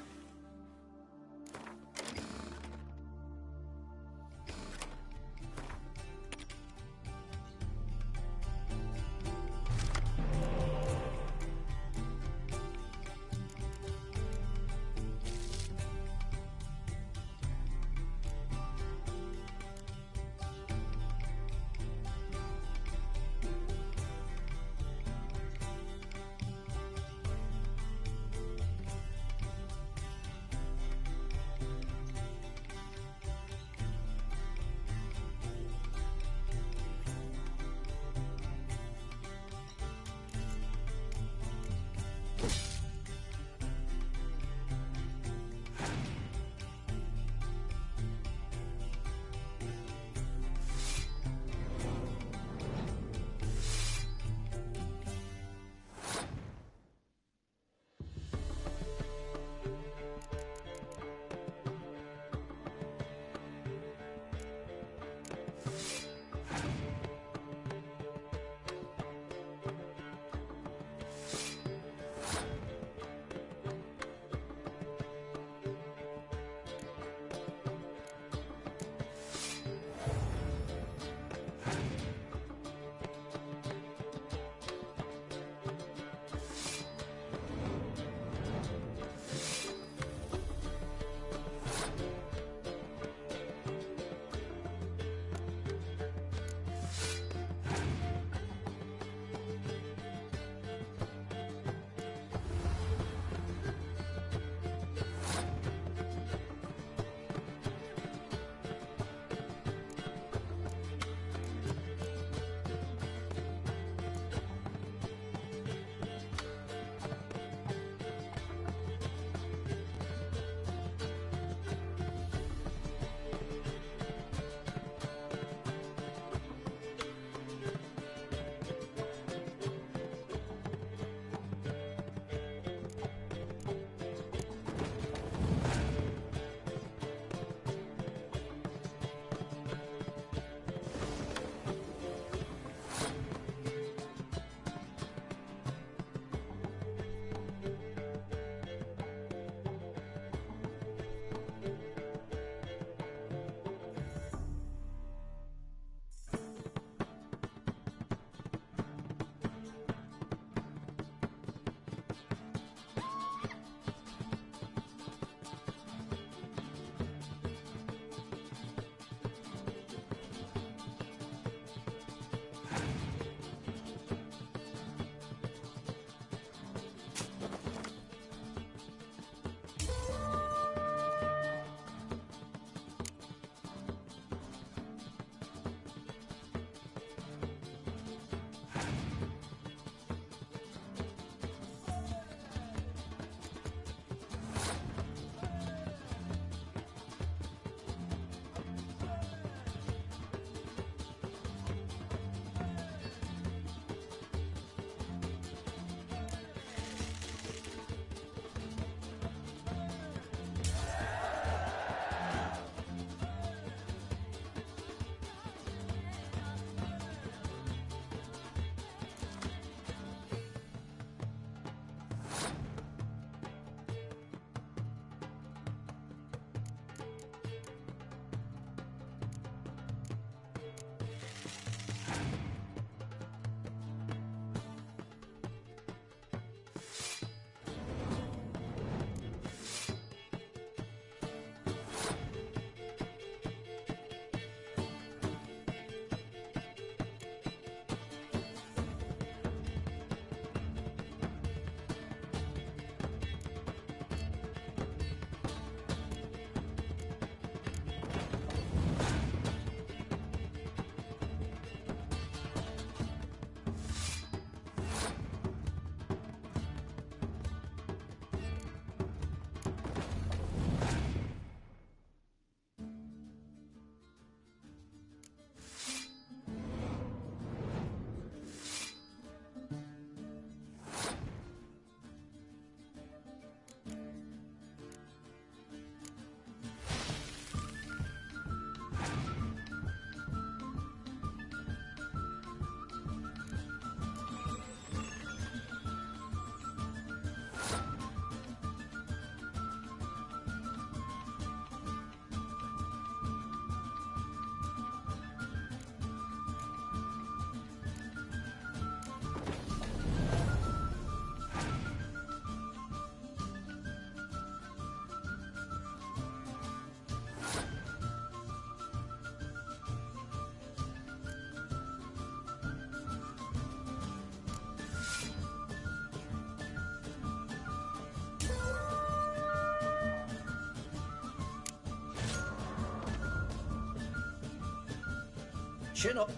Chin up.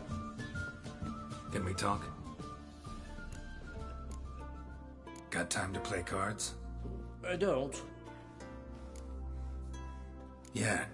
Can we talk? Got time to play cards? I don't. Yeah.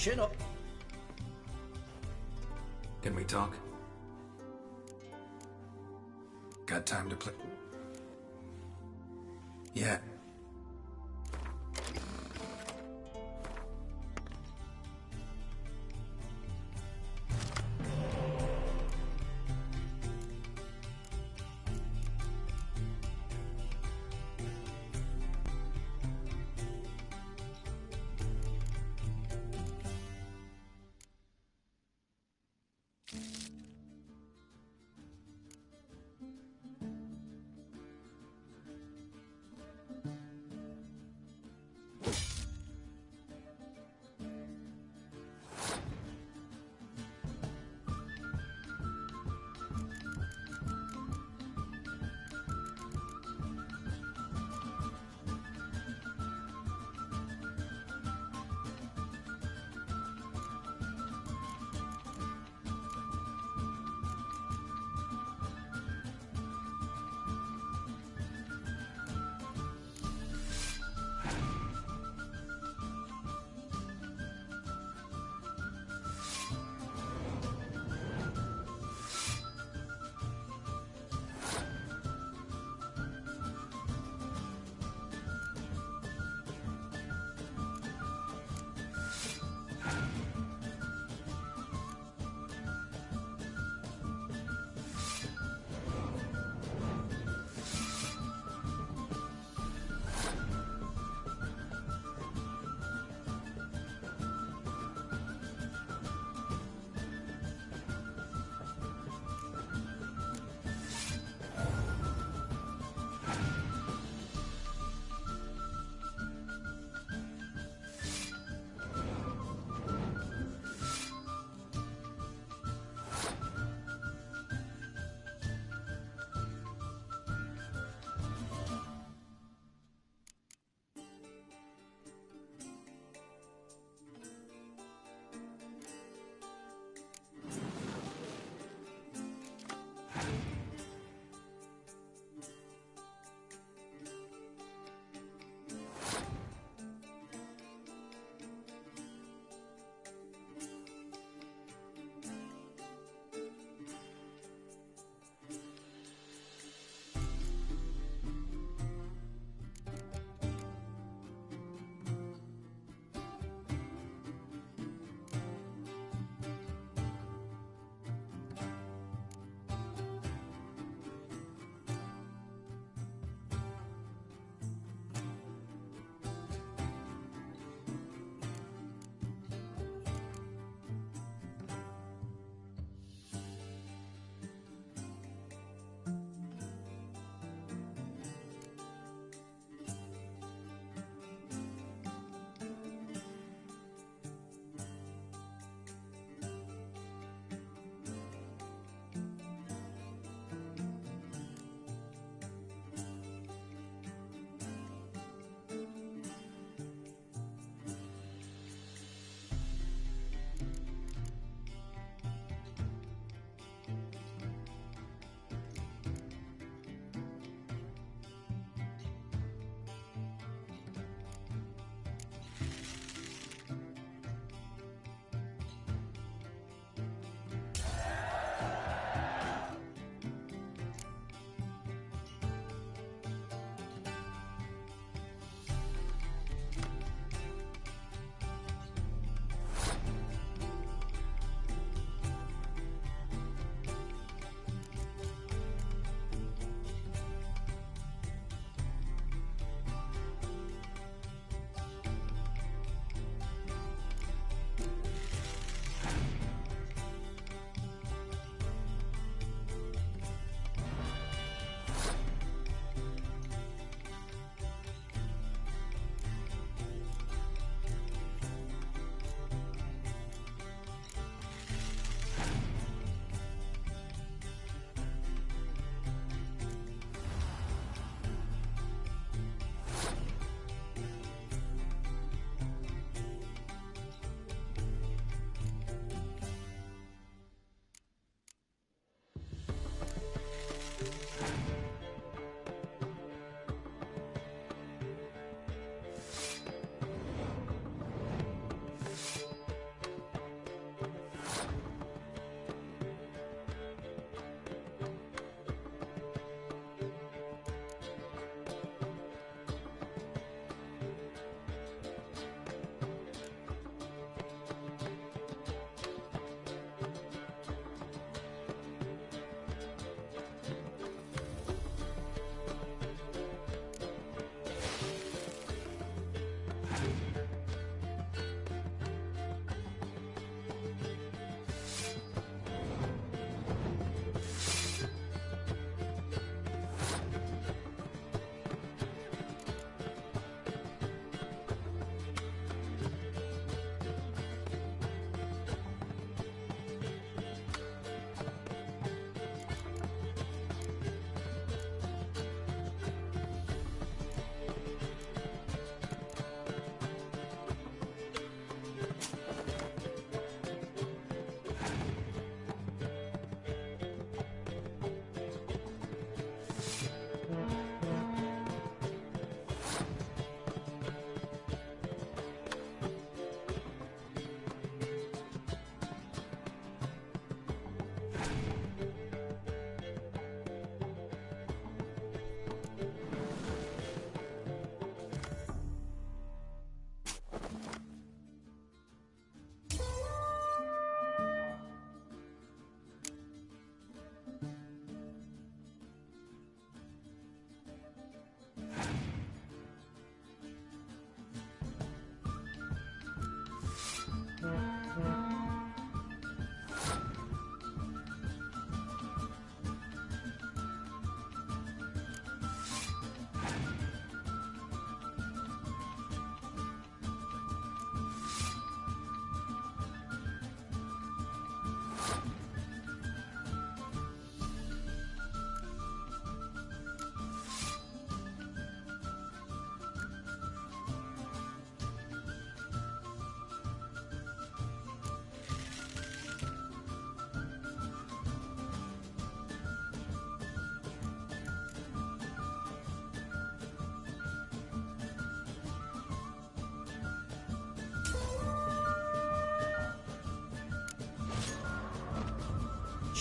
Chin up. Can we talk? Got time to play? Yeah.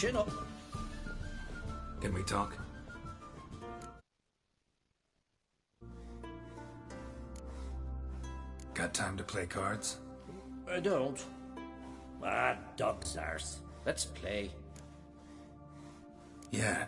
Chin up. Can we talk? Got time to play cards? I don't. Ah, dog's arse. Let's play. Yeah.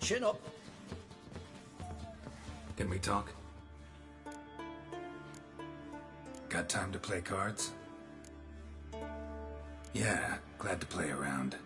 Chin up. Can we talk? Got time to play cards? Yeah, glad to play around.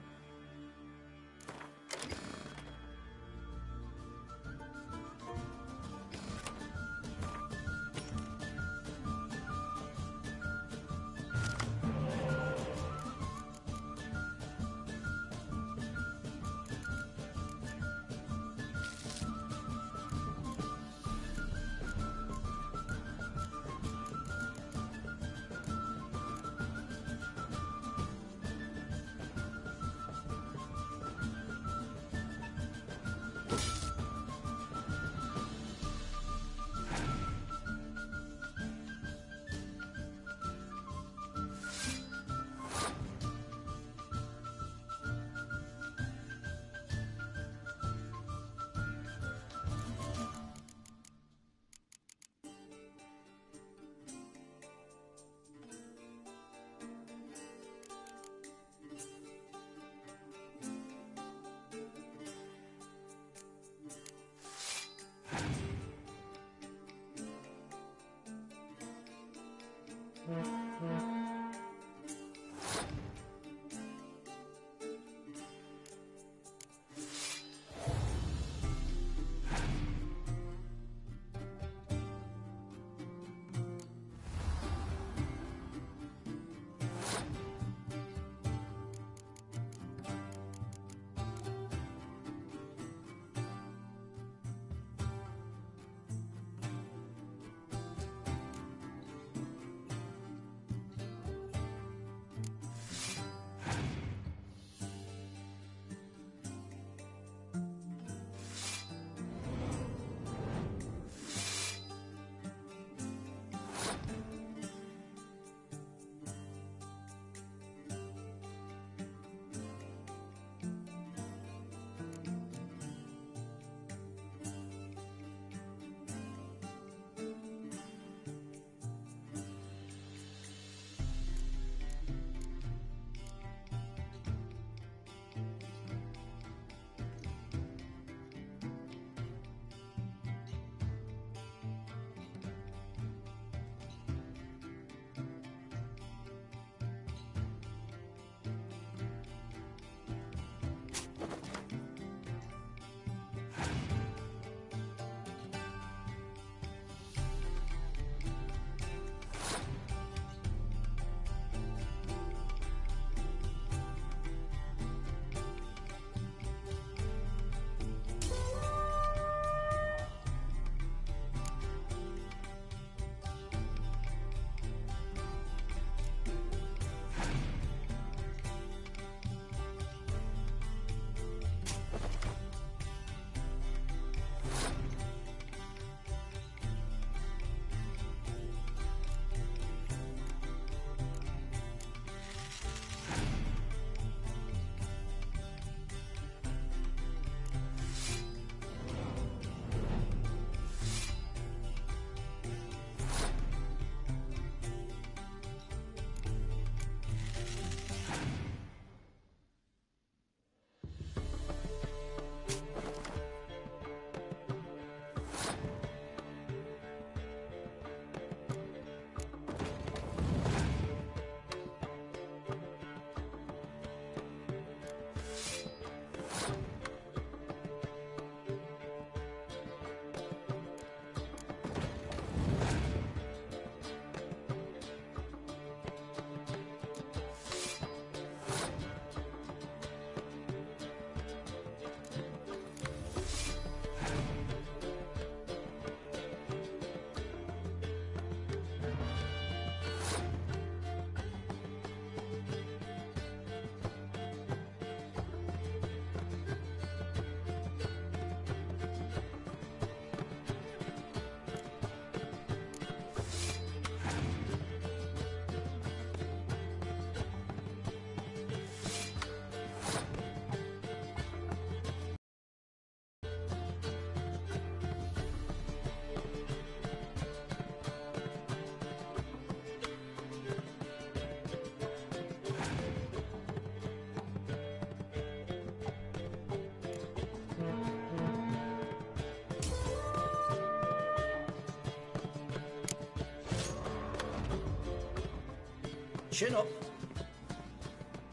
chin up.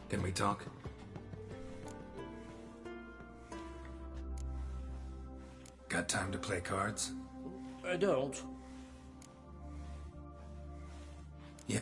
Can we talk? Got time to play cards? I don't. Yeah.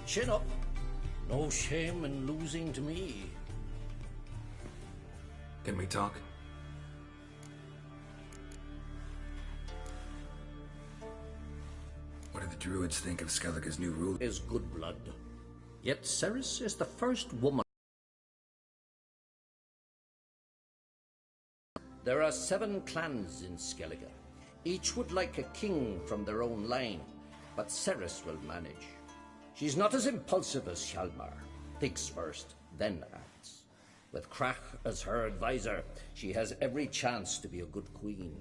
Chin up. No shame in losing to me. Can we talk? What do the Druids think of Skellige's new rule? Is good blood. Yet Cerys is the first woman. There are 7 clans in Skellige. Each would like a king from their own line, but Cerys will manage. She's not as impulsive as Hjalmar. Thinks first, then acts. With Krach as her advisor, she has every chance to be a good queen.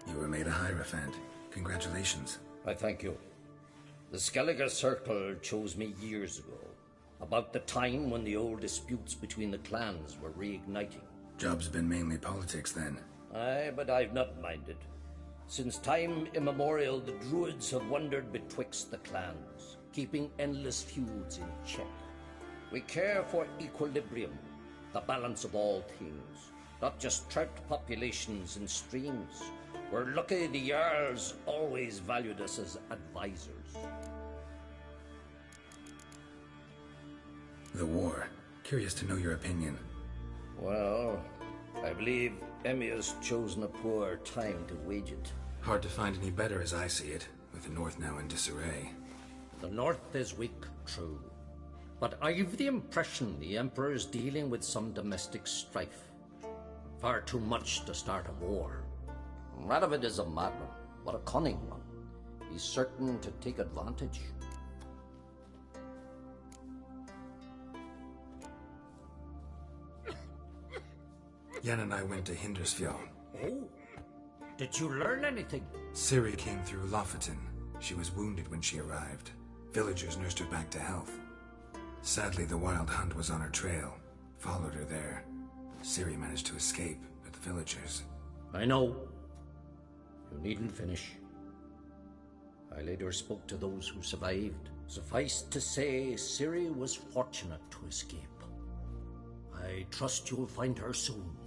You were made a Hierophant. Congratulations. I thank you. The Skellige Circle chose me years ago, about the time when the old disputes between the clans were reigniting. Job's been mainly politics then. Aye, but I've not minded. Since time immemorial, the Druids have wandered betwixt the clans, keeping endless feuds in check. We care for equilibrium, the balance of all things, not just trout populations and streams. We're lucky the Jarls always valued us as advisors. The war. Curious to know your opinion. Well, I believe Emmir's chosen a poor time to wage it. Hard to find any better as I see it, with the North now in disarray. The North is weak, true. But I've the impression the Emperor is dealing with some domestic strife. Far too much to start a war. Radovid is a madman, but a cunning one. He's certain to take advantage. Yen and I went to Hindersfjall. Oh? Did you learn anything? Ciri came through Lofoten. She was wounded when she arrived. Villagers nursed her back to health. Sadly, the Wild Hunt was on her trail. Followed her there. Ciri managed to escape, but the villagers... I know. You needn't finish. I later spoke to those who survived. Suffice to say, Ciri was fortunate to escape. I trust you'll find her soon.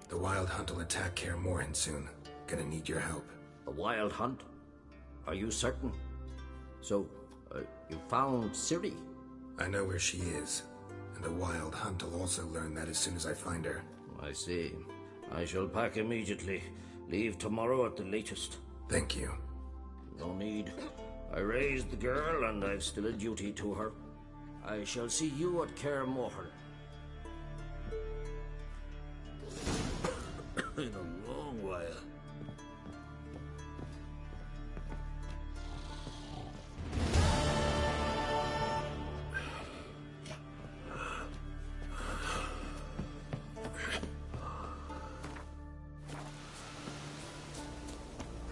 The Wild Hunt will attack Kaer Morhen soon. Gonna need your help. The Wild Hunt? Are you certain? So, you found Ciri? I know where she is. And the Wild Hunt will also learn that as soon as I find her. I see. I shall pack immediately. Leave tomorrow at the latest. Thank you. No need. I raised the girl, and I've still a duty to her. I shall see you at Kaer Morhen. In a long while.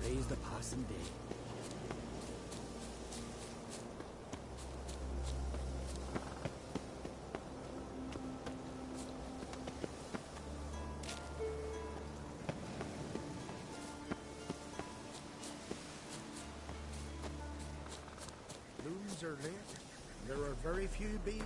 Praise the passing day. Blooms are lit. There are very few bees.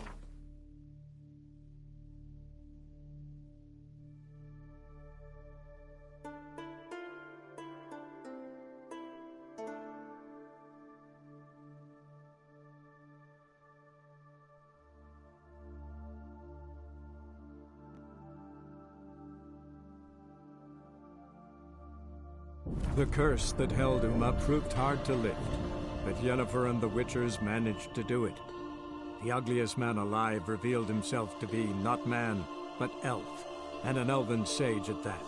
The curse that held Uma proved hard to lift, but Yennefer and the Witchers managed to do it. The ugliest man alive revealed himself to be not man, but elf, and an elven sage at that.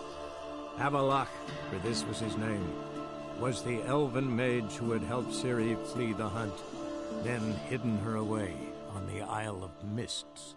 Avallac'h, for this was his name, was the elven mage who had helped Ciri flee the hunt, then hidden her away on the Isle of Mists.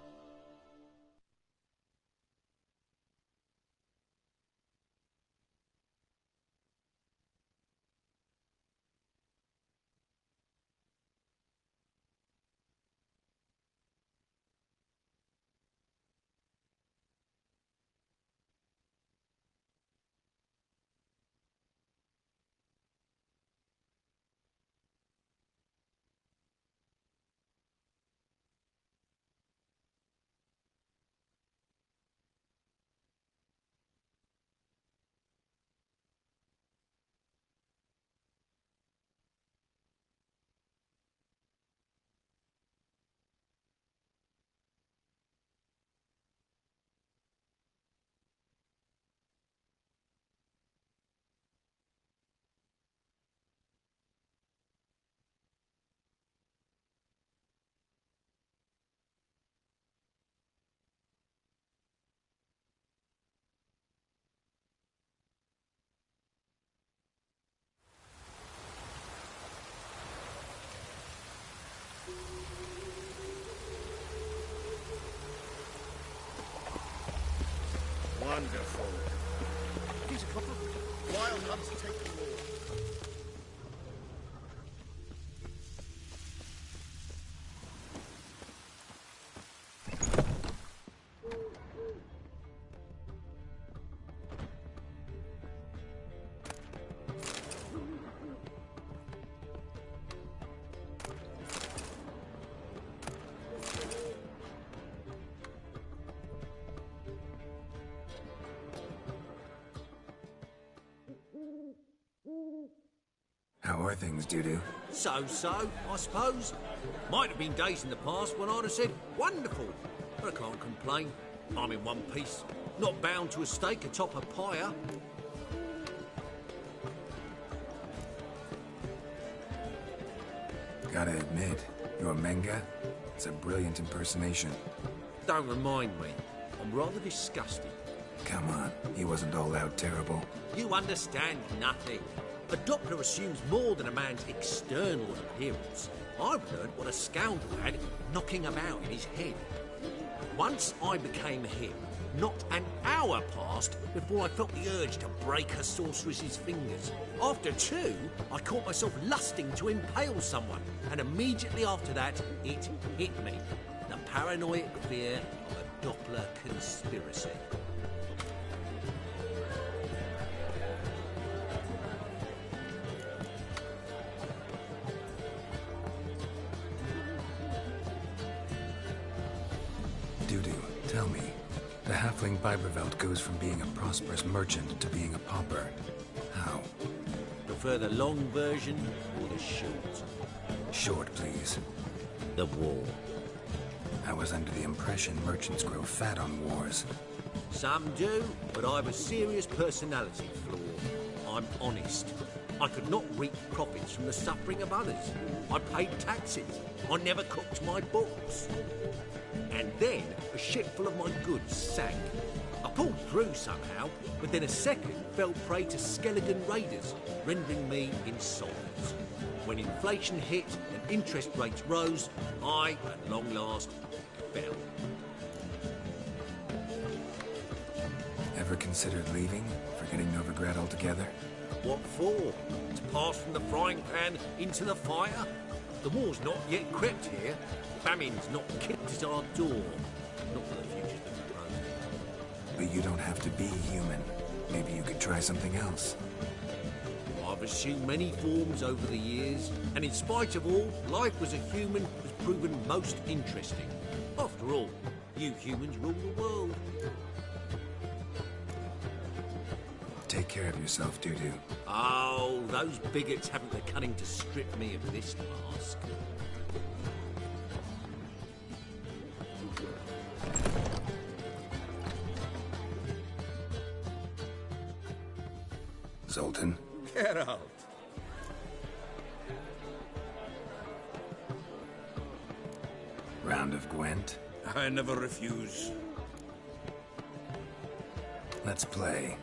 Wonderful. These a couple wild hunts take them all. How are things, Dudu? So, I suppose. Might have been days in the past when I'd have said, wonderful. But I can't complain. I'm in one piece. Not bound to a stake atop a pyre. Gotta admit, your Menga? It's a brilliant impersonation. Don't remind me. I'm rather disgusted. Come on, he wasn't all out terrible. You understand nothing. A doctor assumes more than a man's external appearance. I've learned what a scoundrel had knocking about in his head. Once I became him, not an hour passed before I felt the urge to break a sorceress's fingers. After two, I caught myself lusting to impale someone, and immediately after that, it hit me. The paranoid fear of a Doppler conspiracy. Dudu, tell me, the halfling Biberveld goes from being a prosperous merchant to being a pauper. How? Prefer the long version or the short? Short, please. The war. I was under the impression merchants grow fat on wars. Some do, but I have a serious personality flaw. I'm honest. I could not reap profits from the suffering of others. I paid taxes. I never cooked my books. And then a ship full of my goods sank. I pulled through somehow, but then a second fell prey to skeleton raiders, rendering me insolvent. When inflation hit and interest rates rose, I, at long last, fell. Ever considered leaving? Forgetting Novigrad altogether? What for? To pass from the frying pan into the fire? The war's not yet crept here. Famine's not kicked at our door. Not for the future's been proposed. But you don't have to be human. Maybe you could try something else. I've assumed many forms over the years, and in spite of all, life as a human has proven most interesting. After all, you humans rule the world. Take care of yourself, Dudu. Oh, those bigots haven't the cunning to strip me of this mask. Zoltan? Geralt. Round of Gwent? I never refuse. Let's play.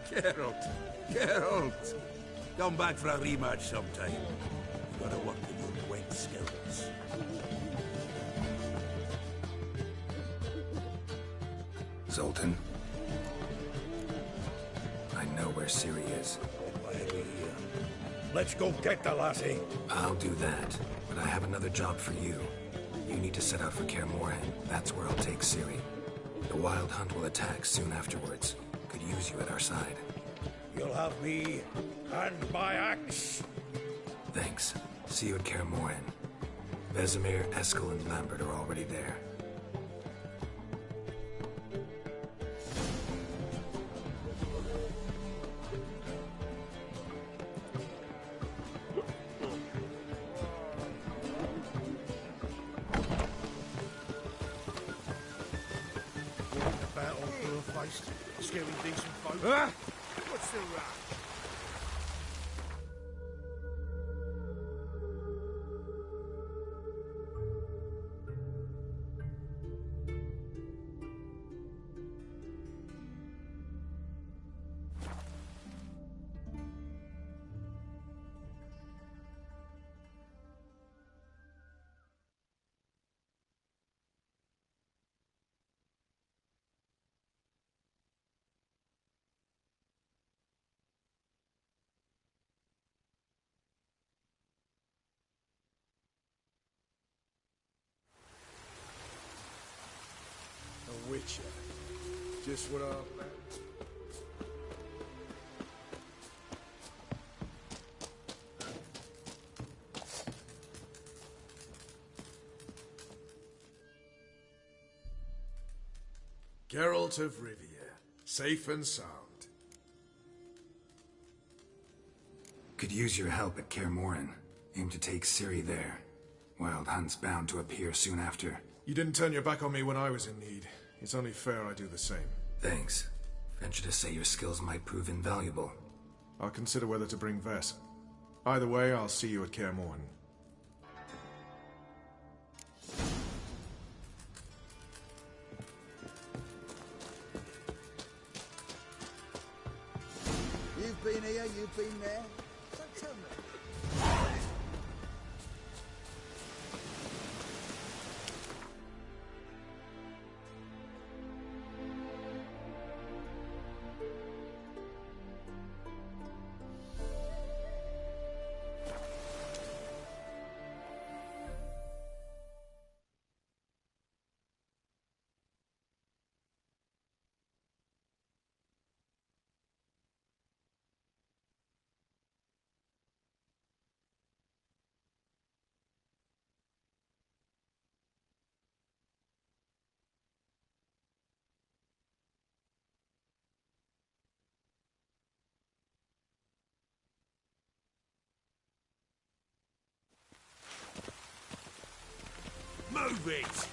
Geralt. Geralt. Come back for a rematch sometime. You gotta work on your weight skills. Zoltan. I know where Ciri is. Let's go get the lassie. I'll do that, but I have another job for you. You need to set out for Kaer Morhen. That's where I'll take Ciri. The Wild Hunt will attack soon afterwards. Could use you at our side. You'll have me and my axe. Thanks. See you at Kaer Morhen. Vesemir, Eskel, and Lambert are already there. Scary decent folk. What's the rush? A witcher. Just what I... Geralt of Rivia, safe and sound. Could use your help at Kaer Morhen. Aim to take Ciri there. Wild Hunt's bound to appear soon after. You didn't turn your back on me when I was in need. It's only fair I do the same. Thanks. Venture to say your skills might prove invaluable. I'll consider whether to bring Vess. Either way, I'll see you at Kaer Morhen. You've been here, you've been there. Don't tell me. Move it!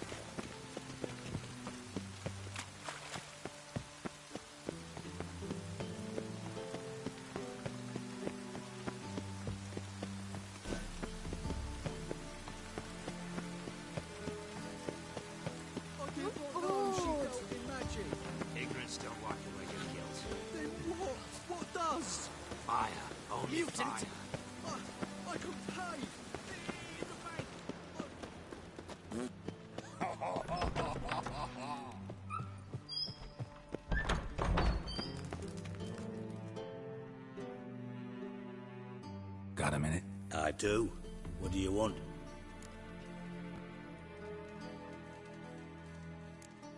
Ignorance don't walk away your guilt. Then what? What does? Fire. Only Mutant. fire. I can pay. Got a minute? I do. What do you want?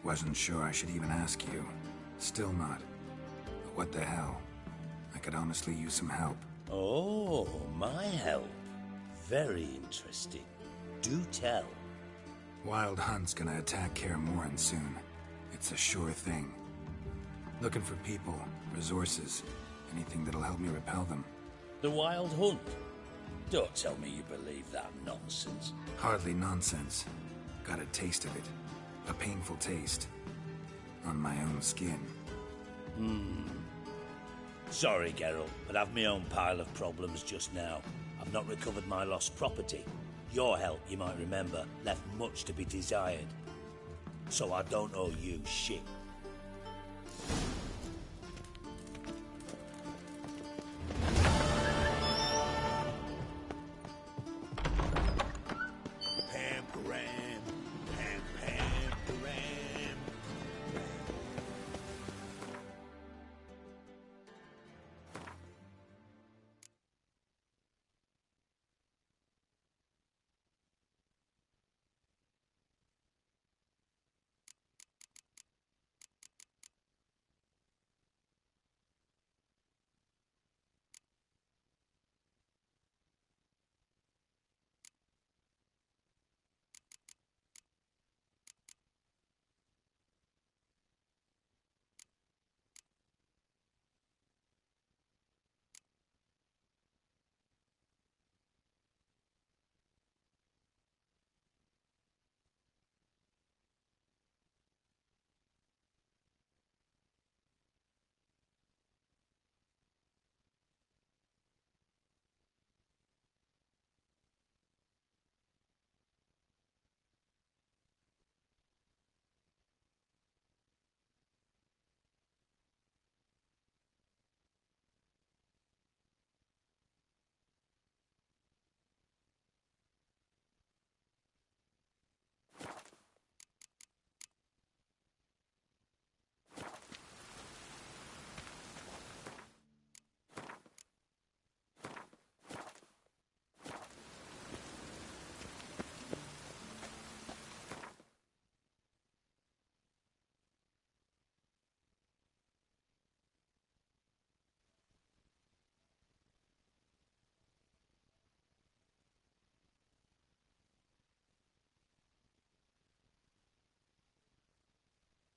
Wasn't sure I should even ask you. Still not. But what the hell? I could honestly use some help. Oh, my help. Very interesting. Do tell. Wild Hunt's gonna attack Kaer Morhen soon. It's a sure thing. Looking for people, resources, anything that'll help me repel them. The Wild Hunt? Don't tell me you believe that nonsense. Hardly nonsense. Got a taste of it. A painful taste. On my own skin. Sorry, Geralt, but I've my own pile of problems just now. I've not recovered my lost property. Your help, you might remember, left much to be desired. So I don't owe you shit.